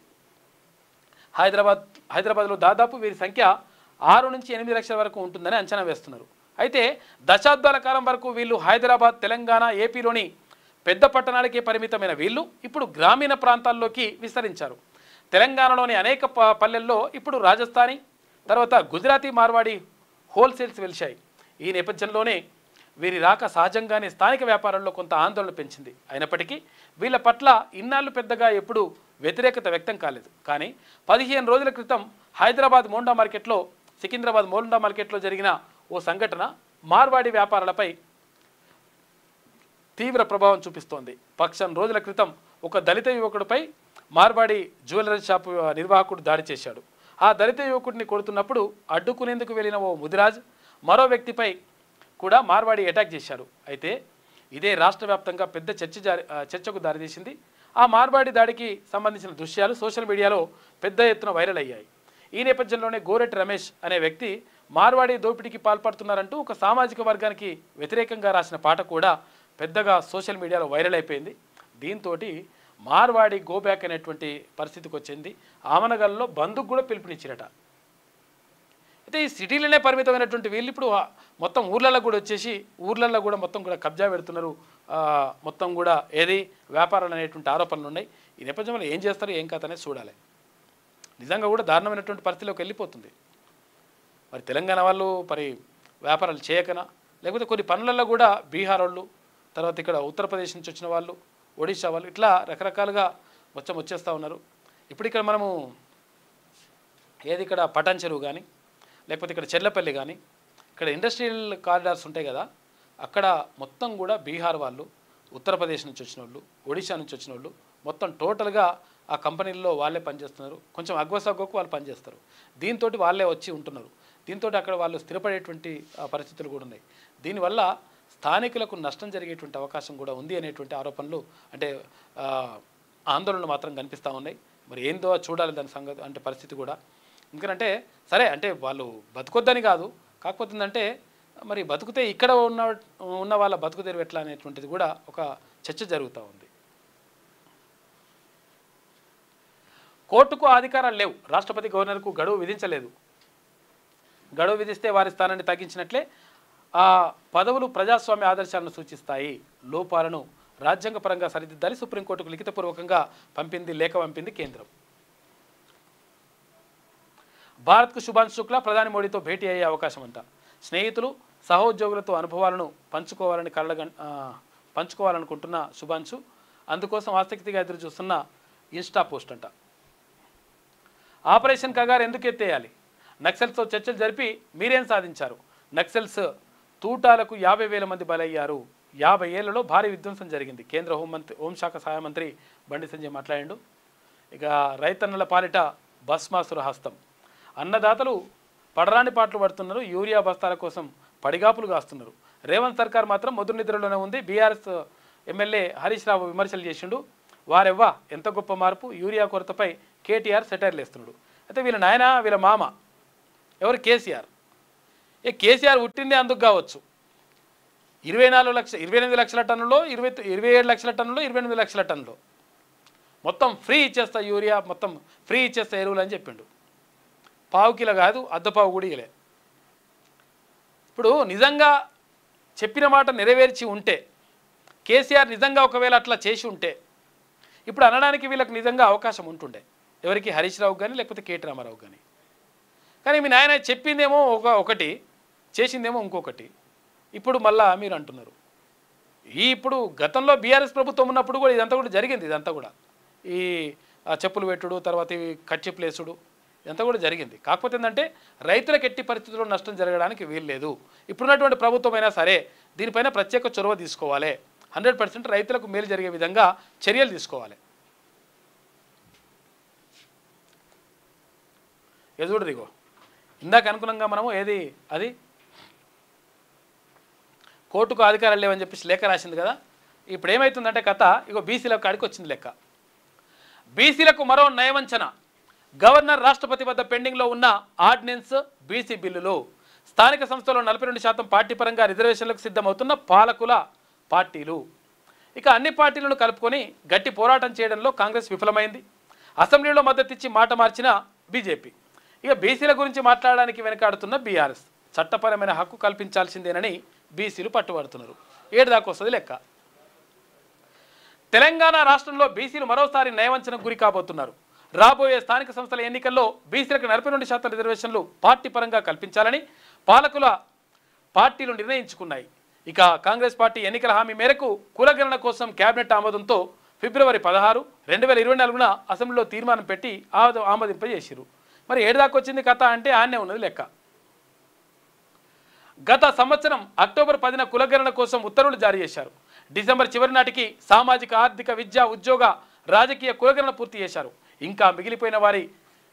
హైదరాబాద్లో దాదాపు వీరి సంఖ్య 6 నుంచి 8 లక్షల వరకు ఉంటుందని అంచనా వేస్తున్నారు. అయితే దశాబ్దాల కాలం వరకు వీళ్ళు హైదరాబాద్, తెలంగాణ, ఏపీలోని పెద్ద పట్టణాలకే పరిమితమైన వీళ్ళు ఇప్పుడు గ్రామీణ ప్రాంతాల్లోకి విస్తరించారు. తెలంగాణలోని అనేక పల్లెల్లో ఇప్పుడు రాజస్థానీ తర్వాత గుజరాతీ మార్వాడి హోల్సేల్స్ వెలిశాయి. ఈ నేపథ్యంలోనే వీరి రాక సహజంగానే స్థానిక వ్యాపారాల్లో కొంత ఆందోళన పెంచింది. అయినప్పటికీ వీళ్ళ పట్ల ఇన్నాళ్ళు పెద్దగా ఎప్పుడూ వ్యతిరేకత వ్యక్తం కాలేదు. కానీ 15 రోజుల క్రితం సికింద్రాబాద్ మోండా మార్కెట్లో జరిగిన ఓ సంఘటన మార్వాడి వ్యాపారాలపై తీవ్ర ప్రభావం చూపిస్తోంది. పక్షం రోజుల క్రితం ఒక దళిత యువకుడిపై మార్వాడి జ్యువెలరీ షాపు నిర్వాహకుడు దాడి చేశాడు. ఆ దళిత యువకుడిని కొడుతున్నప్పుడు అడ్డుకునేందుకు వెళ్ళిన ఓ ముదిరాజ్ మరో వ్యక్తిపై కూడా మార్వాడి అటాక్ చేశాడు. అయితే ఇదే రాష్ట్ర వ్యాప్తంగా పెద్ద చర్చకు దారితీసింది. ఆ మార్వాడి దాడికి సంబంధించిన దృశ్యాలు సోషల్ మీడియాలో పెద్ద ఎత్తున వైరల్ అయ్యాయి. ఈ నేపథ్యంలోనే గోరెట్టి రమేష్ అనే వ్యక్తి మార్వాడి దోపిడీకి పాల్పడుతున్నారంటూ ఒక సామాజిక వర్గానికి వ్యతిరేకంగా రాసిన పాట కూడా పెద్దగా సోషల్ మీడియాలో వైరల్ అయిపోయింది. దీంతో మార్వాడి గోబ్యాక్ అనేటువంటి పరిస్థితికి వచ్చింది. ఆమనగల్లో బంధుకు కూడా పిలుపునిచ్చిరట. అయితే ఈ సిటీలోనే పరిమితమైనటువంటి వీళ్ళు ఇప్పుడు మొత్తం ఊర్లలో కూడా వచ్చేసి ఊర్లలో కూడా మొత్తం కూడా కబ్జా పెడుతున్నారు. మొత్తం కూడా ఏది వ్యాపారాలు అనేటువంటి ఆరోపణలు ఉన్నాయి. ఈ నేపథ్యంలో ఏం చేస్తారు ఏం కథ అనేది చూడాలి. నిజంగా కూడా దారుణమైనటువంటి పరిస్థితిలోకి వెళ్ళిపోతుంది. మరి తెలంగాణ వాళ్ళు మరి వ్యాపారాలు చేయకనా, లేకపోతే కొన్ని పనులలో కూడా బీహార్ వాళ్ళు, తర్వాత ఇక్కడ ఉత్తరప్రదేశ్ నుంచి వచ్చిన వాళ్ళు, ఒడిశా వాళ్ళు, ఇట్లా రకరకాలుగా వచ్చేస్తూ ఉన్నారు. ఇప్పుడు ఇక్కడ మనము ఏది ఇక్కడ పటాన్ చెరువు కానీ, లేకపోతే ఇక్కడ చెర్లపల్లి కానీ, ఇక్కడ ఇండస్ట్రియల్ కారిడార్స్ ఉంటాయి కదా, అక్కడ మొత్తం కూడా బీహార్ వాళ్ళు, ఉత్తరప్రదేశ్ నుంచి వచ్చిన వాళ్ళు, ఒడిశా నుంచి వచ్చిన వాళ్ళు మొత్తం టోటల్గా ఆ కంపెనీల్లో వాళ్ళే పనిచేస్తున్నారు. కొంచెం అగ్వసగ్గకు వాళ్ళు పనిచేస్తారు. దీంతో వాళ్ళే వచ్చి ఉంటున్నారు. దీంతో అక్కడ వాళ్ళు స్థిరపడేటువంటి పరిస్థితులు కూడా ఉన్నాయి. దీనివల్ల స్థానికులకు నష్టం జరిగేటువంటి అవకాశం కూడా ఉంది అనేటువంటి ఆరోపణలు అంటే ఆందోళనలు మాత్రం కనిపిస్తూ ఉన్నాయి. మరి ఏందో చూడాలి దాని సంగతి అంటే పరిస్థితి కూడా. ఎందుకంటే సరే అంటే వాళ్ళు బతుకొద్దని కాదు, కాకపోతే ఏంటంటే మరి బతుకుతే ఇక్కడ ఉన్న వాళ్ళ బతుకు తెరువు ఎట్లా అనేటువంటిది కూడా ఒక చర్చ జరుగుతూ ఉంది. కోర్టుకు అధికారాలు లేవు, రాష్ట్రపతి గవర్నర్కు గడువు విధించలేదు. గడువు విధిస్తే వారి స్థానాన్ని తగ్గించినట్లే. ఆ పదవులు ప్రజాస్వామ్య ఆదర్శాలను సూచిస్తాయి. లోపాలను రాజ్యాంగపరంగా సరిదిద్దాలి. సుప్రీంకోర్టుకు లిఖితపూర్వకంగా లేఖ పంపింది కేంద్రం. భారత్కు శుభాంశు శుక్లా ప్రధాని మోడీతో భేటీ అయ్యే అవకాశం అంట. స్నేహితులు సహోద్యోగులతో అనుభవాలను పంచుకోవాలనుకుంటున్న శుభాంశు అందుకోసం ఆసక్తిగా ఎదురు చూస్తున్న ఇన్స్టా పోస్ట్ అంట. ఆపరేషన్ కగారు ఎందుకు ఎత్తేయాలి? నక్సల్స్తో చర్చలు జరిపి మీరేం సాధించారు? నక్సల్స్ తూటాలకు 50,000 మంది బలయ్యారు. 50 ఏళ్లలో భారీ విధ్వంసం జరిగింది. కేంద్ర హోంశాఖ సహాయ మంత్రి బండి సంజయ్ మాట్లాడిండు. ఇక రైతన్నల పాలిట భస్మాసుర హస్తం. అన్నదాతలు పడరాని పాటలు పడుతున్నారు. యూరియా బస్తాల కోసం పడిగాపులు కాస్తున్నారు. రేవంత్ సర్కార్ మాత్రం మొదటి నిద్రలోనే ఉంది. బీఆర్ఎస్ ఎమ్మెల్యే హరీష్ రావు విమర్శలు చేసిండు. వారెవ్వా ఎంత గొప్ప మార్పు. యూరియా కొరతపై కేటీఆర్ సెటైర్లు వేస్తున్నాడు. అయితే వీళ్ళ నాయన వీళ్ళ మామ ఎవరు? కేసీఆర్. కేసీఆర్ పుట్టిందే అందుకు కావచ్చు. 28 లక్షల టన్నులో 27 లక్షల టన్నులో 28 లక్షల టన్నులో మొత్తం ఫ్రీ ఇచ్చేస్తా యూరియా, మొత్తం ఫ్రీ ఇచ్చేస్తా ఎరువులు అని చెప్పిండు. పావు కిలో కాదు, అర్ధపావు కూడా ఇలే. ఇప్పుడు నిజంగా చెప్పిన మాట నెరవేర్చి ఉంటే, కేసీఆర్ నిజంగా ఒకవేళ అట్లా చేసి ఉంటే ఇప్పుడు అనడానికి వీళ్ళకి నిజంగా అవకాశం ఉంటుండే. ఎవరికి? హరీష్ రావు కానీ లేకపోతే కేటీ రామారావు కానీ. కానీ మీ నాయన చెప్పిందేమో ఒకటి, చేసిందేమో ఇంకొకటి. ఇప్పుడు మళ్ళా మీరు అంటున్నారు. ఇప్పుడు గతంలో బీఆర్ఎస్ ప్రభుత్వం ఉన్నప్పుడు కూడా ఇదంతా కూడా జరిగింది. ఇదంతా కూడా ఈ చెప్పులు పెట్టుడు, తర్వాత ఈ కచ్చిప్లు వేసుడు, ఇదంతా కూడా జరిగింది. కాకపోతే ఏంటంటే రైతులకు ఎట్టి పరిస్థితుల్లో నష్టం జరగడానికి వీల్లేదు. ఇప్పుడున్నటువంటి ప్రభుత్వం అయినా సరే దీనిపైన ప్రత్యేక చొరవ తీసుకోవాలి. 100% రైతులకు మేలు జరిగే విధంగా చర్యలు తీసుకోవాలి. చూడరు ఇగో ఇందాక అనుగుణంగా మనము ఏది అది కోర్టుకు అధికారాలు లేవని చెప్పేసి లేఖ రాసింది కదా. ఇప్పుడు ఏమవుతుందంటే కథ ఇగో బీసీలకు కాడికి వచ్చింది లెక్క. బీసీలకు మరో నయవంచన. గవర్నర్ రాష్ట్రపతి వద్ద పెండింగ్లో ఉన్న ఆర్డినెన్స్ బీసీ బిల్లులు. స్థానిక సంస్థలో 42% పార్టీ పరంగా రిజర్వేషన్లకు సిద్ధమవుతున్న పాలకుల పార్టీలు. ఇక అన్ని పార్టీలను కలుపుకొని గట్టి పోరాటం చేయడంలో కాంగ్రెస్ విఫలమైంది. అసెంబ్లీలో మద్దతిచ్చి మాట మార్చిన బీజేపీ. ఇక బీసీల గురించి మాట్లాడడానికి వెనకాడుతున్న బీఆర్ఎస్. చట్టపరమైన హక్కు కల్పించాల్సిందేనని బీసీలు పట్టుబడుతున్నారు. 7 దాకా వస్తుంది లెక్క. తెలంగాణ రాష్ట్రంలో బీసీలు మరోసారి నయవంచనకు గురి కాబోతున్నారు. రాబోయే స్థానిక సంస్థల ఎన్నికల్లో బీసీలకు 42% రిజర్వేషన్లు పార్టీ పరంగా కల్పించాలని పార్టీలు నిర్ణయించుకున్నాయి. ఇక కాంగ్రెస్ పార్టీ ఎన్నికల హామీ మేరకు కులగణన కోసం కేబినెట్ ఆమోదంతో ఫిబ్రవరి 16, 2024న అసెంబ్లీలో తీర్మానం పెట్టి ఆమోదింపజేసిరు. మరి 7 దాకా వచ్చింది కథ అంటే ఆన్నే ఉన్నది లెక్క. గత సంవత్సరం అక్టోబర్ 10న కులగణన కోసం ఉత్తర్వులు జారీ చేశారు. డిసెంబర్ చివరి నాటికి సామాజిక, ఆర్థిక, విద్య, ఉద్యోగ రాజకీయ కులగణన పూర్తి చేశారు. ఇంకా మిగిలిపోయిన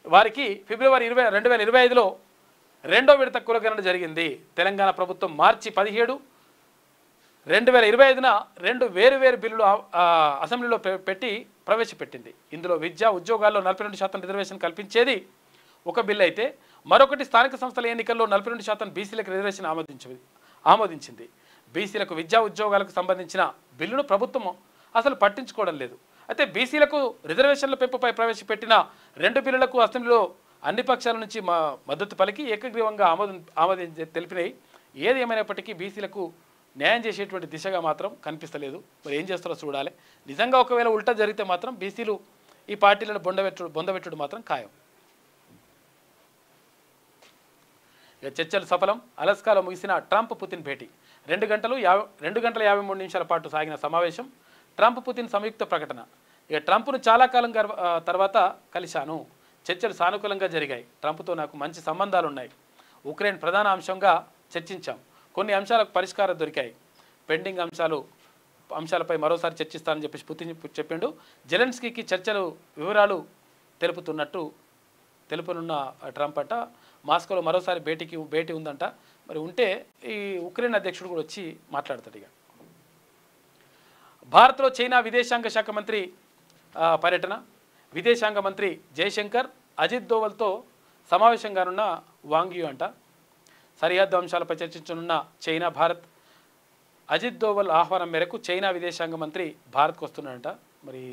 వారికి ఫిబ్రవరి 2025లో రెండో విడత కులగణన జరిగింది. తెలంగాణ ప్రభుత్వం మార్చి 17, 2025న 2 వేరు బిల్లులు అసెంబ్లీలో ప్రవేశపెట్టింది. ఇందులో విద్యా ఉద్యోగాల్లో 42% రిజర్వేషన్ కల్పించేది ఒక బిల్లు అయితే, మరొకటి స్థానిక సంస్థల ఎన్నికల్లో 42% బీసీలకు రిజర్వేషన్ ఆమోదించింది. బీసీలకు విద్యా ఉద్యోగాలకు సంబంధించిన బిల్లును ప్రభుత్వం అసలు పట్టించుకోవడం లేదు. అయితే బీసీలకు రిజర్వేషన్ల పెంపుపై ప్రవేశపెట్టిన 2 బిల్లులకు అసెంబ్లీలో అన్ని పక్షాల నుంచి మద్దతు పలికి ఏకగ్రీవంగా ఆమోదించి తెలిపినాయి. ఏది ఏమైనప్పటికీ బీసీలకు న్యాయం చేసేటువంటి దిశగా మాత్రం కనిపిస్తలేదు. మరి ఏం చేస్తారో చూడాలి. నిజంగా ఒకవేళ ఉల్టా జరిగితే మాత్రం బీసీలు ఈ పార్టీలను బొందబెట్టుడు మాత్రం ఖాయం. ఇక చర్చలు సఫలం. అలాస్కాలో ముగిసిన ట్రంప్ పుతిన్ భేటీ 2 గంటల 53 నిమిషాల పాటు సాగిన సమావేశం. ట్రంప్ పుతిన్ సంయుక్త ప్రకటన. ఇక ట్రంప్ను చాలా కాలం తర్వాత కలిశాను. చర్చలు సానుకూలంగా జరిగాయి. ట్రంప్తో నాకు మంచి సంబంధాలు ఉన్నాయి. ఉక్రెయిన్ ప్రధాన అంశంగా చర్చించాం. కొన్ని అంశాలకు పరిష్కారం దొరికాయి. పెండింగ్ అంశాలపై మరోసారి చర్చిస్తానని చెప్పేసి పుతిన్ చెప్పిండు. జెలెన్స్కీకి చర్చలు వివరాలు తెలుపనున్న ట్రంప్ అంట. మాస్కోలో మరోసారి భేటీ ఉందంట. మరి ఉంటే ఈ ఉక్రెయిన్ అధ్యక్షుడు కూడా వచ్చి మాట్లాడతాడు. ఇక భారత్లో చైనా విదేశాంగ శాఖ మంత్రి పర్యటన. విదేశాంగ మంత్రి జయశంకర్ అజిత్ దోవల్తో సమావేశంగానున్న వాంగ్ యీ అంట. సరిహద్దు అంశాలపై చర్చించనున్న చైనా భారత్. అజిత్ దోవల్ ఆహ్వానం మేరకు చైనా విదేశాంగ మంత్రి భారత్కు వస్తున్నాడంట. మరి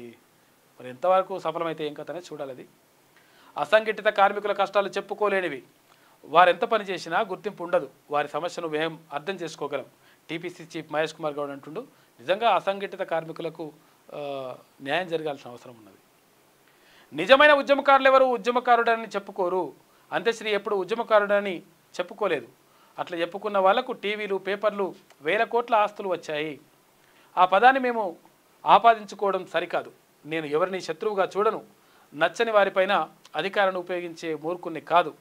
ఎంతవరకు సఫలమైతే ఏం కథనే చూడాలి. అది అసంఘటిత కార్మికుల కష్టాలు చెప్పుకోలేనివి. వారెంత పని చేసినా గుర్తింపు ఉండదు. వారి సమస్యను మేము అర్థం చేసుకోగలం. టీపీసీ చీఫ్ మహేష్ కుమార్ గౌడ్ అంటుండు. నిజంగా అసంఘటిత కార్మికులకు న్యాయం జరగాల్సిన అవసరం ఉన్నది. నిజమైన ఉద్యమకారులు ఎవరు? ఉద్యమకారుడని చెప్పుకోరు. అంత్యశ్రీ ఎప్పుడు ఉద్యమకారుడని చెప్పుకోలేదు. అట్లా చెప్పుకున్న వాళ్లకు టీవీలు, పేపర్లు, 1000 కోట్ల ఆస్తులు వచ్చాయి. ఆ పదాన్ని మేము ఆపాదించుకోవడం సరికాదు. నేను ఎవరిని శత్రువుగా చూడను. నచ్చని వారిపైన అధికారాన్ని ఉపయోగించే మూర్ఖుని కాదు.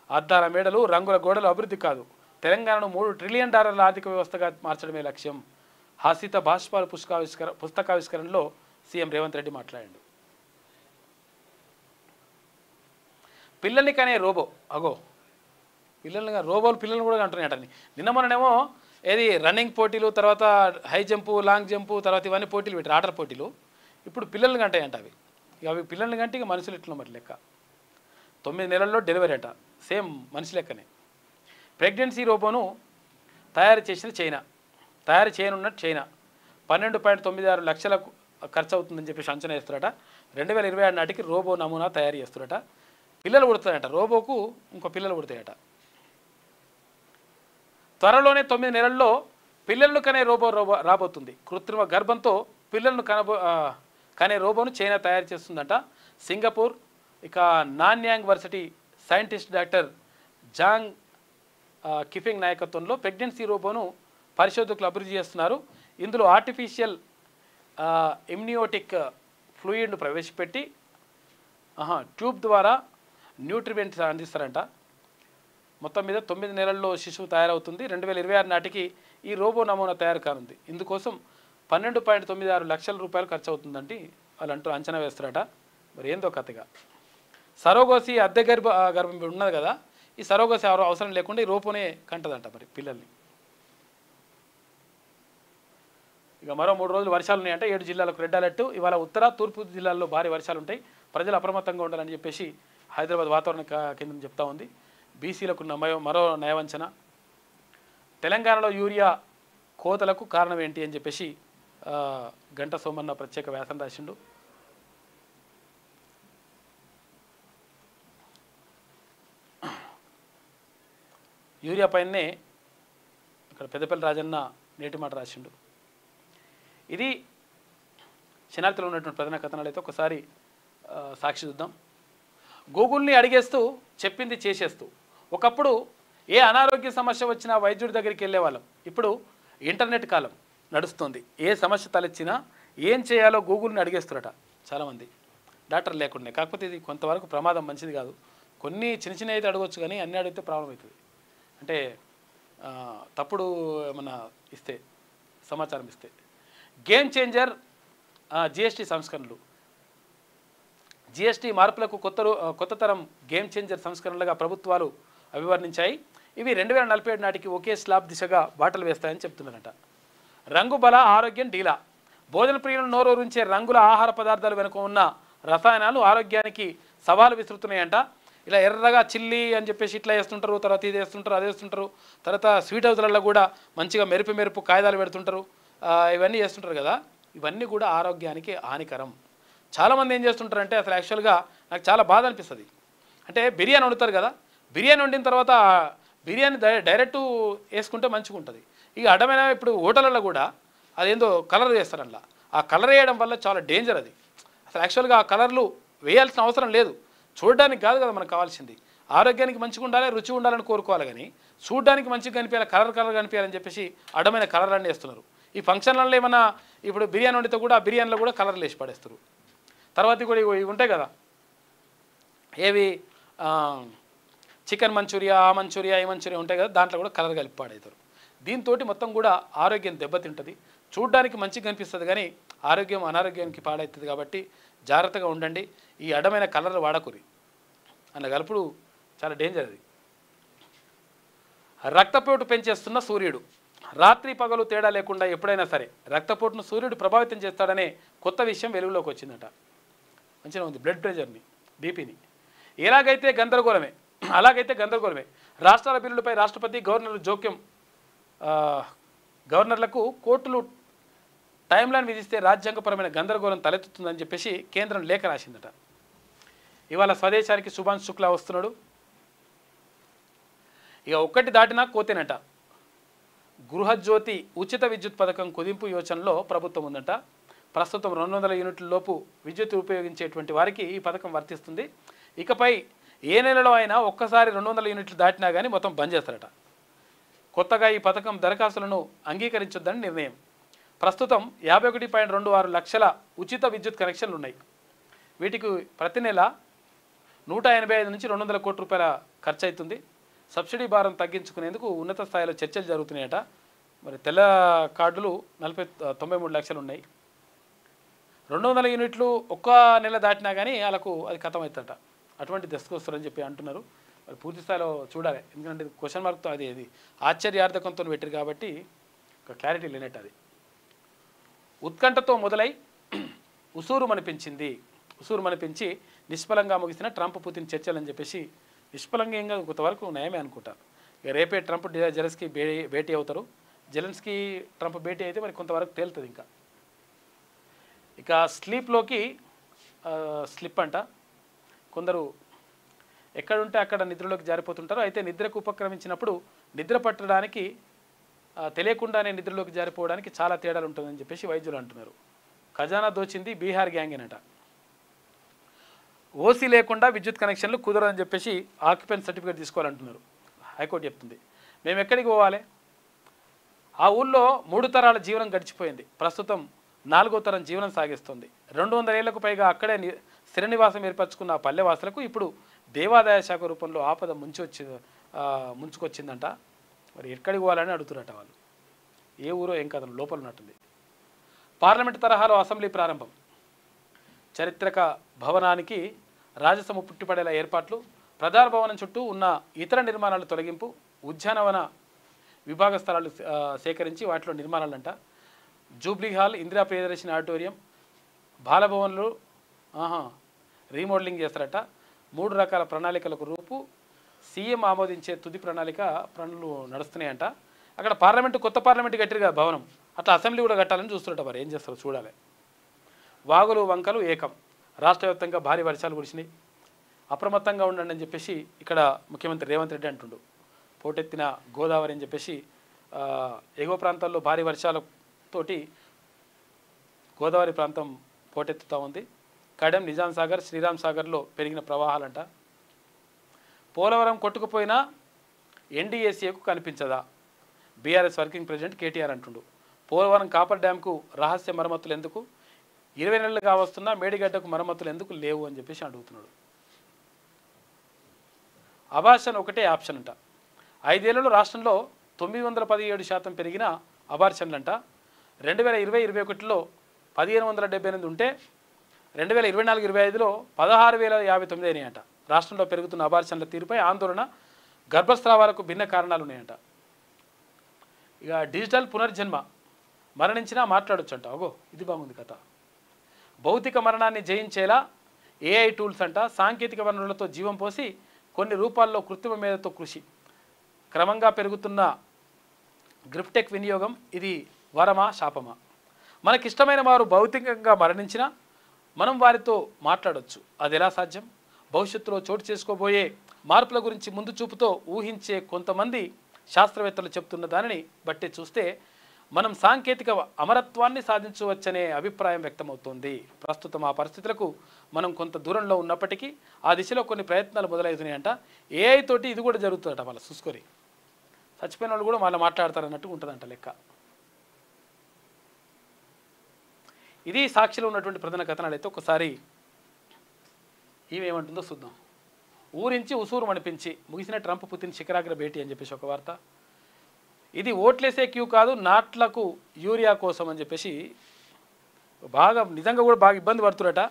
అద్దాల మేడలు, రంగుల గోడలు అభివృద్ధి కాదు. తెలంగాణను $3 ట్రిలియన్ ఆర్థిక వ్యవస్థగా మార్చడమే లక్ష్యం. హాసిత భాష్పాలు పుస్తకావిష్కరణలో సీఎం రేవంత్ రెడ్డి మాట్లాడాడు. పిల్లల్ని కనే రోబో పిల్లల్ని కూడా అంటున్నాయటని. నిన్న మొన్ననేమో ఏది రన్నింగ్ పోటీలు, తర్వాత హై జంపు, లాంగ్ జంపు, తర్వాత ఇవన్నీ పోటీలు పెట్టారు, ఆటల పోటీలు. ఇప్పుడు పిల్లల్ని కంటాయంట అవి. అవి పిల్లల్ని కంటే ఇక మనుషులు ఎట్లా మరి లెక్క. 9 నెలల్లో డెలివరీ అంట. సేమ్ మనిషి లెక్కనే. ప్రెగ్నెన్సీ రోబోను తయారు చేయనున్నట్టు చైనా 12.96 లక్షలకు ఖర్చు అవుతుందని చెప్పేసి అంచనా వేస్తారట. 2026 నాటికి రోబో నమూనా తయారు చేస్తారట. పిల్లలు పుడతాయట. రోబోకు ఇంకో పిల్లలు పుడతాయట. త్వరలోనే 9 నెలల్లో పిల్లలను కనే రోబో రాబోతుంది. కృత్రిమ గర్భంతో పిల్లలను కనే రోబోను చైనా తయారు చేస్తుందట. సింగపూర్ ఇక Nanyang varsity scientist doctor Zhang Qifeng నాయకత్వంలో ప్రెగ్నెన్సీ రోబోను పరిశోధకులు అభివృద్ధి చేస్తున్నారు. ఇందులో ఆర్టిఫిషియల్ ఇమ్నియోటిక్ ఫ్లూయిడ్ను ప్రవేశపెట్టి ట్యూబ్ ద్వారా న్యూట్రిమెంట్స్ అందిస్తారంట. మొత్తం మీద 9 నెలల్లో శిశువు తయారవుతుంది. 2026 నాటికి ఈ రోబో నమూనా తయారు కానుంది. ఇందుకోసం 12.96 లక్షల రూపాయలు ఖర్చు అవుతుందంటే వాళ్ళు అంచనా వేస్తారట. మరి ఏందో కథగా. సరోగోసి అద్దె గర్భం ఉన్నది కదా, ఈ సరోగోసి అవసరం లేకుండా ఈ రోబోనే కంటదంట మరి పిల్లల్ని. ఇక మరో 3 రోజులు వర్షాలు ఉన్నాయంటే 7 జిల్లాలకు రెడ్ అలర్ట్. ఇవాళ ఉత్తర, తూర్పు జిల్లాల్లో భారీ వర్షాలు ఉంటాయి. ప్రజలు అప్రమత్తంగా ఉండాలని చెప్పేసి హైదరాబాద్ వాతావరణ కేంద్రం చెప్తా ఉంది. బీసీలకు మరో నయవంచన. తెలంగాణలో యూరియా కోతలకు కారణం ఏంటి అని చెప్పేసి గంట సోమన్న ప్రత్యేక వ్యాసం రాసిండు. యూరియా పైనే ఇక్కడ పెద్దపల్లి రాజన్న నేటి మాట రాసిండు. ఇది శనార్థిలో ఉన్నటువంటి ప్రధాన కథనాలు. అయితే ఒకసారి సాక్షి చూద్దాం. గూగుల్ని అడిగేస్తూ చెప్పింది చేసేస్తూ. ఒకప్పుడు ఏ అనారోగ్య సమస్య వచ్చినా వైద్యుడి దగ్గరికి వెళ్ళేవాళ్ళం. ఇప్పుడు ఇంటర్నెట్ కాలం నడుస్తుంది. ఏ సమస్య తలెచ్చినా ఏం చేయాలో గూగుల్ని అడిగేస్తారట చాలామంది, డాక్టర్ లేకుండా. కాకపోతే ఇది కొంతవరకు ప్రమాదం, మంచిది కాదు. కొన్ని చిన్న అయితే అడగవచ్చు, కానీ అన్నీ అడిగితే ప్రాబ్లం అవుతుంది. అంటే తప్పుడు ఏమన్నా సమాచారం ఇస్తే. గేమ్ చేంజర్ జిఎస్టీ సంస్కరణలు. జీఎస్టీ మార్పులకు కొత్త తరం గేమ్ చేంజర్ సంస్కరణలుగా ప్రభుత్వాలు అభివర్ణించాయి. ఇవి 2047 నాటికి ఒకే స్లాబ్ దిశగా బాటలు వేస్తాయని చెప్తున్నారట. రంగు బల ఆరోగ్యం డీలా. భోజన ప్రియులను నోరూరించే రంగుల ఆహార పదార్థాలు వెనుక ఉన్న రసాయనాలు ఆరోగ్యానికి సవాలు విసురుతున్నాయంట. ఇలా ఎర్రగా చిల్లి అని చెప్పేసి ఇట్లా వేస్తుంటారు, తర్వాత ఇది వేస్తుంటారు, అది వేస్తుంటారు, తర్వాత స్వీట్ హౌస్లలో కూడా మంచిగా మెరుపు కాగితాలు పెడుతుంటారు, ఇవన్నీ చేస్తుంటారు కదా. ఇవన్నీ కూడా ఆరోగ్యానికి హానికరం. చాలామంది ఏం చేస్తుంటారంటే అసలు యాక్చువల్గా నాకు చాలా బాధ అనిపిస్తుంది. అంటే బిర్యానీ వండుతారు కదా, బిర్యానీ వండిన తర్వాత బిర్యానీ డైరెక్ట్ వేసుకుంటే మంచిగా ఉంటుంది. ఇక అడ్డమైన ఇప్పుడు హోటళ్ళలో కూడా అదేందో కలర్ వేస్తారు. అందులో ఆ కలర్ వేయడం వల్ల చాలా డేంజర్ అది. అసలు యాక్చువల్గా ఆ కలర్లు వేయాల్సిన అవసరం లేదు. చూడడానికి కాదు కదా మనకు కావాల్సింది, ఆరోగ్యానికి మంచిగా ఉండాలి, రుచి ఉండాలని కోరుకోవాలి. కానీ చూడడానికి మంచిగా కనిపించాలి, కలర్ కనిపించాలని చెప్పేసి అడ్డమైన కలర్లన్నీ వేస్తున్నారు. ఈ ఫంక్షన్లలో ఏమన్నా ఇప్పుడు బిర్యానీ వండితే కూడా ఆ బిర్యానీలో కూడా కలర్లు వేసి పడేస్తారు. తర్వాత కూడా ఇవి ఉంటాయి కదా, ఏవి చికెన్ మంచూరియా, ఆ మంచూరియా, ఈ మంచూరియా ఉంటాయి కదా, దాంట్లో కూడా కలర్ కలిపి పాడవుతారు. దీంతో మొత్తం కూడా ఆరోగ్యం దెబ్బతింటుంది. చూడడానికి మంచిగా కనిపిస్తుంది కానీ ఆరోగ్యం అనారోగ్యానికి పాడవుతుంది. కాబట్టి జాగ్రత్తగా ఉండండి. ఈ అడ్డమైన కలర్లు వాడకూరి అన్న కలుపుడు చాలా డేంజర్ అది. రక్తపోటు పెంచేస్తున్న సూర్యుడు. రాత్రి పగలు తేడా లేకుండా ఎప్పుడైనా సరే రక్తపోటును సూర్యుడు ప్రభావితం చేస్తాడనే కొత్త విషయం వెలుగులోకి వచ్చిందట. మంచిగా ఉంది. బ్లడ్ ప్రెషర్ని, బీపీని. అలాగైతే గందరగోళమే. రాష్ట్రాల బిల్లులపై రాష్ట్రపతి గవర్నర్లకు కోర్టులు టైంలైన్ విధిస్తే రాజ్యాంగపరమైన గందరగోళం తలెత్తుతుందని చెప్పేసి కేంద్రం లేఖ రాసిందట. ఇవాళ స్వదేశానికి శుభాంశు శుక్లా వస్తున్నాడు. ఇక ఒక్కటి దాటినా కోతేనట. గృహజ్యోతి ఉచిత విద్యుత్ పథకం కుదింపు యోచనలో ప్రభుత్వం ఉందట. ప్రస్తుతం 200 యూనిట్ల లోపు విద్యుత్ ఉపయోగించేటువంటి వారికి ఈ పథకం వర్తిస్తుంది. ఇకపై ఏ నెలలో అయినా ఒక్కసారి 200 యూనిట్లు దాటినా కానీ మొత్తం బంద్ చేస్తారట. కొత్తగా ఈ పథకం దరఖాస్తులను అంగీకరించొద్దని నిర్ణయం. ప్రస్తుతం 51.26 లక్షల ఉచిత విద్యుత్ కనెక్షన్లు ఉన్నాయి. వీటికి ప్రతి నెల 185 నుంచి 200 కోట్ల రూపాయల ఖర్చు అవుతుంది. సబ్సిడీ భారం తగ్గించుకునేందుకు ఉన్నత స్థాయిలో చర్చలు జరుగుతున్నాయట. మరి తెల్ల కార్డులు 93 లక్షలు ఉన్నాయి. 200 యూనిట్లు ఒక్క నెల దాటినా కానీ వాళ్ళకు అది ఖతం అవుతుందట. అటువంటి దశకొస్తారని చెప్పి అంటున్నారు. మరి పూర్తి స్థాయిలో చూడాలి. ఎందుకంటే క్వశ్చన్ మార్క్తో అది ఆశ్చర్యార్థకంతో పెట్టారు కాబట్టి ఒక క్లారిటీ లేనట్టు. అది ఉత్కంఠతో మొదలై ఉసూరు మనిపించి నిష్ఫలంగా ముగిసిన ట్రంప్ పుతిన్ చర్చలు అని చెప్పేసి నిష్ఫలంగా కొంతవరకు నయమే అనుకుంటారు. ఇక రేపే ట్రంప్ జెలెన్స్కీ భేటీ అవుతారు. జెలెన్స్కీ ట్రంప్ భేటీ అయితే మరి కొంతవరకు తేలుతుంది. ఇక స్లీప్ అంట. కొందరు ఎక్కడుంటే అక్కడ నిద్రలోకి జారిపోతుంటారు. అయితే నిద్రకు ఉపక్రమించినప్పుడు నిద్ర పట్టడానికి తెలియకుండానే నిద్రలోకి జారిపోవడానికి చాలా తేడాలు ఉంటుందని చెప్పేసి వైద్యులు అంటున్నారు. ఖజానా దోచింది బీహార్ గ్యాంగేనట. ఓసీ లేకుండా విద్యుత్ కనెక్షన్లు కుదరదని చెప్పేసి ఆక్యుపెన్సీ సర్టిఫికేట్ తీసుకోవాలంటున్నారు. హైకోర్టు చెప్తుంది. మేము ఎక్కడికి పోవాలి? ఆ ఊళ్ళో 3 తరాల జీవనం గడిచిపోయింది. ప్రస్తుతం 4వ తరం జీవనం సాగిస్తుంది. 200 ఏళ్లకు పైగా అక్కడే స్థిర నివాసం ఏర్పరచుకున్న పల్లెవాసులకు ఇప్పుడు దేవాదాయ శాఖ రూపంలో ఆపద ముంచుకొచ్చిందంట. మరి ఎక్కడికి పోవాలని అడుగుతున్నారట వాళ్ళు. ఏ ఊరో ఏం కథను లోపల ఉన్నట్టుంది. పార్లమెంటు తరహాలో అసెంబ్లీ ప్రారంభం. చారిత్రక భవనానికి రాజసము పుట్టిపడేలా ఏర్పాట్లు. ప్రధాన భవనం చుట్టూ ఉన్న ఇతర నిర్మాణాల తొలగింపు. ఉద్యానవన విభాగ స్థలాలు సేకరించి వాటిలో నిర్మాణాలంట. Jubilee hall, Indira Priyadarshini auditorium, బాలభవన్లు రీమోడలింగ్ చేస్తారట. 3 రకాల ప్రణాళికలకు రూపు. సీఎం ఆమోదించే తుది పనులు నడుస్తున్నాయంట. అక్కడ కొత్త పార్లమెంటు కట్టిరు కదా భవనం, అట్లా అసెంబ్లీ కూడా కట్టాలని చూస్తున్నట్ట. మరి ఏం చేస్తారో చూడాలి. వాగులు వంకలు ఏకం. రాష్ట్ర వ్యాప్తంగా భారీ వర్షాలు కురిసినాయి. అప్రమత్తంగా ఉండండి అని చెప్పేసి ఇక్కడ ముఖ్యమంత్రి రేవంత్ రెడ్డి అంటుండు. పోటెత్తిన గోదావరి అని చెప్పేసి ఎగువ ప్రాంతాల్లో భారీ వర్షాలతోటి గోదావరి ప్రాంతం పోటెత్తుతూ ఉంది. కడెం, నిజాం సాగర్, శ్రీరామ్ సాగర్లో పెరిగిన ప్రవాహాలంట. పోలవరం కొట్టుకుపోయినా ఎన్డీఏసీకు కనిపించదా? బీఆర్ఎస్ వర్కింగ్ ప్రెసిడెంట్ కేటీఆర్ అంటుండు. పోలవరం కాపర్ డ్యాంకు రహస్య మరమ్మతులు ఎందుకు? 20 నెలలుగా వస్తున్నా మేడిగడ్డకు మరమ్మతులు ఎందుకు లేవు అని చెప్పేసి అడుగుతున్నాడు. అబార్షన్ ఒకటే ఆప్షన్ అంట. 5 ఏళ్లలో రాష్ట్రంలో 917% పెరిగిన అబార్షన్లంట. 2020-21లో 1578 ఉంటే 2024-25లో 16,059 అయినాయంట. రాష్ట్రంలో పెరుగుతున్న అబార్షన్ల తీరుపై ఆందోళన, గర్భస్రావాలకు భిన్న కారణాలు ఉన్నాయంట. ఇక డిజిటల్ పునర్జన్మ, మరణించినా మాట్లాడొచ్చంట. అగో ఇది బాగుంది కథ. భౌతిక మరణాన్ని జయించేలా ఏఐ టూల్స్ అంట. సాంకేతిక వనరులతో జీవం పోసి కొన్ని రూపాల్లో కృత్రిమ మేధతో కృషి. క్రమంగా పెరుగుతున్న గ్రిఫ్టెక్ వినియోగం ఇది వరమా శాపమా? మనకిష్టమైన వారు భౌతికంగా మరణించినా మనం వారితో మాట్లాడవచ్చు. అది ఎలా సాధ్యం? భవిష్యత్తులో చోటు చేసుకోబోయే మార్పుల గురించి ముందు చూపుతో ఊహించే కొంతమంది శాస్త్రవేత్తలు చెప్తున్న దానిని బట్టి చూస్తే మనం సాంకేతిక అమరత్వాన్ని సాధించవచ్చనే అభిప్రాయం వ్యక్తమవుతోంది. ప్రస్తుతం ఆ పరిస్థితులకు మనం కొంత దూరంలో ఉన్నప్పటికీ ఆ దిశలో కొన్ని ప్రయత్నాలు మొదలవుతున్నాయంట. ఏఐ తోటి ఇది కూడా జరుగుతుందట. మళ్ళీ చూసుకొని చచ్చిపోయిన వాళ్ళు కూడా మళ్ళీ మాట్లాడతారన్నట్టు ఉంటుందంట లెక్క. ఇది సాక్షిలో ఉన్నటువంటి ప్రధాన కథనాలు. అయితే ఒకసారి ఈమెమంటుందో చూద్దాం. ఊరించి ఉసూరు అనిపించి ముగిసిన ట్రంప్ పుతిన్ శిఖరాగ్ర భేటీ అని చెప్పేసి ఒక వార్త. ఇది ఓట్లేసే క్యూ కాదు, నాట్లకు యూరియా కోసం అని చెప్పేసి బాగా నిజంగా కూడా బాగా ఇబ్బంది పడుతున్నట.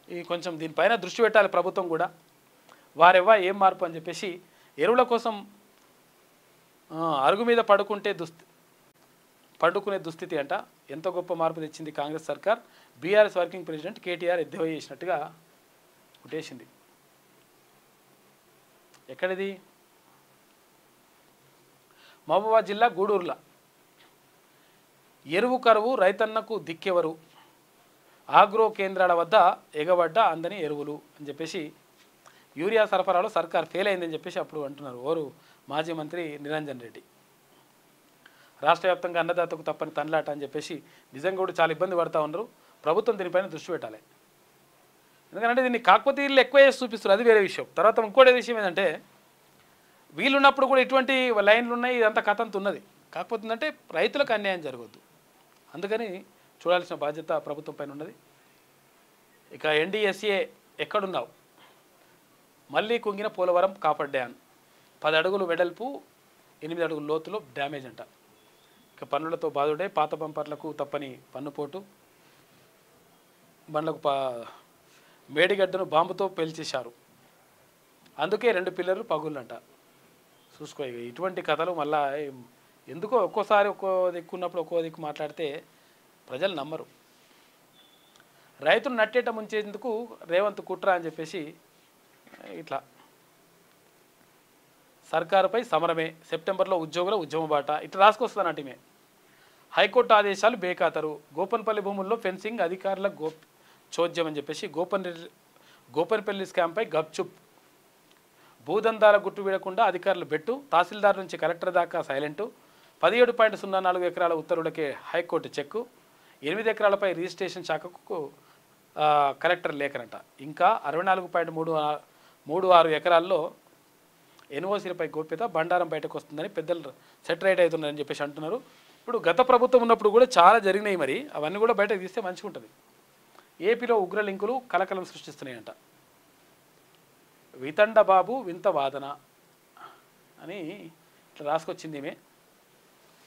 ఈ కొంచెం దీనిపైన దృష్టి పెట్టాలి ప్రభుత్వం కూడా. వారెవ్వా ఏం మార్పు అని చెప్పేసి ఎరువుల కోసం అరుగు మీద పడుకునే దుస్థితి అంట. ఎంత గొప్ప మార్పు తెచ్చింది కాంగ్రెస్ సర్కార్. బీఆర్ఎస్ వర్కింగ్ ప్రెసిడెంట్ కేటీఆర్ ఎద్దేవా చేసినట్టుగా కొట్టేసింది. ఎక్కడిది? మహబూబాబాద్ జిల్లా గూడూరుల ఎరువు కరువు, రైతన్నకు దిక్కెవరు, ఆగ్రో కేంద్రాల వద్ద ఎగబడ్డ అందని ఎరువులు అని చెప్పేసి యూరియా సరఫరాలో సర్కార్ ఫెయిల్ అయిందని చెప్పేసి అప్పుడు అంటున్నారు ఓరు మాజీ మంత్రి నిరంజన్ రెడ్డి. రాష్ట్ర వ్యాప్తంగా అన్నదాతకు తప్పని తనలాట అని చెప్పేసి నిజంగా కూడా చాలా ఇబ్బంది పడుతూ ఉన్నారు. ప్రభుత్వం దీనిపైన దృష్టి పెట్టాలి. ఎందుకంటే దీన్ని కాకపోతే వీళ్ళు ఎక్కువ చేసి చూపిస్తారు, అది వేరే విషయం. తర్వాత ఇంకోటి విషయం ఏంటంటే వీళ్ళున్నప్పుడు కూడా ఇటువంటి లైన్లు ఉన్నాయి, ఇదంతా కథ అంత ఉన్నది. కాకపోతే ఏంటంటే రైతులకు అన్యాయం జరగద్దు, అందుకని చూడాల్సిన బాధ్యత ప్రభుత్వం పైన ఉన్నది. ఇక ఎన్డీఎస్ఏ ఎక్కడున్నావు, మళ్ళీ కుంగిన పోలవరం కాపర్ డ్యామ్ 10 అడుగులు వెడల్పు 8 అడుగుల లోతులో డ్యామేజ్ అంట. ఇక పన్నులతో బాధుడే, పాత బంపర్లకు తప్పని పన్నుపోటు, బండ్లకు మేడిగడ్డను బాంబుతో పేల్చేశారు, అందుకే 2 పిల్లర్లు పగుళ్ళంట. చూసుకో ఇటువంటి కథలు మళ్ళా ఎందుకో ఒక్కోసారి ఒక్కో దిక్కు ఉన్నప్పుడు ఒక్కో దిక్కు మాట్లాడితే ప్రజలు నమ్మరు. రైతులు నట్టేట ముంచేందుకు రేవంత్ కుట్ర అని చెప్పేసి ఇట్లా సర్కారుపై సమరమే, సెప్టెంబర్లో ఉద్యోగుల ఉద్యమ బాట ఇట్లా రాసుకొస్తుందన్నట్టు ఈమె. హైకోర్టు ఆదేశాలు బేఖాతరు, గోపన్పల్లి భూముల్లో ఫెన్సింగ్ అధికారుల చోద్యం అని చెప్పేసి గోపన్పల్లి స్కామ్పై గప్చుప్, భూదందాల గుట్టు వీడకుండా అధికారులు బెట్టు, తహసీల్దార్ నుంచి కలెక్టర్ దాకా సైలెంటు, 17.04 ఎకరాల ఉత్తర్వులకే హైకోర్టు చెక్కు, 8 ఎకరాలపై రిజిస్ట్రేషన్ శాఖకు కలెక్టర్ లేఖనంట. ఇంకా 64.36 ఎకరాల్లో ఎన్ఓసీలపై గోప్యత, బండారం బయటకు వస్తుందని పెద్దలు సెటరైట్ అవుతున్నారని చెప్పేసి అంటున్నారు. ఇప్పుడు గత ప్రభుత్వం ఉన్నప్పుడు కూడా చాలా జరిగినాయి, మరి అవన్నీ కూడా బయటకు తీస్తే మంచిగా ఉంటుంది. ఏపీలో ఉగ్ర లింకులు కలకలం సృష్టిస్తున్నాయంట. వితండ బాబు వింత వాదన అని ఇట్లా రాసుకొచ్చింది ఈమె.